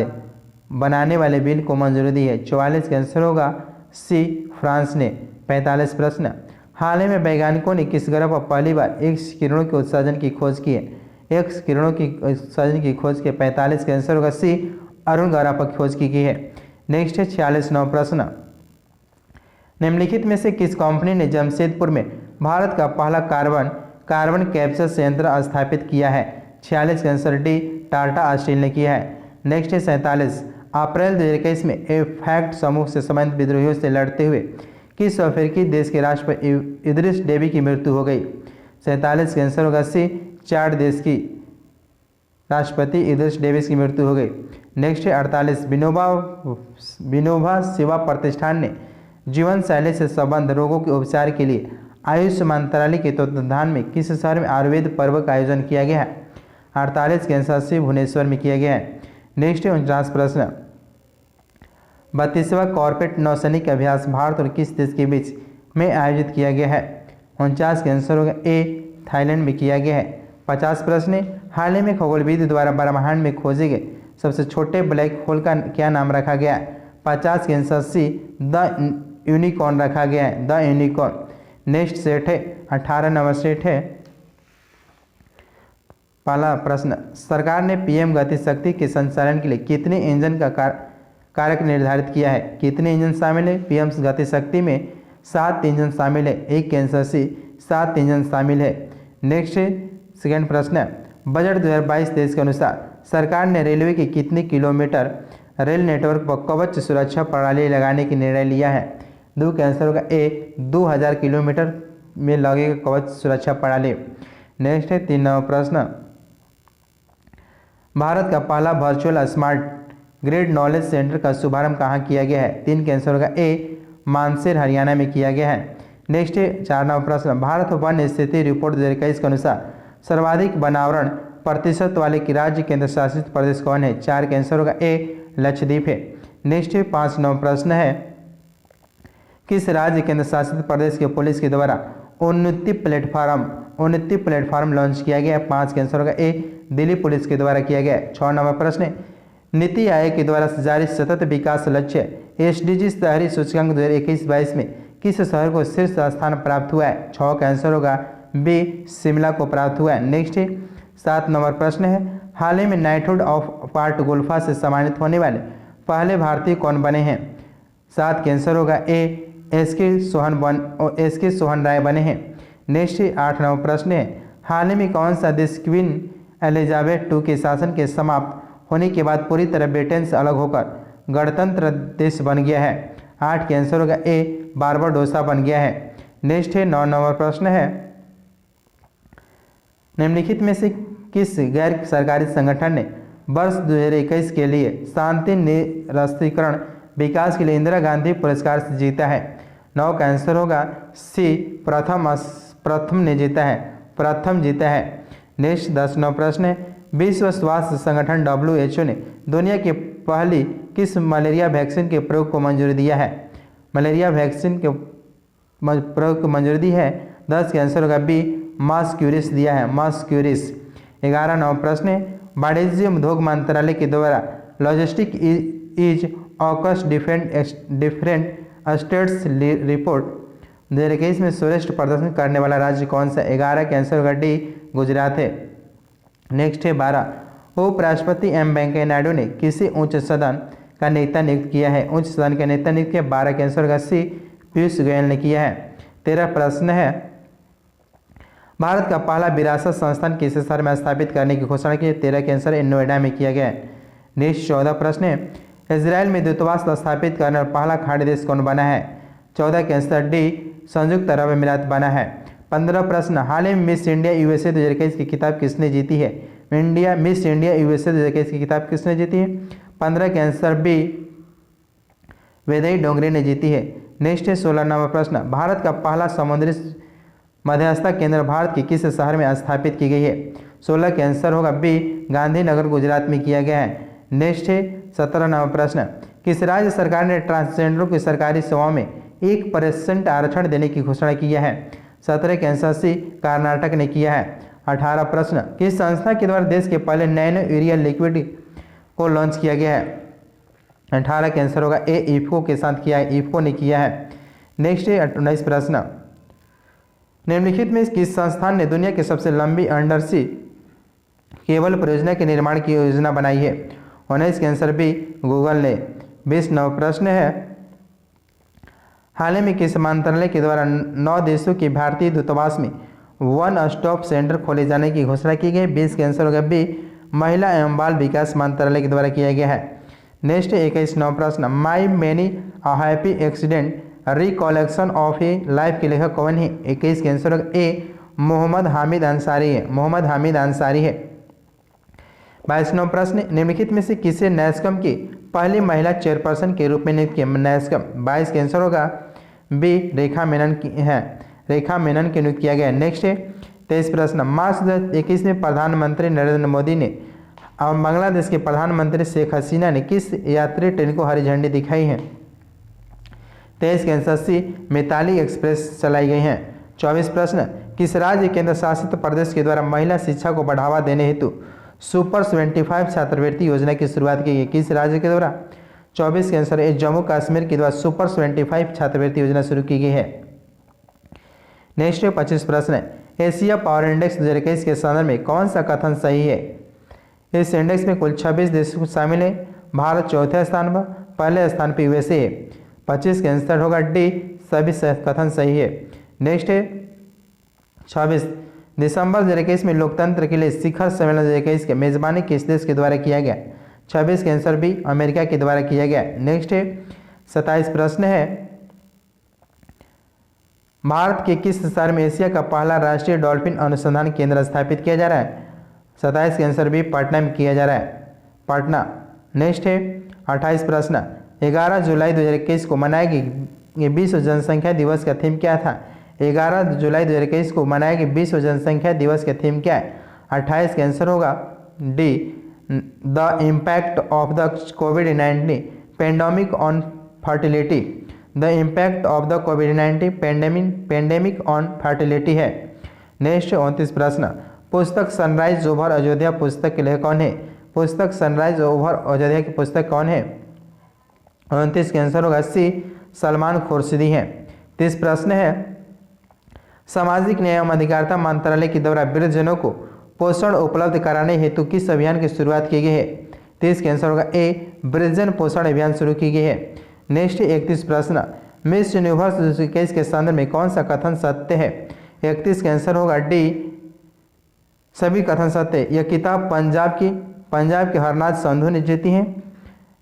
बनाने वाले बिल को मंजूरी दी है? 44 का आंसर होगा सी, फ्रांस ने। 45 प्रश्न, हाल ही में वैज्ञानिकों ने किस ग्रह पर पहली बार एक्स किरणों के उत्सर्जन की खोज की है? एक्स किरणों की उत्सर्जन की खोज की। 45 का आंसर होगा सी, अरुण ग्रह पर खोज की गई है। नेक्स्ट है 46वां प्रश्न, निम्नलिखित में से किस कंपनी ने जमशेदपुर में भारत का पहला कार्बन कैप्चर संयंत्र स्थापित किया है? 46 का आंसर डी, टाटा स्टील ने किया है। नेक्स्ट है 47, अप्रैल 2021 में फैक्ट समूह से संबंधित विद्रोहियों से लड़ते हुए किस अफ्रीकी देश के राष्ट्रपति इदरिस डेबी की मृत्यु हो गई? 47 का आंसर होगा सी, चाड देश की राष्ट्रपति इदरिस डेबी की मृत्यु हो गई। नेक्स्ट है 48, विनोबा सेवा प्रतिष्ठान ने जीवन शैली से संबंध रोगों के उपचार के लिए आयुष मंत्रालय के तत्वावधान में किस शहर में आयुर्वेद पर्व का आयोजन किया गया है? 48 के आंसर सी, भुवनेश्वर में किया गया है। नेक्स्ट है 49 प्रश्न, 32वां कॉर्पोरेट नौसैनिक अभ्यास भारत और किस देश के बीच में आयोजित किया गया है? 49 का आंसर होगा ए, थाईलैंड में किया गया है। 50 प्रश्न, हाल ही में खगोलविद द्वारा ब्रह्मांड में खोजे गए सबसे छोटे ब्लैक होल का क्या नाम रखा गया है? 50 के आंसर सी, द यूनिकॉर्न रखा गया है, द यूनिकॉर्न। नेक्स्ट सेट है 18 नंबर सेट है। पहला प्रश्न, सरकार ने पीएम गति शक्ति के संचालन के लिए कितने इंजन का कारक निर्धारित किया है? कितने इंजन शामिल है पीएम गति शक्ति में? 7 इंजन शामिल है। एक के आंसर सी, 7 इंजन शामिल है। नेक्स्ट सेकेंड प्रश्न, बजट 2022-23 के अनुसार सरकार ने रेलवे के कितने किलोमीटर रेल नेटवर्क पर कवच सुरक्षा प्रणाली लगाने की निर्णय लिया है? 2 का आंसर होगा ए, 2000 किलोमीटर में लगेगा कवच सुरक्षा प्रणाली। नेक्स्ट है 3 नंबर प्रश्न, भारत का पहला virtual smart grid knowledge centre का शुभारंभ कहाँ किया गया है? 3 का आंसर होगा ए, मानसेर हरियाणा में किया गया है। नेक्स्ट है 4 नंबर प्रश्न, भारत वन स्थिति रिपोर्ट 2021 के अनुसार सर्वाधिक वनावरण प्रतिशत वाले की राज्य केंद्र शासित प्रदेश कौन है? 4 का आंसर होगा ए, लक्षद्वीप है। नेक्स्ट है 5 नंबर प्रश्न है, किस राज्य केंद्र शासित प्रदेश के पुलिस के द्वारा उन्नति प्लेटफॉर्म लॉन्च किया गया? 5 का आंसर होगा ए, दिल्ली पुलिस के द्वारा किया गया। 6 नंबर प्रश्न है, नीति आयोग के द्वारा जारी सतत विकास लक्ष्य एसडीजी शहरी सूचकांक 2021-22 में किस शहर को शीर्ष स्थान प्राप्त हुआ है? 6 का आंसर होगा बी, शिमला को प्राप्त हुआ है। नेक्स्ट 7 नंबर प्रश्न है, हाल ही में नाइटहुड ऑफ पार्ट गोल्फा से सम्मानित होने वाले पहले भारतीय कौन बने हैं? 7 का आंसर होगा ए, एस के सोहन राय बने हैं। नेक्स्ट 8 नंबर प्रश्न है, हाल ही में कौन सा देश क्वीन एलिजाबेथ II के शासन के समाप्त होने के बाद पूरी तरह ब्रिटेन से अलग होकर गणतंत्र देश बन गया है? 8 के आंसर होगा ए, बारबाडोसा बन गया है। नेक्स्ट 9 नंबर प्रश्न है, निम्नलिखित में से किस गैर सरकारी संगठन ने वर्ष 2021 के लिए शांति निरस्त्रीकरण विकास के लिए इंदिरा गांधी पुरस्कार से जीता है? 9 का आंसर होगा सी, प्रथम जीता है। नेक्स्ट 10 नंबर प्रश्न है, विश्व स्वास्थ्य संगठन WHO ने दुनिया की पहली किस मलेरिया वैक्सीन के प्रयोग को मंजूरी दिया है? मलेरिया वैक्सीन के प्रयोग को मंजूरी दी है? 10 का आंसर होगा बी, मस्क्यूरिस दिया है, मस्क्यूरिस। 11 नंबर प्रश्न है, वाणिज्य उद्योग मंत्रालय के द्वारा logistic is AUKUS different status report 2021 में श्रेष्ठ प्रदर्शन करने वाला राज्य कौन सा? 11 का आंसर होगा डी, गुजरात है। नेक्स्ट है 12, उपराष्ट्रपति एम वेंकैया नायडू ने किसी उच्च सदन का नेता नियुक्त किया है? उच्च सदन का नेता नियुक्त किया? 12 का आंसर होगा सी, पीयूष गोयल ने किया है। 13 प्रश्न है, भारत का पहला विरासत संस्थान किस शहर में स्थापित करने की घोषणा की? 13 के आंसर नोएडा में किया गया है। नेक्स्ट 14 प्रश्न है, इजराइल में दूतावास स्थापित करने वाला पहला खाड़ी देश कौन बना है? 14 के आंसर डी, संयुक्त अरब अमीरात बना है। 15 प्रश्न, हाल ही में मिस इंडिया USA 2021 की किताब किसने जीती है? मिस इंडिया USA 2021 की किताब किसने जीती है? 15 के आंसर बी, वेदई डोंगरे ने जीती है। नेक्स्ट है 16 नंबर प्रश्न, भारत का पहला समुद्री मध्यस्थता केंद्र भारत के किस शहर में स्थापित की गई है? 16 के आंसर होगा बी, गांधीनगर गुजरात में किया गया है। नेक्स्ट है 17 नंबर प्रश्न, किस राज्य सरकार ने ट्रांसजेंडरों की सरकारी सेवाओं में 1% आरक्षण देने की घोषणा की है? 17 के आंसर सी, कर्नाटक ने किया है। 18 प्रश्न, किस संस्था के द्वारा देश के पहले नैनो यूरिया लिक्विड को लॉन्च किया गया है? 18 का आंसर होगा ए, इफ्को के साथ किया है, इफ्को ने किया है। नेक्स्ट है 19 प्रश्न, निम्नलिखित में किस संस्थान ने दुनिया की सबसे लंबी अंडर सी केबल परियोजना के निर्माण की योजना बनाई है? 19 का आंसर बी, गूगल ने। 20 नव प्रश्न है, हाल ही में किस मंत्रालय के द्वारा 9 देशों के भारतीय दूतावास में वन स्टॉप सेंटर खोले जाने की घोषणा की गई? 20 का आंसर होगा बी, महिला एवं बाल विकास मंत्रालय के द्वारा किया गया है। नेक्स्ट 21 नव प्रश्न, my many a happy accident recollection of a life के लेखक कौन है? 21 का आंसर होगा ए, मोहम्मद हामिद अंसारी है, मोहम्मद हामिद अंसारी है। 22 नव प्रश्न, निम्नलिखित में से किसे नैस्कॉम की पहली महिला चेयरपर्सन के रूप में नियुक्त किया? नैस्कॉम। 22 का आंसर होगा बी, रेखा मेनन की है, रेखा मेनन के नियुक्त किया गया। नेक्स्ट है 23 प्रश्न, मार्च 2021 में प्रधानमंत्री नरेंद्र मोदी ने और बांग्लादेश के प्रधानमंत्री शेख हसीना ने किस यात्री ट्रेन को हरी झंडी दिखाई है? 23 का आंसर सी, मिताली एक्सप्रेस चलाई गई हैं। 24 प्रश्न, किस राज्य केंद्र शासित प्रदेश के द्वारा महिला शिक्षा को बढ़ावा देने हेतु सुपर 75 छात्रवृत्ति योजना की शुरुआत की गई? किस राज्य के द्वारा? 24 का आंसर है जम्मू कश्मीर के द्वारा सुपर 75 छात्रवृत्ति योजना शुरू की गई है। नेक्स्ट 25 प्रश्न है, एशिया पावर इंडेक्स 2021 के संदर्भ में कौन सा कथन सही है? इस इंडेक्स में कुल 26 देश शामिल है, भारत चौथे स्थान पर, पहले स्थान पर यूएसए है। 25 का आंसर होगा डी, सभी कथन सही है। नेक्स्ट है 26, दिसंबर 2021 में लोकतंत्र के लिए शिखर सम्मेलन 2021 के मेजबानी किस देश के द्वारा किया गया? 26 का आंसर बी, अमेरिका के द्वारा किया गया। नेक्स्ट है 27 प्रश्न है, भारत के किस शहर में एशिया का पहला राष्ट्रीय डॉल्फिन अनुसंधान केंद्र स्थापित किया जा रहा है? 27 का आंसर बी, पटना में किया जा रहा है, पटना। नेक्स्ट है 28 प्रश्न, 11 जुलाई 2021 को मनाया गया विश्व जनसंख्या दिवस का थीम क्या था? 11 जुलाई 2021 को मनाया गया विश्व जनसंख्या दिवस का थीम क्या है? 28 का आंसर होगा D, the impact of the covid pandemic on fertility. The impact of the covid pandemic on fertility है। नेक्स्ट 29 प्रश्न, पुस्तक सनराइज ओवर अयोध्या पुस्तक के लेखक कौन है? पुस्तक सनराइज ओवर अयोध्या की पुस्तक कौन है? 29 का आंसर होगा सी, सलमान खुर्शीदी है। 30 प्रश्न है, सामाजिक न्याय एवं अधिकारिता मंत्रालय के द्वारा वृद्धजनों को पोषण उपलब्ध कराने हेतु किस अभियान की शुरुआत की गई है? 30 का आंसर होगा ए, वृद्धजन पोषण अभियान शुरू की गई है। नेक्स्ट 31 प्रश्न, मिस यूनिवर्स 2021 के संदर्भ में कौन सा कथन सत्य है? 31 का आंसर होगा डी, सभी कथन सत्य। यह किताब पंजाब के हरनाज संधू ने जीती है।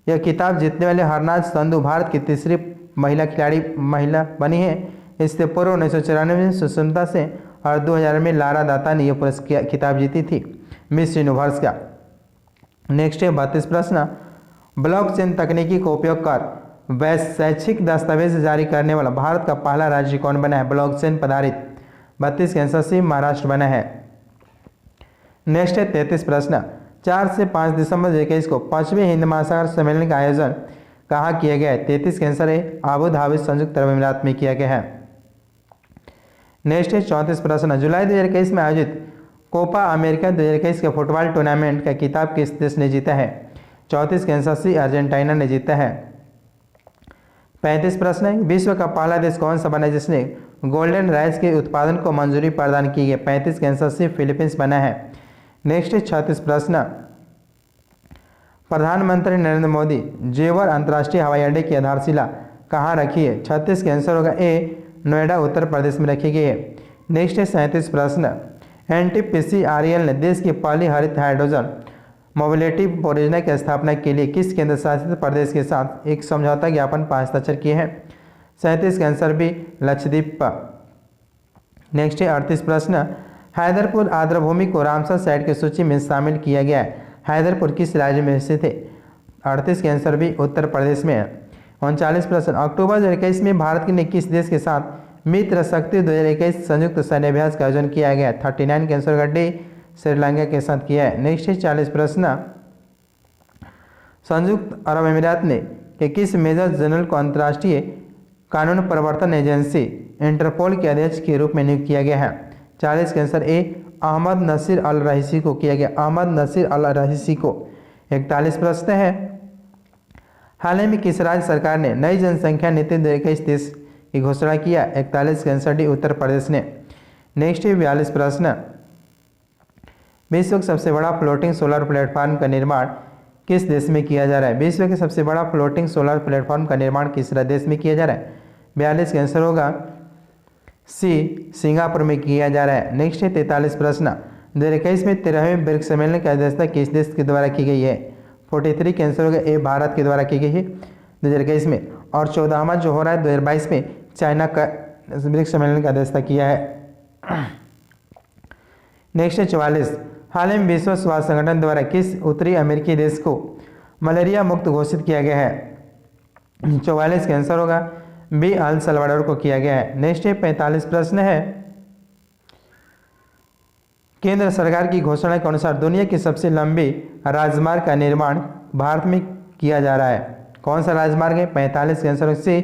यह किताब जीतने वाले हरनाज संधू भारत की तीसरी महिला बनी है। इससे पूर्व 1994 में सुष्मिता सेन और 2000 में लारा दत्ता ने यह खिताब जीती थी मिस यूनिवर्स का। नेक्स्ट है 32 प्रश्न, ब्लॉकचेन तकनीकी का उपयोग कर शैक्षिक दस्तावेज जारी करने वाला भारत का पहला राज्य कौन बना है? ब्लॉकचेन आधारित। 32 का आंसर सी, महाराष्ट्र बना है। नेक्स्ट है 33 प्रश्न, 4 से 5 दिसंबर 2021 को 5वें हिंद महासागर सम्मेलन का आयोजन कहाँ किया गया है? 33 का आंसर है आबू धाबी संयुक्त अरब अमीरात में किया गया है। नेक्स्ट है 34 प्रश्न, जुलाई 2021 में आयोजित कोपा अमेरिका 2021 के फुटबॉल टूर्नामेंट का खिताब किस देश ने जीता है? 34 का आंसर सी, अर्जेंटीना ने जीता है। 35 प्रश्न है, विश्व का पहला देश कौन सा बना जिसने गोल्डन राइस के उत्पादन को मंजूरी प्रदान की है? 35 का आंसर सी, फिलीपींस बना है। नेक्स्ट है 36 प्रश्न, प्रधानमंत्री नरेंद्र मोदी जेवर अंतर्राष्ट्रीय हवाई अड्डे की आधारशिला कहाँ रखी है? 36 का आंसर होगा ए, नोएडा उत्तर प्रदेश में रखी गई है। नेक्स्ट है 37 प्रश्न, NTPC-REL ने देश की पहली हरित हाइड्रोजन मोबिलिटी परियोजना की स्थापना के लिए किस केंद्र शासित प्रदेश के साथ एक समझौता ज्ञापन पर हस्ताक्षर किए हैं? 37 का आंसर भी लक्षद्वीप पर। नेक्स्ट है 38 प्रश्न, हैदरपुर आर्द्रभूमि को रामसर साइट की सूची में शामिल किया गया है। हैदरपुर किस राज्य में स्थित है? 38 के आंसर भी उत्तर प्रदेश में है। 39 प्रश्न, अक्टूबर 2021 में भारत ने किस देश के साथ मित्र शक्ति 2021 संयुक्त सैन्य अभ्यास का आयोजन किया गया? 39 के आंसर का डी, श्रीलंका के साथ किया है। नेक्स्ट है 40 प्रश्न, संयुक्त अरब अमीरात ने कि किस मेजर जनरल को अंतर्राष्ट्रीय कानून प्रवर्तन एजेंसी इंटरपोल के अध्यक्ष के रूप में नियुक्त किया गया है? 40 के आंसर ए, अहमद नसीर अल रईसी को किया गया, अहमद नसीर अल रईसी को। 41 प्रश्न है, हाल ही में किस राज्य सरकार ने नई जनसंख्या नीति 2021 की घोषणा किया? 41 के आंसर डी उत्तर प्रदेश ने। नेक्स्ट है 42 प्रश्न, विश्व का सबसे बड़ा फ्लोटिंग सोलर प्लेटफॉर्म का निर्माण किस देश में किया जा रहा है? विश्व के सबसे बड़ा फ्लोटिंग सोलर प्लेटफॉर्म का निर्माण किस देश में किया जा रहा है? 42 का आंसर होगा सी, सिंगापुर में किया जा रहा है। नेक्स्ट है 43 प्रश्न, 2021 में 13वें ब्रिक्स सम्मेलन की अध्यक्षता किस देश के द्वारा की गई है? 43 के आंसर होगा ए, भारत के द्वारा की गई है 2021 में। और 14वां जो हो रहा है 2022 में चाइना का ब्रिक्स सम्मेलन की अध्यक्षता किया है। नेक्स्ट है 44, हाल ही में विश्व स्वास्थ्य संगठन द्वारा किस उत्तरी अमेरिकी देश को मलेरिया मुक्त घोषित किया गया है? 44 का आंसर होगा बी, अल सल्वाडोर को किया गया है। नेक्स्ट है 45 प्रश्न है, केंद्र सरकार की घोषणा के अनुसार दुनिया की सबसे लंबी राजमार्ग का निर्माण भारत में किया जा रहा है। कौन सा राजमार्ग है? 45 के answer C,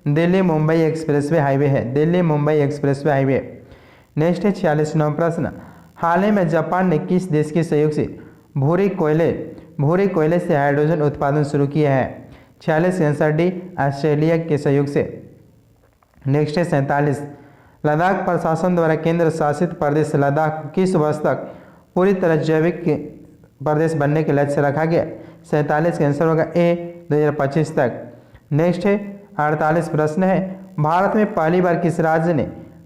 Delhi Mumbai expressway highway है, Delhi Mumbai expressway highway. Next है 46वां प्रश्न, हाल ही में जापान ने किस देश के सहयोग से भूरे कोयले से हाइड्रोजन उत्पादन शुरू किया है? 46 आंसर डी, ऑस्ट्रेलिया के सहयोग से। नेक्स्ट है 47, लद्दाख प्रशासन द्वारा केंद्र शासित प्रदेश लद्दाख को किस वर्ष तक पूरी तरह जैविक प्रदेश बनने के लक्ष्य रखा गया? 47 का आंसर होगा ए, 2025 तक। नेक्स्ट है 48 प्रश्न है, भारत में पहली बार किस राज्य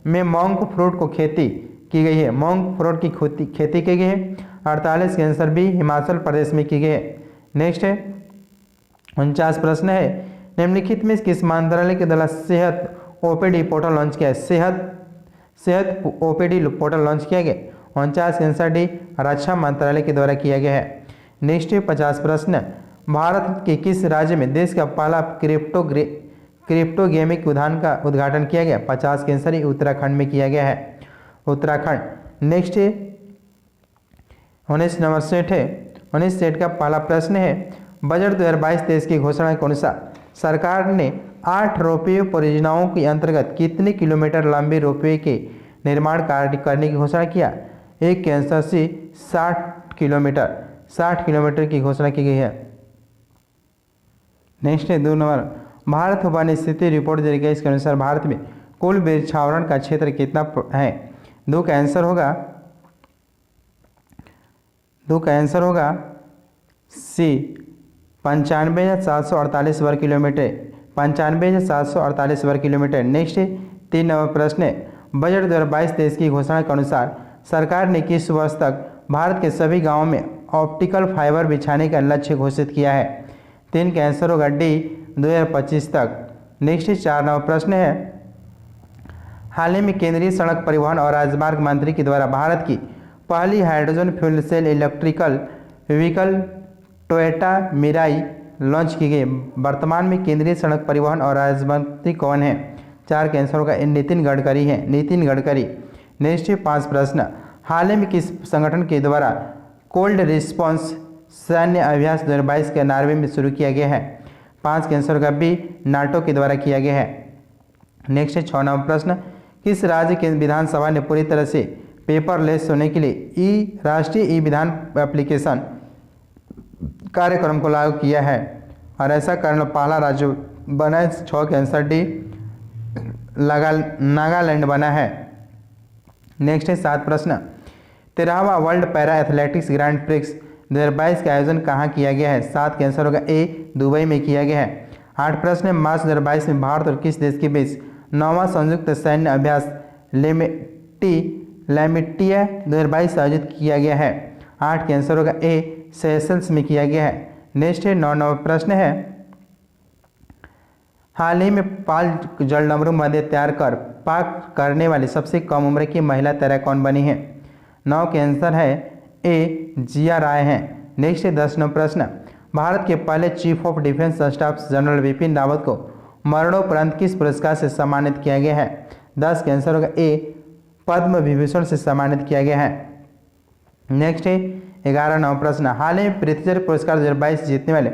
में मोंग फ्रूट को खेती की गई है? मोंग फ्रूट की खेती की गई है। 48 के आंसर बी, हिमाचल प्रदेश में की गई है। नेक्स्ट है 49 प्रश्न है, निम्नलिखित में किस मंत्रालय के द्वारा सेहत ओपीडी पोर्टल लॉन्च किया है? सेहत ओपीडी पोर्टल लॉन्च किया गया। 49 के आंसर डी, रक्षा मंत्रालय के द्वारा किया गया है। नेक्स्ट है 50 प्रश्न, भारत के किस राज्य में देश का पहला क्रिप्टो गेमिंग उद्यान का उद्घाटन किया गया? 50 के आंसर उत्तराखंड में किया गया है, उत्तराखंड। नेक्स्ट है 19 नंबर सेट है, 19 सेट का पहला प्रश्न है, बजट 2022-23 की घोषणा के अनुसार सरकार ने 8 रोपवे परियोजनाओं के अंतर्गत कितने किलोमीटर लंबे रोपवे के निर्माण कार्य करने की घोषणा किया? एक के आंसर सी, 60 किलोमीटर की घोषणा की गई है। नेक्स्ट है 2 नंबर, भारत वन स्थिति रिपोर्ट 2021 के अनुसार भारत में कुल वृक्षावरण का क्षेत्र कितना है? 2 का आंसर होगा सी, 95,748 वर्ग किलोमीटर, 95,748 वर्ग किलोमीटर। नेक्स्ट है 3 नंबर प्रश्न है, बजट 2022-23 की घोषणा के अनुसार सरकार ने किस वर्ष तक भारत के सभी गांवों में ऑप्टिकल फाइबर बिछाने का लक्ष्य घोषित किया है? 3 का आंसर होगा डी, 2025 तक। नेक्स्ट है 4 नंबर प्रश्न है, हाल ही में केंद्रीय सड़क परिवहन और राजमार्ग मंत्री के द्वारा भारत की पहली hydrogen fuel cell electrical vehicle Toyota Mirai launch की गई। वर्तमान में केंद्रीय सड़क परिवहन और राजमार्ग मंत्री कौन है? 4 के आंसर होगा नितिन गडकरी है, नितिन गडकरी। नेक्स्ट है 5 प्रश्न, हाल ही में किस संगठन के द्वारा कोल्ड रिस्पॉन्स सैन्य अभ्यास 2022 के नॉर्वे में शुरू किया गया है? 5 के आंसर होगा बी, नाटो के द्वारा किया गया है। नेक्स्ट है 6 नंबर प्रश्न, किस राज्य के विधानसभा ने पूरी तरह से पेपरलेस होने के लिए राष्ट्रीय ई विधान एप्लीकेशन कार्यक्रम को लागू किया है? और ऐसा करने पहला राज्य बना है। 6 के आंसर डी, नागालैंड बना है। नेक्स्ट है 7 प्रश्न, 13वां world para athletics grand prix 2022 का आयोजन कहाँ किया गया है? 7 के आंसर होगा ए, दुबई में किया गया है। 8 प्रश्न है, मार्च 2022 में भारत और किस देश के बीच 9वां संयुक्त सैन्य अभ्यास लैमिटिया 2022 आयोजित किया गया है? 8 के आंसर होगा ए, सेशल्स में किया गया है। नेक्स्ट है 9 नंबर प्रश्न है, हाल ही में पाल जलडमरू मध्य तैयार कर पाक करने वाली सबसे कम उम्र की महिला तैराक कौन बनी है? 9 के आंसर है ए, जिया राय हैं। नेक्स्ट है 10 नंबर प्रश्न, भारत के पहले chief of defence staff general Vipin Rawat को मरणोपरांत किस पुरस्कार से सम्मानित किया गया है? 10 के आंसर होगा ए, पद्म विभूषण से सम्मानित किया गया है। नेक्स्ट है 11 नंबर प्रश्न, हाल ही में प्रित्जर पुरस्कार 2022 जीतने वाले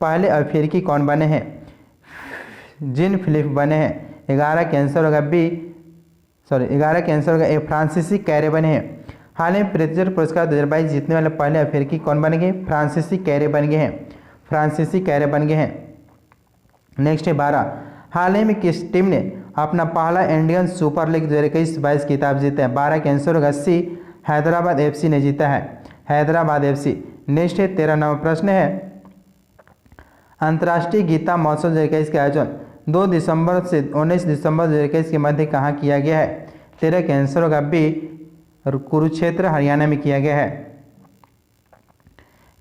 पहले अफ्रीकी कौन बने हैं? जिन फिलिप बने हैं। 11 के आंसर होगा ए, फ्रांसीसी कैरे बने हैं। हाल में प्रित्जर पुरस्कार 2022 जीतने वाले पहले अफ्रीकी कौन बन गए? फ्रांसीसी कैरे बन गए हैं। फ्रांसीसी कैरे बन गए हैं। नेक्स्ट है 12, हाल ही में किस टीम ने अपना पहला इंडियन सुपर लीग 2021-22 खिताब जीता है? 12 के आंसर होगा सी, हैदराबाद एफसी ने जीता है। हैदराबाद एफसी। नेक्स्ट है 13 नंबर प्रश्न है, अंतर्राष्ट्रीय गीता महोत्सव 2021 का आयोजन 2 दिसंबर से 19 दिसंबर 2021 के मध्य कहाँ किया गया है? 13 का आंसर होगा बी, कुरुक्षेत्र हरियाणा में किया गया है।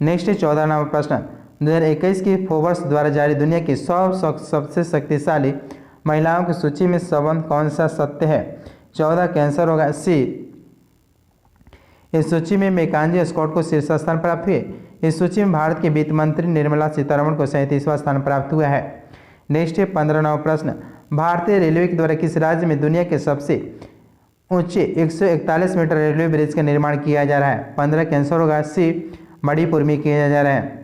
नेक्स्ट है 14 नंबर प्रश्न, 2021 की फोर्ब्स द्वारा जारी दुनिया की 100 सबसे शक्तिशाली महिलाओं की सूची में संबंध कौन सा सत्य है? 14 का आंसर होगा सी। इस सूची में मैकेंजी स्कॉट को शीर्ष स्थान प्राप्त हुए। इस सूची में भारत के वित्त मंत्री निर्मला सीतारमण को 37वां स्थान प्राप्त हुआ है। नेक्स्ट है 15 नंबर प्रश्न, भारतीय रेलवे के द्वारा किस राज्य में दुनिया के सबसे ऊंचे 141 मीटर रेलवे ब्रिज का निर्माण किया जा रहा है? 15 का आंसर होगा सी, मणिपुर में किया जा रहा है।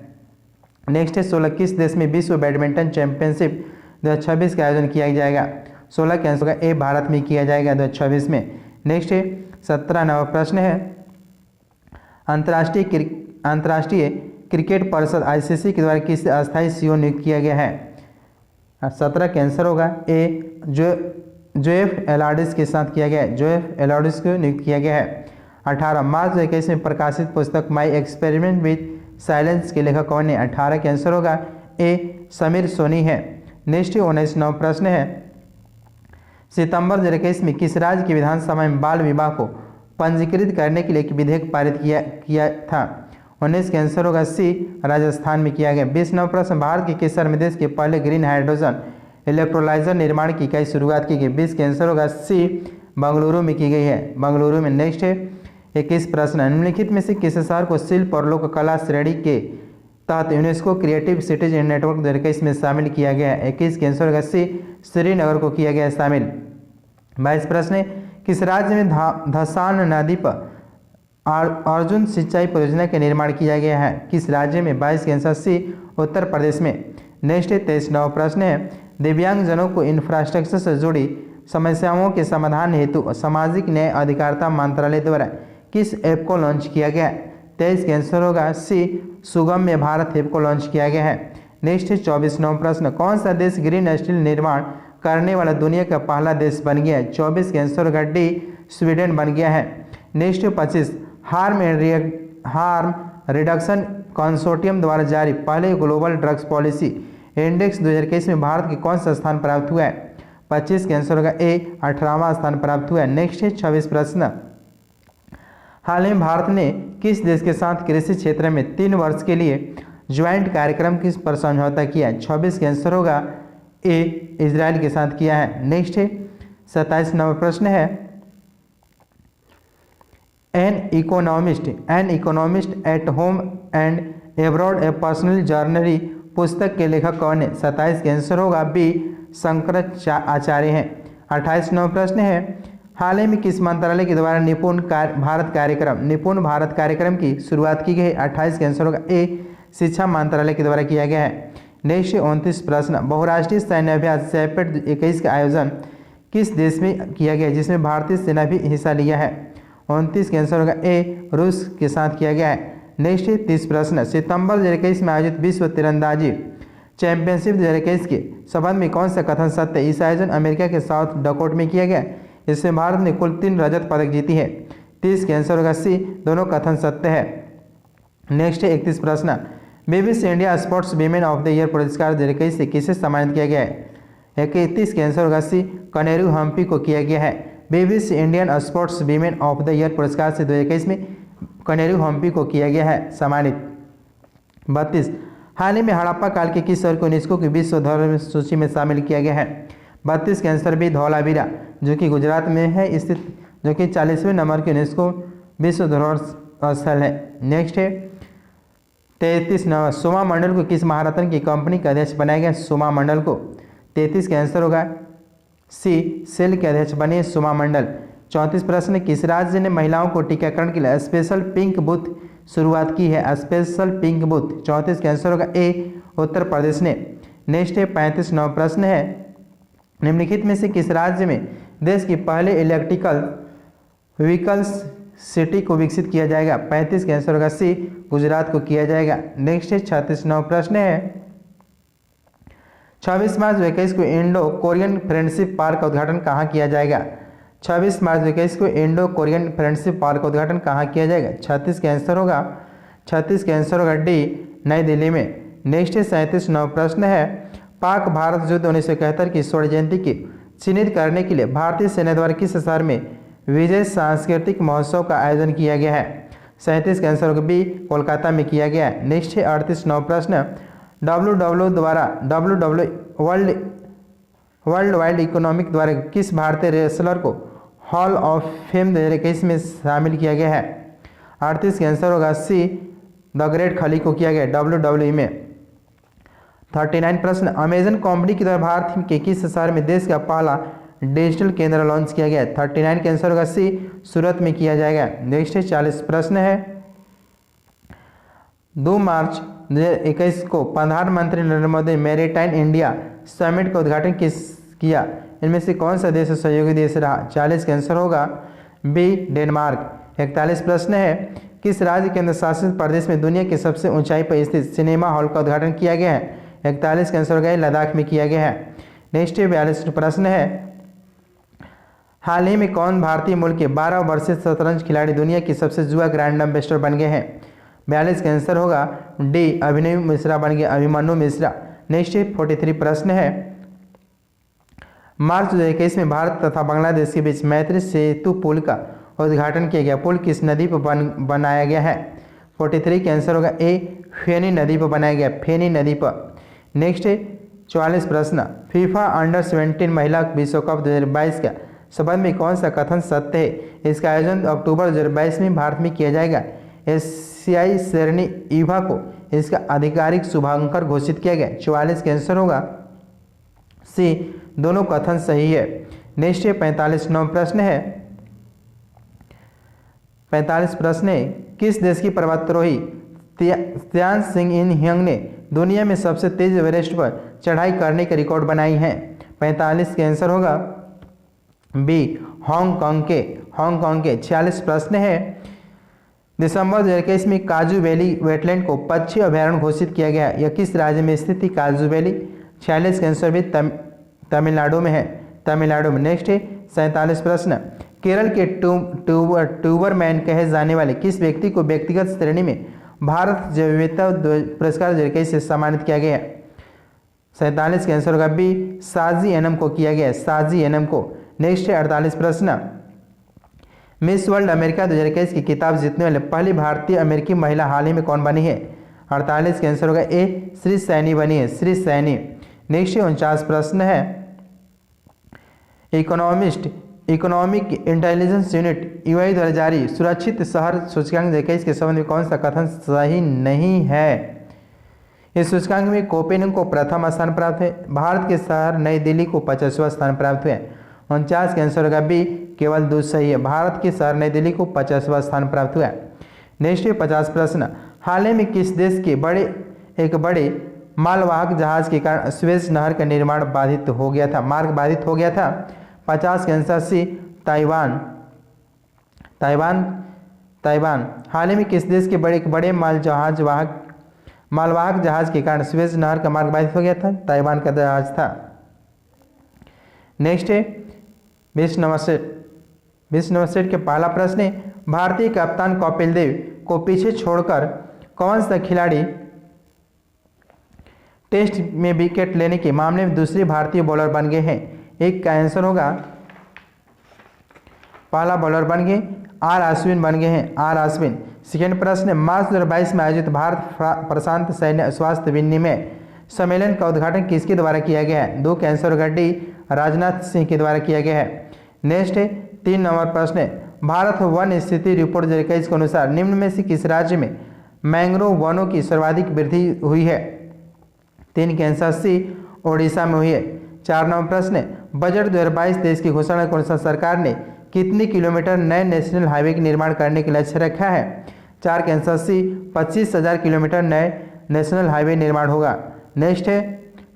नेक्स्ट है 16, किस देश में विश्व बैडमिंटन चैंपियनशिप 2026 का आयोजन किया जाएगा? 16 का आंसर होगा ए, भारत में किया जाएगा 2026 में। नेक्स्ट है 17 नंबर प्रश्न है, अंतर्राष्ट्रीय क्रिकेट परिषद आईसीसी के द्वारा किस अस्थायी सीईओ नियुक्त किया गया है? 17 का आंसर होगा ए, जोएफ एलार्डिस के साथ किया गया है। जोएफ एलार्डिस को नियुक्त किया गया है। 18, मार्च 2021 में प्रकाशित पुस्तक माई एक्सपेरिमेंट विथ साइलेंस के लेखक कौन है? 18 का आंसर होगा ए, समीर सोनी है। नेक्स्ट 19 नंबर प्रश्न है, सितंबर 2021 में किस राज्य की विधानसभा में बाल विवाह को पंजीकृत करने के लिए एक विधेयक पारित किया था? 19 का आंसर होगा सी, राजस्थान में किया गया। 20 नंबर प्रश्न, भारत के किस शहर में देश के पहले ग्रीन हाइड्रोजन इलेक्ट्रोलाइजर निर्माण की इकाई शुरुआत की गई? 20 का आंसर होगा सी, बेंगलुरु में की गई है। बेंगलुरु में। नेक्स्ट है 21 प्रश्न, निम्नलिखित में से किस शहर को शिल्प और लोक कला श्रेणी के तहत यूनेस्को क्रिएटिव सिटीज नेटवर्क 2021 में शामिल किया गया है? 21 के आंसर होगा सी, श्रीनगर को किया गया है शामिल। 22 प्रश्न है, किस राज्य में धसान नदी पर अर्जुन सिंचाई परियोजना का निर्माण किया गया है? किस राज्य में? 22 के आंसर सी, उत्तर प्रदेश में। नेक्स्ट है 23 नंबर प्रश्न है, दिव्यांगजनों को इंफ्रास्ट्रक्चर से जुड़ी समस्याओं के समाधान हेतु सामाजिक न्याय अधिकारिता मंत्रालय द्वारा किस ऐप को लॉन्च किया गया? 23 का आंसर होगा सी, सुगम्य भारत ऐप को लॉन्च किया गया है। नेक्स्ट है 24 नंबर प्रश्न, कौन सा देश ग्रीन स्टील निर्माण करने वाला दुनिया का पहला देश बन गया है? 24 का आंसर होगा डी, स्वीडन बन गया है। नेक्स्ट है 25, हार्म रिडक्शन कंसोर्टियम द्वारा जारी पहले ग्लोबल ड्रग्स पॉलिसी इंडेक्स 2021 में भारत के कौन सा स्थान प्राप्त हुआ है? 25 का आंसर होगा ए, 18वां स्थान प्राप्त हुआ है। नेक्स्ट है 26 प्रश्न, हाल ही में भारत ने किस देश के साथ कृषि क्षेत्र में 3 वर्ष के लिए ज्वाइंट कार्यक्रम किस पर समझौता किया है? 26 का आंसर होगा ए, इजराइल के साथ किया है। नेक्स्ट है 27 नंबर प्रश्न है, an economist at home and abroad a personal journey पुस्तक के लेखक कौन है? 27 का आंसर होगा बी, शंकराचार्य हैं। 28 नंबर प्रश्न है, हाल ही में किस मंत्रालय के द्वारा निपुण भारत कार्यक्रम की शुरुआत की गई है? 28 का आंसर होगा ए, शिक्षा मंत्रालय के द्वारा किया गया है। नेक्स्ट 29 प्रश्न, बहुराष्ट्रीय सैन्य अभ्यास सैपेट 21 का आयोजन किस देश में किया गया जिसमें भारतीय सेना भी हिस्सा लिया है? 29 का आंसर होगा ए, रूस के साथ किया गया है। नेक्स्ट 30 प्रश्न, सितंबर 2021 में आयोजित विश्व तीरंदाजी चैंपियनशिप 2021 के संबंध में कौन सा कथन सत्य है? इस आयोजन अमेरिका के साउथ डकोट में किया गया। इससे भारत ने कुल 3 रजत पदक जीती है। 30 का आंसर होगा सी, दोनों कथन सत्य है। नेक्स्ट है 31 प्रश्न, BBC India sports women of the year पुरस्कार 2021 से किसे सम्मानित किया गया है? 31 का आंसर होगा सी, कनेरू हम्पी को किया गया है। BBC Indian sports women of the year पुरस्कार से 2021 में कनेरू हम्पी को किया गया है सम्मानित। 32, हाल ही में हड़प्पा काल के किस शहर को यूनेस्को की विश्व धरोहर सूची में शामिल किया गया है? 32 का आंसर भी धौलावीरा, जो कि गुजरात में है स्थित, जो कि 40वें नंबर के यूनेस्को विश्व धरोहर स्थल है। नेक्स्ट है 33 नंबर, सोमा मंडल को किस महारत्न की कंपनी का अध्यक्ष बनाया गया? सोमा मंडल को। 33 का आंसर होगा सी, सेल के अध्यक्ष बने सोमा मंडल। 34 प्रश्न, किस राज्य ने महिलाओं को टीकाकरण के लिए स्पेशल पिंक बूथ शुरुआत की है? Special pink booth. 34 का आंसर होगा ए, उत्तर प्रदेश ने। नेक्स्ट है 35 नंबर प्रश्न है, निम्नलिखित में से किस राज्य में देश की पहले इलेक्ट्रिकल व्हीकल्स सिटी को विकसित किया जाएगा? 35 का आंसर होगा सी, गुजरात को किया जाएगा। नेक्स्ट है 36वां प्रश्न है 26 मार्च 2021 को इंडो कोरियन फ्रेंडशिप पार्क का उद्घाटन कहाँ किया जाएगा? 26 मार्च 2021 को इंडो कोरियन फ्रेंडशिप पार्क का उद्घाटन कहाँ किया जाएगा? 36 का आंसर होगा डी, नई दिल्ली में। नेक्स्ट है 37वां प्रश्न है पाक भारत युद्ध 1971 की स्वर्ण जयंती की चिन्हित करने के लिए भारतीय सेना द्वारा किस शहर में विजय सांस्कृतिक महोत्सव का आयोजन किया गया है? 37 का आंसर होगा बी, कोलकाता में किया गया है। नेक्स्ट है 38वां प्रश्न वर्ल्ड वाइड इकोनॉमिक द्वारा किस भारतीय रेसलर को हॉल ऑफ फेम 2021 में शामिल किया गया है? 38 का आंसर होगा सी, द ग्रेट खली को किया गया WWE में। 39 प्रश्न अमेजन कंपनी की द्वारा भारत के किस शहर में देश का पहला डिजिटल केंद्र लॉन्च किया गया है? 39 का आंसर होगा सी, सूरत में किया जाएगा। नेक्स्ट है 40 प्रश्न है 2 मार्च 2021 को प्रधानमंत्री Narendra Modi maritime India summit का उद्घाटन किया? इनमें से कौन सा देश सहयोगी देश रहा? 40 का आंसर होगा बी, डेनमार्क। 41 प्रश्न है किस राज्य केंद्र शासित प्रदेश में दुनिया की सबसे ऊंचाई पर स्थित सिनेमा हॉल का उद्घाटन किया गया है? 41 का आंसर होगा लद्दाख में किया गया है। नेक्स्ट 42 प्रश्न है हाल ही में कौन भारतीय मूल के 12 वर्षीय शतरंज खिलाड़ी दुनिया की सबसे युवा ग्रैंड एम्बेसडर बन गए हैं? 42 का आंसर होगा डी, अभिनव मिश्रा बन गए, अभिमन्यु मिश्रा। नेक्स्ट 43 प्रश्न है मार्च 2021 में भारत तथा बांग्लादेश के बीच मैत्री सेतु पुल का उद्घाटन किया गया? पुल किस नदी पर बनाया गया है? 43 का आंसर होगा ए, फेनी नदी पर बनाया गया, फेनी नदी पर। नेक्स्ट 44 प्रश्न फीफा अंडर-17 महिला विश्व कप 2022 का संबंध में कौन सा कथन सत्य है? इसका आयोजन अक्टूबर 2022 में भारत में किया जाएगा। एशियाई श्रेणी ईवा को इसका आधिकारिक शुभांकर घोषित किया गया। 44 का आंसर होगा सी, दोनों कथन सही है। नेक्स्ट 45वां प्रश्न है 45 प्रश्न है किस देश की पर्वतारोही त्यान सिंह इन हियंग ने दुनिया में सबसे तेज एवरेस्ट पर चढ़ाई करने का रिकॉर्ड बनाई है? 45 का आंसर होगा बी, हांगकांग के। 46 प्रश्न है दिसंबर 2021 में काजू वैली वेटलैंड को पक्षी अभ्यारण्य घोषित किया गया? यह किस राज्य में स्थित थी काजू वैली? 46 का आंसर भी तमिलनाडु में है, तमिलनाडु में। नेक्स्ट 47 प्रश्न केरल के ट्यूबरमैन कहे जाने वाले किस व्यक्ति को व्यक्तिगत श्रेणी में भारत जैव विविधता पुरस्कार 2021 से सम्मानित किया गया? 47 का आंसर होगा बी, साजी एनम को किया गया, साजी एनम को। नेक्स्ट 48 प्रश्न मिस वर्ल्ड अमेरिका 2021 की किताब जीतने वाले पहली भारतीय अमेरिकी महिला हाल ही में कौन बनी है? 48 का आंसर होगा ए, श्री सैनी बनी है, श्री सैनी। नेक्स्ट 49 प्रश्न है इकोनॉमिक इंटेलिजेंस यूनिट यूआई द्वारा जारी सुरक्षित शहर सूचकांक 2021 के संबंध में कौन सा कथन सही नहीं है? इस सूचकांक में कोपेनहेगन को प्रथम स्थान प्राप्त है, भारत के शहर नई दिल्ली को 50वां स्थान प्राप्त हुआ। 49 का आंसर होगा बी, केवल 2 सही है, भारत के शहर नई दिल्ली को 50वां स्थान प्राप्त हुआ। नेक्स्ट 50 प्रश्न हाल ही में किस देश के एक बड़े मालवाहक जहाज के कारण स्वेज नहर का निर्माण बाधित हो गया था, मार्ग बाधित हो गया था? 50 का आंसर सी, ताइवान। हाल ही में किस देश के बड़े मालवाहक जहाज के कारण स्वेज नहर का मार्ग बाधित हो गया था? ताइवान का जहाज था। नेक्स्ट 20 नंबर सेट के पहला प्रश्न है भारतीय कप्तान कपिल देव को पीछे छोड़कर कौन सा खिलाड़ी टेस्ट में विकेट लेने के मामले में दूसरे भारतीय बॉलर बन गए हैं? एक का आंसर होगा पहला बॉलर बन गए आर अश्विन बन गए हैं, आर अश्विन। सेकेंड प्रश्न मार्च 2022 में आयोजित भारत प्रशांत सैन्य स्वास्थ्य विनिमय सम्मेलन का उद्घाटन किसके द्वारा किया गया है? 2 का आंसर होगा डी, राजनाथ सिंह के द्वारा किया गया है। नेक्स्ट 3 नंबर प्रश्न भारत वन स्थिति रिपोर्ट 2021 के अनुसार निम्न में से किस राज्य में मैंग्रोव वनों की सर्वाधिक वृद्धि हुई है? 3 का आंसर सी, ओडिशा में हुई है। 4 नंबर प्रश्न बजट 2022-23 की घोषणा के अनुसार सरकार ने कितने किलोमीटर नए नेशनल हाईवे के निर्माण करने के लक्ष्य रखा है? 4 का आंसर सी, 25,000 किलोमीटर नए नेशनल हाईवे निर्माण होगा। नेक्स्ट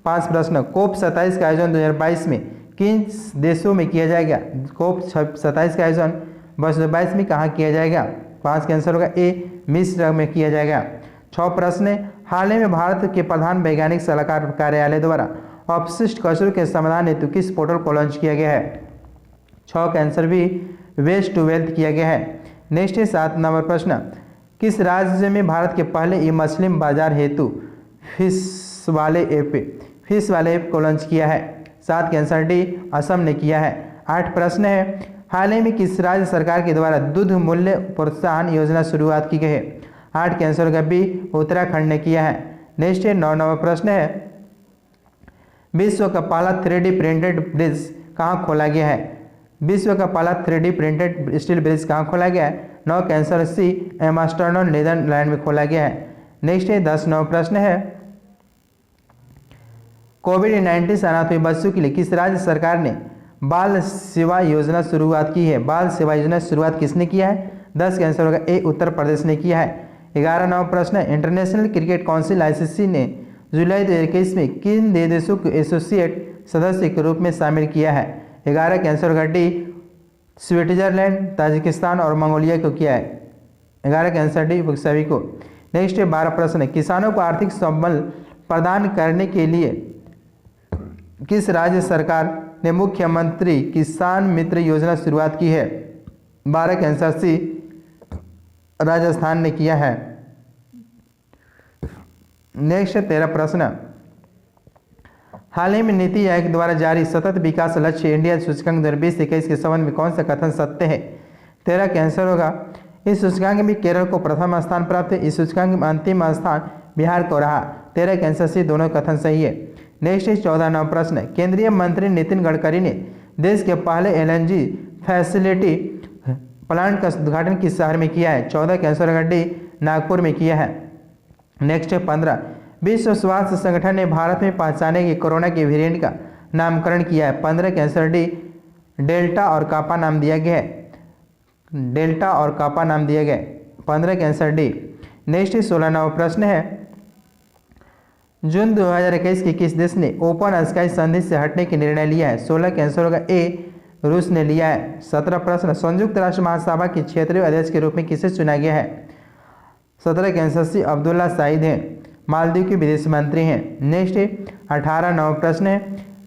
5 प्रश्न कोप 27 का आयोजन 2022 में किन देशों में किया जाएगा? कोप 27 का आयोजन वर्ष 2022 में कहाँ किया जाएगा? 5 का आंसर होगा ए, मिस्र में किया जाएगा। 6 प्रश्न है, हाल ही में भारत के प्रधान वैज्ञानिक सलाहकार कार्यालय द्वारा अपशिष्ट कचरों के समाधान हेतु किस पोर्टल को लॉन्च किया गया है? 6 का आंसर भी वेस्ट टू वेल्थ किया गया है। नेक्स्ट है 7 नंबर प्रश्न, किस राज्य में भारत के पहले ई मुस्लिम बाजार हेतु फिश वाले ऐप को लॉन्च किया है? 7 का आंसर डी, असम ने किया है। 8 प्रश्न है, हाल ही में किस राज्य सरकार के द्वारा दूध मूल्य प्रोत्साहन योजना शुरुआत की गई है? 8 के आंसर होगा बी, उत्तराखंड ने किया है। नेक्स्ट है 9 नंबर प्रश्न है, विश्व का पहला 3D प्रिंटेड ब्रिज कहाँ खोला गया है? विश्व का पहला 3D प्रिंटेड स्टील ब्रिज कहाँ खोला गया है? 9 का आंसर सी, एम्स्टर्डम नीदरलैंड में खोला गया है। नेक्स्ट है 10 नंबर प्रश्न है, कोविड-19 से अनाथ हुए बच्चों के लिए किस राज्य सरकार ने बाल सेवा योजना शुरुआत की है? बाल सेवा योजना शुरुआत किसने किया है? 10 का आंसर होगा ए, उत्तर प्रदेश ने किया है। 11 नंबर प्रश्न है, इंटरनेशनल क्रिकेट काउंसिल ICC ने जुलाई 2021 में किन देशों को एसोसिएट सदस्य के रूप में शामिल किया है? 11 का आंसर होगा डी, स्विट्जरलैंड, ताजिकिस्तान और मंगोलिया को किया है। 11 का आंसर डी, सभी को। नेक्स्ट है 12 प्रश्न है, किसानों को आर्थिक संबल प्रदान करने के लिए किस राज्य सरकार ने मुख्यमंत्री किसान मित्र योजना शुरुआत की है? 12 का आंसर सी, राजस्थान ने किया है। नेक्स्ट 13 प्रश्न, हाल ही में नीति आयोग द्वारा जारी सतत विकास लक्ष्य इंडिया सूचकांक 2020-21 के संबंध में कौन सा कथन सत्य है? 13 का आंसर होगा, इस सूचकांक में केरल को प्रथम स्थान प्राप्त है, इस सूचकांक में अंतिम स्थान बिहार को रहा। 13 का आंसर सी, दोनों कथन सही है। नेक्स्ट 14 नंबर प्रश्न, केंद्रीय मंत्री नितिन गडकरी ने देश के पहले LNG फैसिलिटी प्लांट का उद्घाटन किस शहर में किया है? 14 का आंसर होगा डी, नागपुर में किया है। नेक्स्ट 15, विश्व स्वास्थ्य संगठन ने भारत में पहचाने गए कोरोना के वेरिएंट का नामकरण किया है। 15 का आंसर डी, डेल्टा और कापा नाम दिया गया है। डेल्टा और कापा नाम दिया गया है। 15 का आंसर डी। नेक्स्ट 16 नंबर प्रश्न है, जून 2021 के किस देश ने ओपन स्काई संधि से हटने की निर्णय लिया है? 16 का आंसर होगा ए, रूस ने लिया है। 17 प्रश्न, संयुक्त राष्ट्र महासभा के क्षेत्रीय अध्यक्ष के रूप में किसे चुना गया है? 17 के आंसर सी, अब्दुल्ला शाहिद हैं, मालदीव के विदेश मंत्री हैं। नेक्स्ट 18 नंबर प्रश्न है,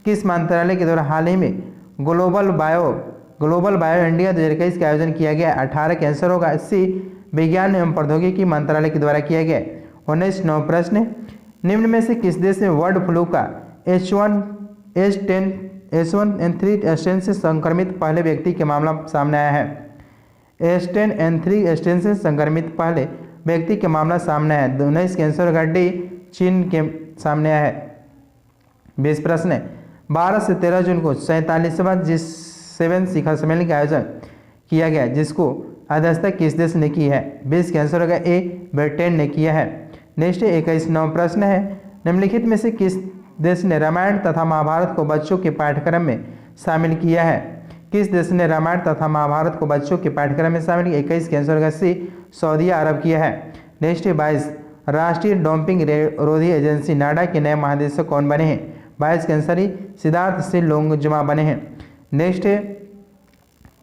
किस मंत्रालय के द्वारा हाल ही में ग्लोबल बायो इंडिया 2021 का आयोजन किया गया? 18 का आंसर होगा सी, विज्ञान एवं प्रौद्योगिकी मंत्रालय के द्वारा किया गया। 19 नंबर प्रश्न, निम्न में से किस देश में बर्ड फ्लू का H1N3 स्ट्रेन से संक्रमित पहले व्यक्ति के मामला सामने आया है? H10N3 स्ट्रेन से संक्रमित पहले व्यक्ति के मामला सामने आया है। 19 के आंसर होगा डी, चीन के सामने आया है। 20 प्रश्न है, 12 से 13 जून को 47वां G7 शिखर सम्मेलन का आयोजन किया गया, जिसको अध्यक्षता किस देश ने की है? 20 के आंसर होगा ए, ब्रिटेन ने किया है। नेक्स्ट 21 नंबर प्रश्न है, निम्नलिखित में से किस देश ने रामायण तथा महाभारत को बच्चों के पाठ्यक्रम में शामिल किया है? किस देश ने रामायण तथा महाभारत को बच्चों के पाठ्यक्रम में शामिल किया? 21 के आंसर होगा सी, सऊदी अरब किया है। नेक्स्ट 22, राष्ट्रीय डोपिंग रोधी एजेंसी नाडा के नए महानिदेशक कौन बने हैं? 22 के आंसर ही सिद्धार्थ सिंह लोंगजुमा बने हैं। नेक्स्ट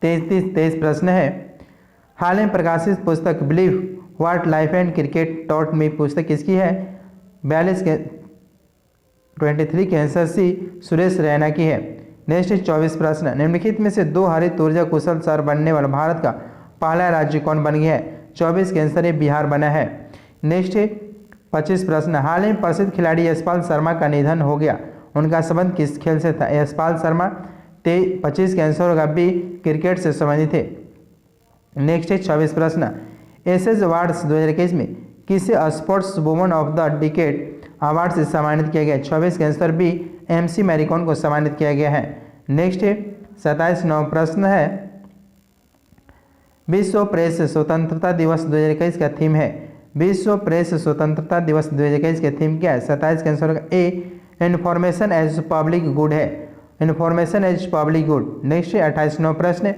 23 प्रश्न है, हाल में प्रकाशित पुस्तक believe what life and cricket taught me पुस्तक किसकी है? 23 के आंसर सी, सुरेश रैना की है। नेक्स्ट 24 प्रश्न, निम्नलिखित में से 2 हरित ऊर्जा कुशल शहर बनने वाला भारत का पहला राज्य कौन बन गया है? 24 के आंसर है बिहार बना है। नेक्स्ट 25 प्रश्न, हाल ही प्रसिद्ध खिलाड़ी यशपाल शर्मा का निधन हो गया, उनका संबंध किस खेल से था? यशपाल शर्मा 25 के आंसर होगा बी, क्रिकेट से संबंधित थे। नेक्स्ट 26 प्रश्न, एसेज अवार्ड्स 2021 में किसे sports woman of the decade award से सम्मानित किया गया? 24 के answer B, MC Mary Kom को सम्मानित किया गया है। नेक्स्ट 27 नंबर प्रश्न है, विश्व प्रेस स्वतंत्रता दिवस 2021 का थीम है? विश्व प्रेस स्वतंत्रता दिवस 2021 का थीम क्या है? 27 के आंसर होगा A, information as public good है। Information as public good. Next 28 number प्रश्न,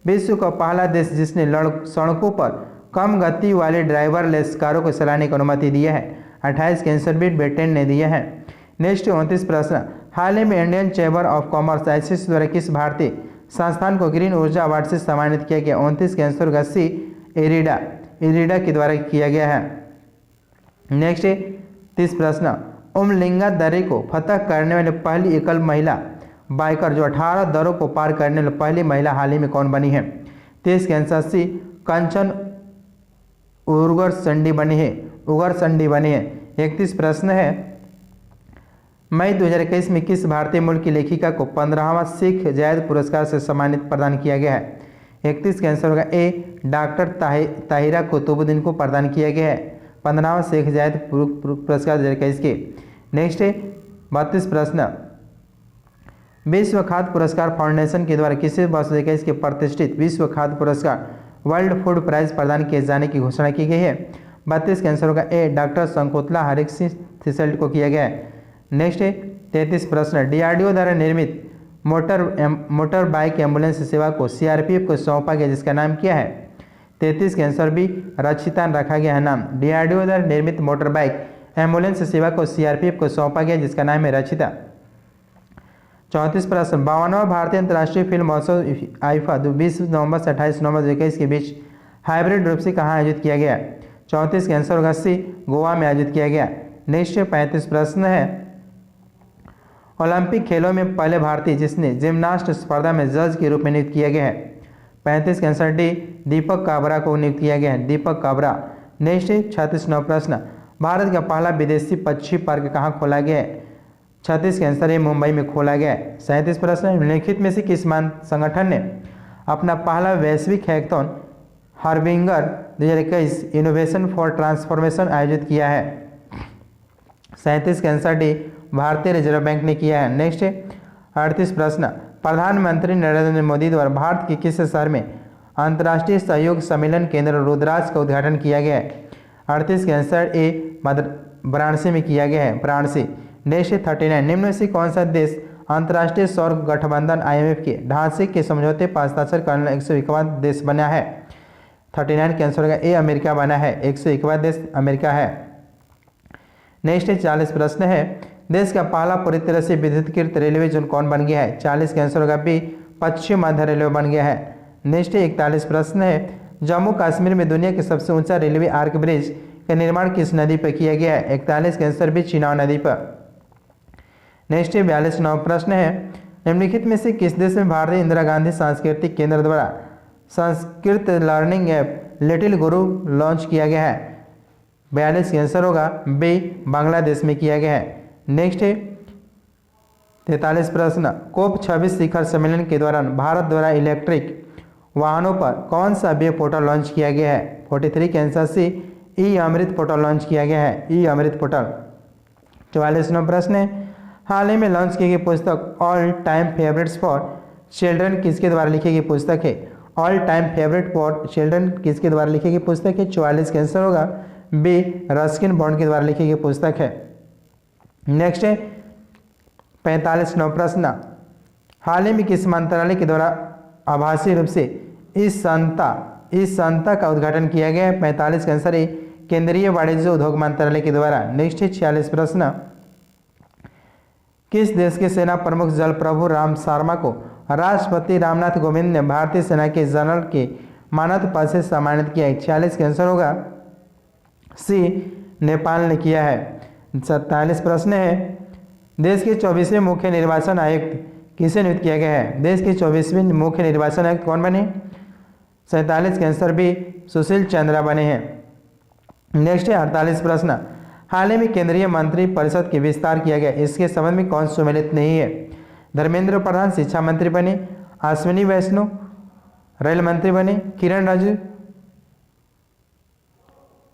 विश्व का पहला देश जिसने सड़कों पर कम गति वाले ड्राइवरलेस कारों को चलाने की अनुमति दी है? 28 के आंसर भी ब्रिटेन ने दिया है। नेक्स्ट 29 प्रश्न, हाल ही में Indian chamber of commerce ICC द्वारा किस भारतीय संस्थान को ग्रीन ऊर्जा अवार्ड से सम्मानित किया गया? 29 के आंसर होगा सी, इरिडा के द्वारा किया गया है। नेक्स्ट 30 प्रश्न, उमलिंगा दर्रे को फतह करने वाली पहली एकल महिला बाइकर जो 18 दरों को पार करने वाली पहली महिला हाल ही में कौन बनी है? 30 के आंसर सी, कंचन उगरसंडी बनी है। 31 प्रश्न है, मई 2021 में किस भारतीय मूल की लेखिका को 15वां सिख जायद पुरस्कार से सम्मानित प्रदान किया गया है? 31 का आंसर होगा ए, डॉक्टर ताहिरा कुतुबुद्दीन को प्रदान किया गया है 15वां सिख जायद पुरस्कार 2021 के। नेक्स्ट है 32 प्रश्न, विश्व खाद्य पुरस्कार फाउंडेशन के द्वारा किसी वर्ष 2021 के प्रतिष्ठित विश्व खाद्य पुरस्कार वर्ल्ड फूड प्राइज प्रदान किए जाने की घोषणा की गई है? 32 का आंसर होगा ए, डॉक्टर शंकुतला हरिक सिंह थिसल्ट को किया गया है। नेक्स्ट है 33 प्रश्न, डीआरडीओ द्वारा निर्मित मोटर बाइक एम्बुलेंस सेवा को सीआरपीएफ को सौंपा गया जिसका नाम क्या है? 33 के आंसर बी, रक्षिता रखा गया है नाम। डीआरडीओ द्वारा निर्मित मोटर बाइक एम्बुलेंस सेवा को सीआरपीएफ को सौंपा गया जिसका नाम है रक्षिता। 34 प्रश्न, 52वां भारतीय अंतर्राष्ट्रीय फिल्म महोत्सव आईफा 20 नवंबर से 28 नवंबर 2021 के बीच हाइब्रिड रूप से कहाँ आयोजित किया गया? 34 के आंसर होगा सी, गोवा में आयोजित किया गया। नेक्स्ट 35 प्रश्न है, ओलंपिक खेलों में पहले भारतीय जिसने जिम्नास्ट स्पर्धा में जज के रूप में नियुक्त किया गया है? 35 का आंसर डी, दीपक काबरा को नियुक्त किया गया है, दीपक काबरा। नेक्स्ट 36 नौ प्रश्न, भारत का पहला विदेशी पक्षी पार्क कहाँ खोला गया है? 36 का आंसर है मुंबई में खोला गया है। 37 प्रश्न, निम्नलिखित में से किस संगठन ने अपना पहला वैश्विक hackathon harbinger 2021 innovation for transformation आयोजित किया है? 37 का आंसर डी, भारतीय रिजर्व बैंक ने किया है। नेक्स्ट 38 प्रश्न, प्रधानमंत्री नरेंद्र मोदी द्वारा भारत के किस शहर में अंतर्राष्ट्रीय सहयोग सम्मेलन केंद्र रुद्राक्ष का उद्घाटन किया गया है? 38 का आंसर ए, वाराणसी में किया गया है, वाराणसी। नेक्स्ट 39, निम्न में से कौन सा देश अंतर्राष्ट्रीय सौर गठबंधन IMF के ढांचे के समझौते पर हस्ताक्षर करने 151 देश बना है? 39 का आंसर होगा ए, अमेरिका बना है, 151 देश अमेरिका है। नेक्स्ट 40 प्रश्न है, देश का पहला पूरी तरह से विद्युतीकृत रेलवे जोन कौन बन गया है? 40 का आंसर होगा बी, पश्चिम मध्य रेलवे बन गया है। नेक्स्ट 41 प्रश्न है, जम्मू कश्मीर में दुनिया के सबसे ऊंचा रेलवे आर्क ब्रिज का निर्माण किस नदी पर किया गया है? 41 का आंसर बी, चिनाब नदी पर। नेक्स्ट 42 नौ प्रश्न है, निम्नलिखित में से किस देश में भारतीय इंदिरा गांधी सांस्कृतिक केंद्र द्वारा संस्कृत लर्निंग ऐप लिटिल गुरु लॉन्च किया गया है? 42 का आंसर होगा बी, बांग्लादेश में किया गया है। नेक्स्ट 43 प्रश्न, कोप 26 शिखर सम्मेलन के दौरान भारत द्वारा इलेक्ट्रिक वाहनों पर कौन सा वेब पोर्टल लॉन्च किया गया है? 43 के आंसर सी, ई अमृत पोर्टल लॉन्च किया गया है, ई अमृत पोर्टल। 44 नंबर प्रश्न है, हाल ही में लॉन्च की गई पुस्तक all time favourites for children किसके द्वारा लिखी गई पुस्तक है? All time favourite for children किसके द्वारा लिखी गई पुस्तक है? 44 का आंसर होगा बी, रस्किन बॉन्ड के द्वारा लिखी गई पुस्तक है। नेक्स्ट 45 नौ प्रश्न, हाल ही में किस मंत्रालय के द्वारा आभासी रूप से इस संस्था का उद्घाटन किया गया है? 45 का आंसर है केंद्रीय वाणिज्य उद्योग मंत्रालय के द्वारा। नेक्स्ट 46 प्रश्न, किस देश के सेना प्रमुख जल प्रभु राम शर्मा को राष्ट्रपति रामनाथ कोविंद ने भारतीय सेना के जनरल के मानद पद से सम्मानित किया है? 46 का आंसर होगा सी, नेपाल ने किया है। 47 प्रश्न है, देश के 24वें मुख्य निर्वाचन आयुक्त किसे नियुक्त किया गया है? देश के 24वें मुख्य निर्वाचन आयुक्त कौन बने? 47 के आंसर बी, सुशील चंद्रा बने हैं। नेक्स्ट 48 प्रश्न, हाल ही में केंद्रीय मंत्री परिषद के विस्तार किया गया, इसके संबंध में कौन सम्मिलित नहीं है? धर्मेंद्र प्रधान शिक्षा मंत्री बने, अश्विनी वैष्णव रेल मंत्री बने, किरण रिजिजू।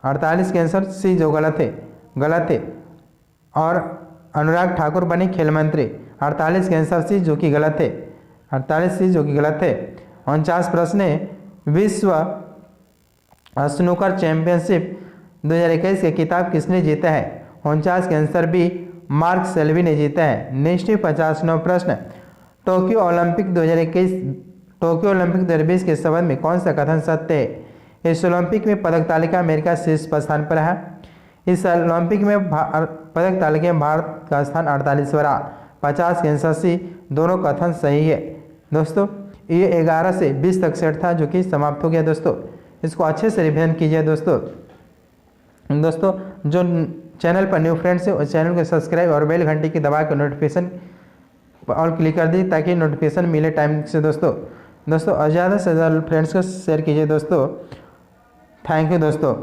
48 के आंसर सी जो गलत है और अनुराग ठाकुर बने खेल मंत्री। 48 के आंसर सी जो कि गलत है, 48 सी जो कि गलत है। 49 प्रश्न है, विश्व स्नूकर चैंपियनशिप 2021 का खिताब किसने जीता है? 49 के आंसर बी, मार्क सेल्वी ने जीता है। नेक्स्ट 50 प्रश्न, टोक्यो ओलंपिक 2020 के संबंध में कौन सा कथन सत्य है? इस ओलंपिक में पदक तालिका अमेरिका शीर्ष स्थान पर है। इस ओलंपिक में पदक तालिका में भारत का स्थान 48वां रहा। 50 के आंसर सी, दोनों कथन सही है। दोस्तों ये 11 से 20 तक सेट था जो कि समाप्त हो गया दोस्तों। इसको अच्छे से रिवीजन कीजिए दोस्तों। जो चैनल पर न्यू फ्रेंड्स है उस चैनल को सब्सक्राइब और बेल घंटी की दबा के नोटिफिकेशन और क्लिक कर दीजिए ताकि नोटिफिकेशन मिले टाइम से दोस्तों। और ज़्यादा से ज़्यादा फ्रेंड्स को शेयर कीजिए दोस्तों। थैंक यू दोस्तों।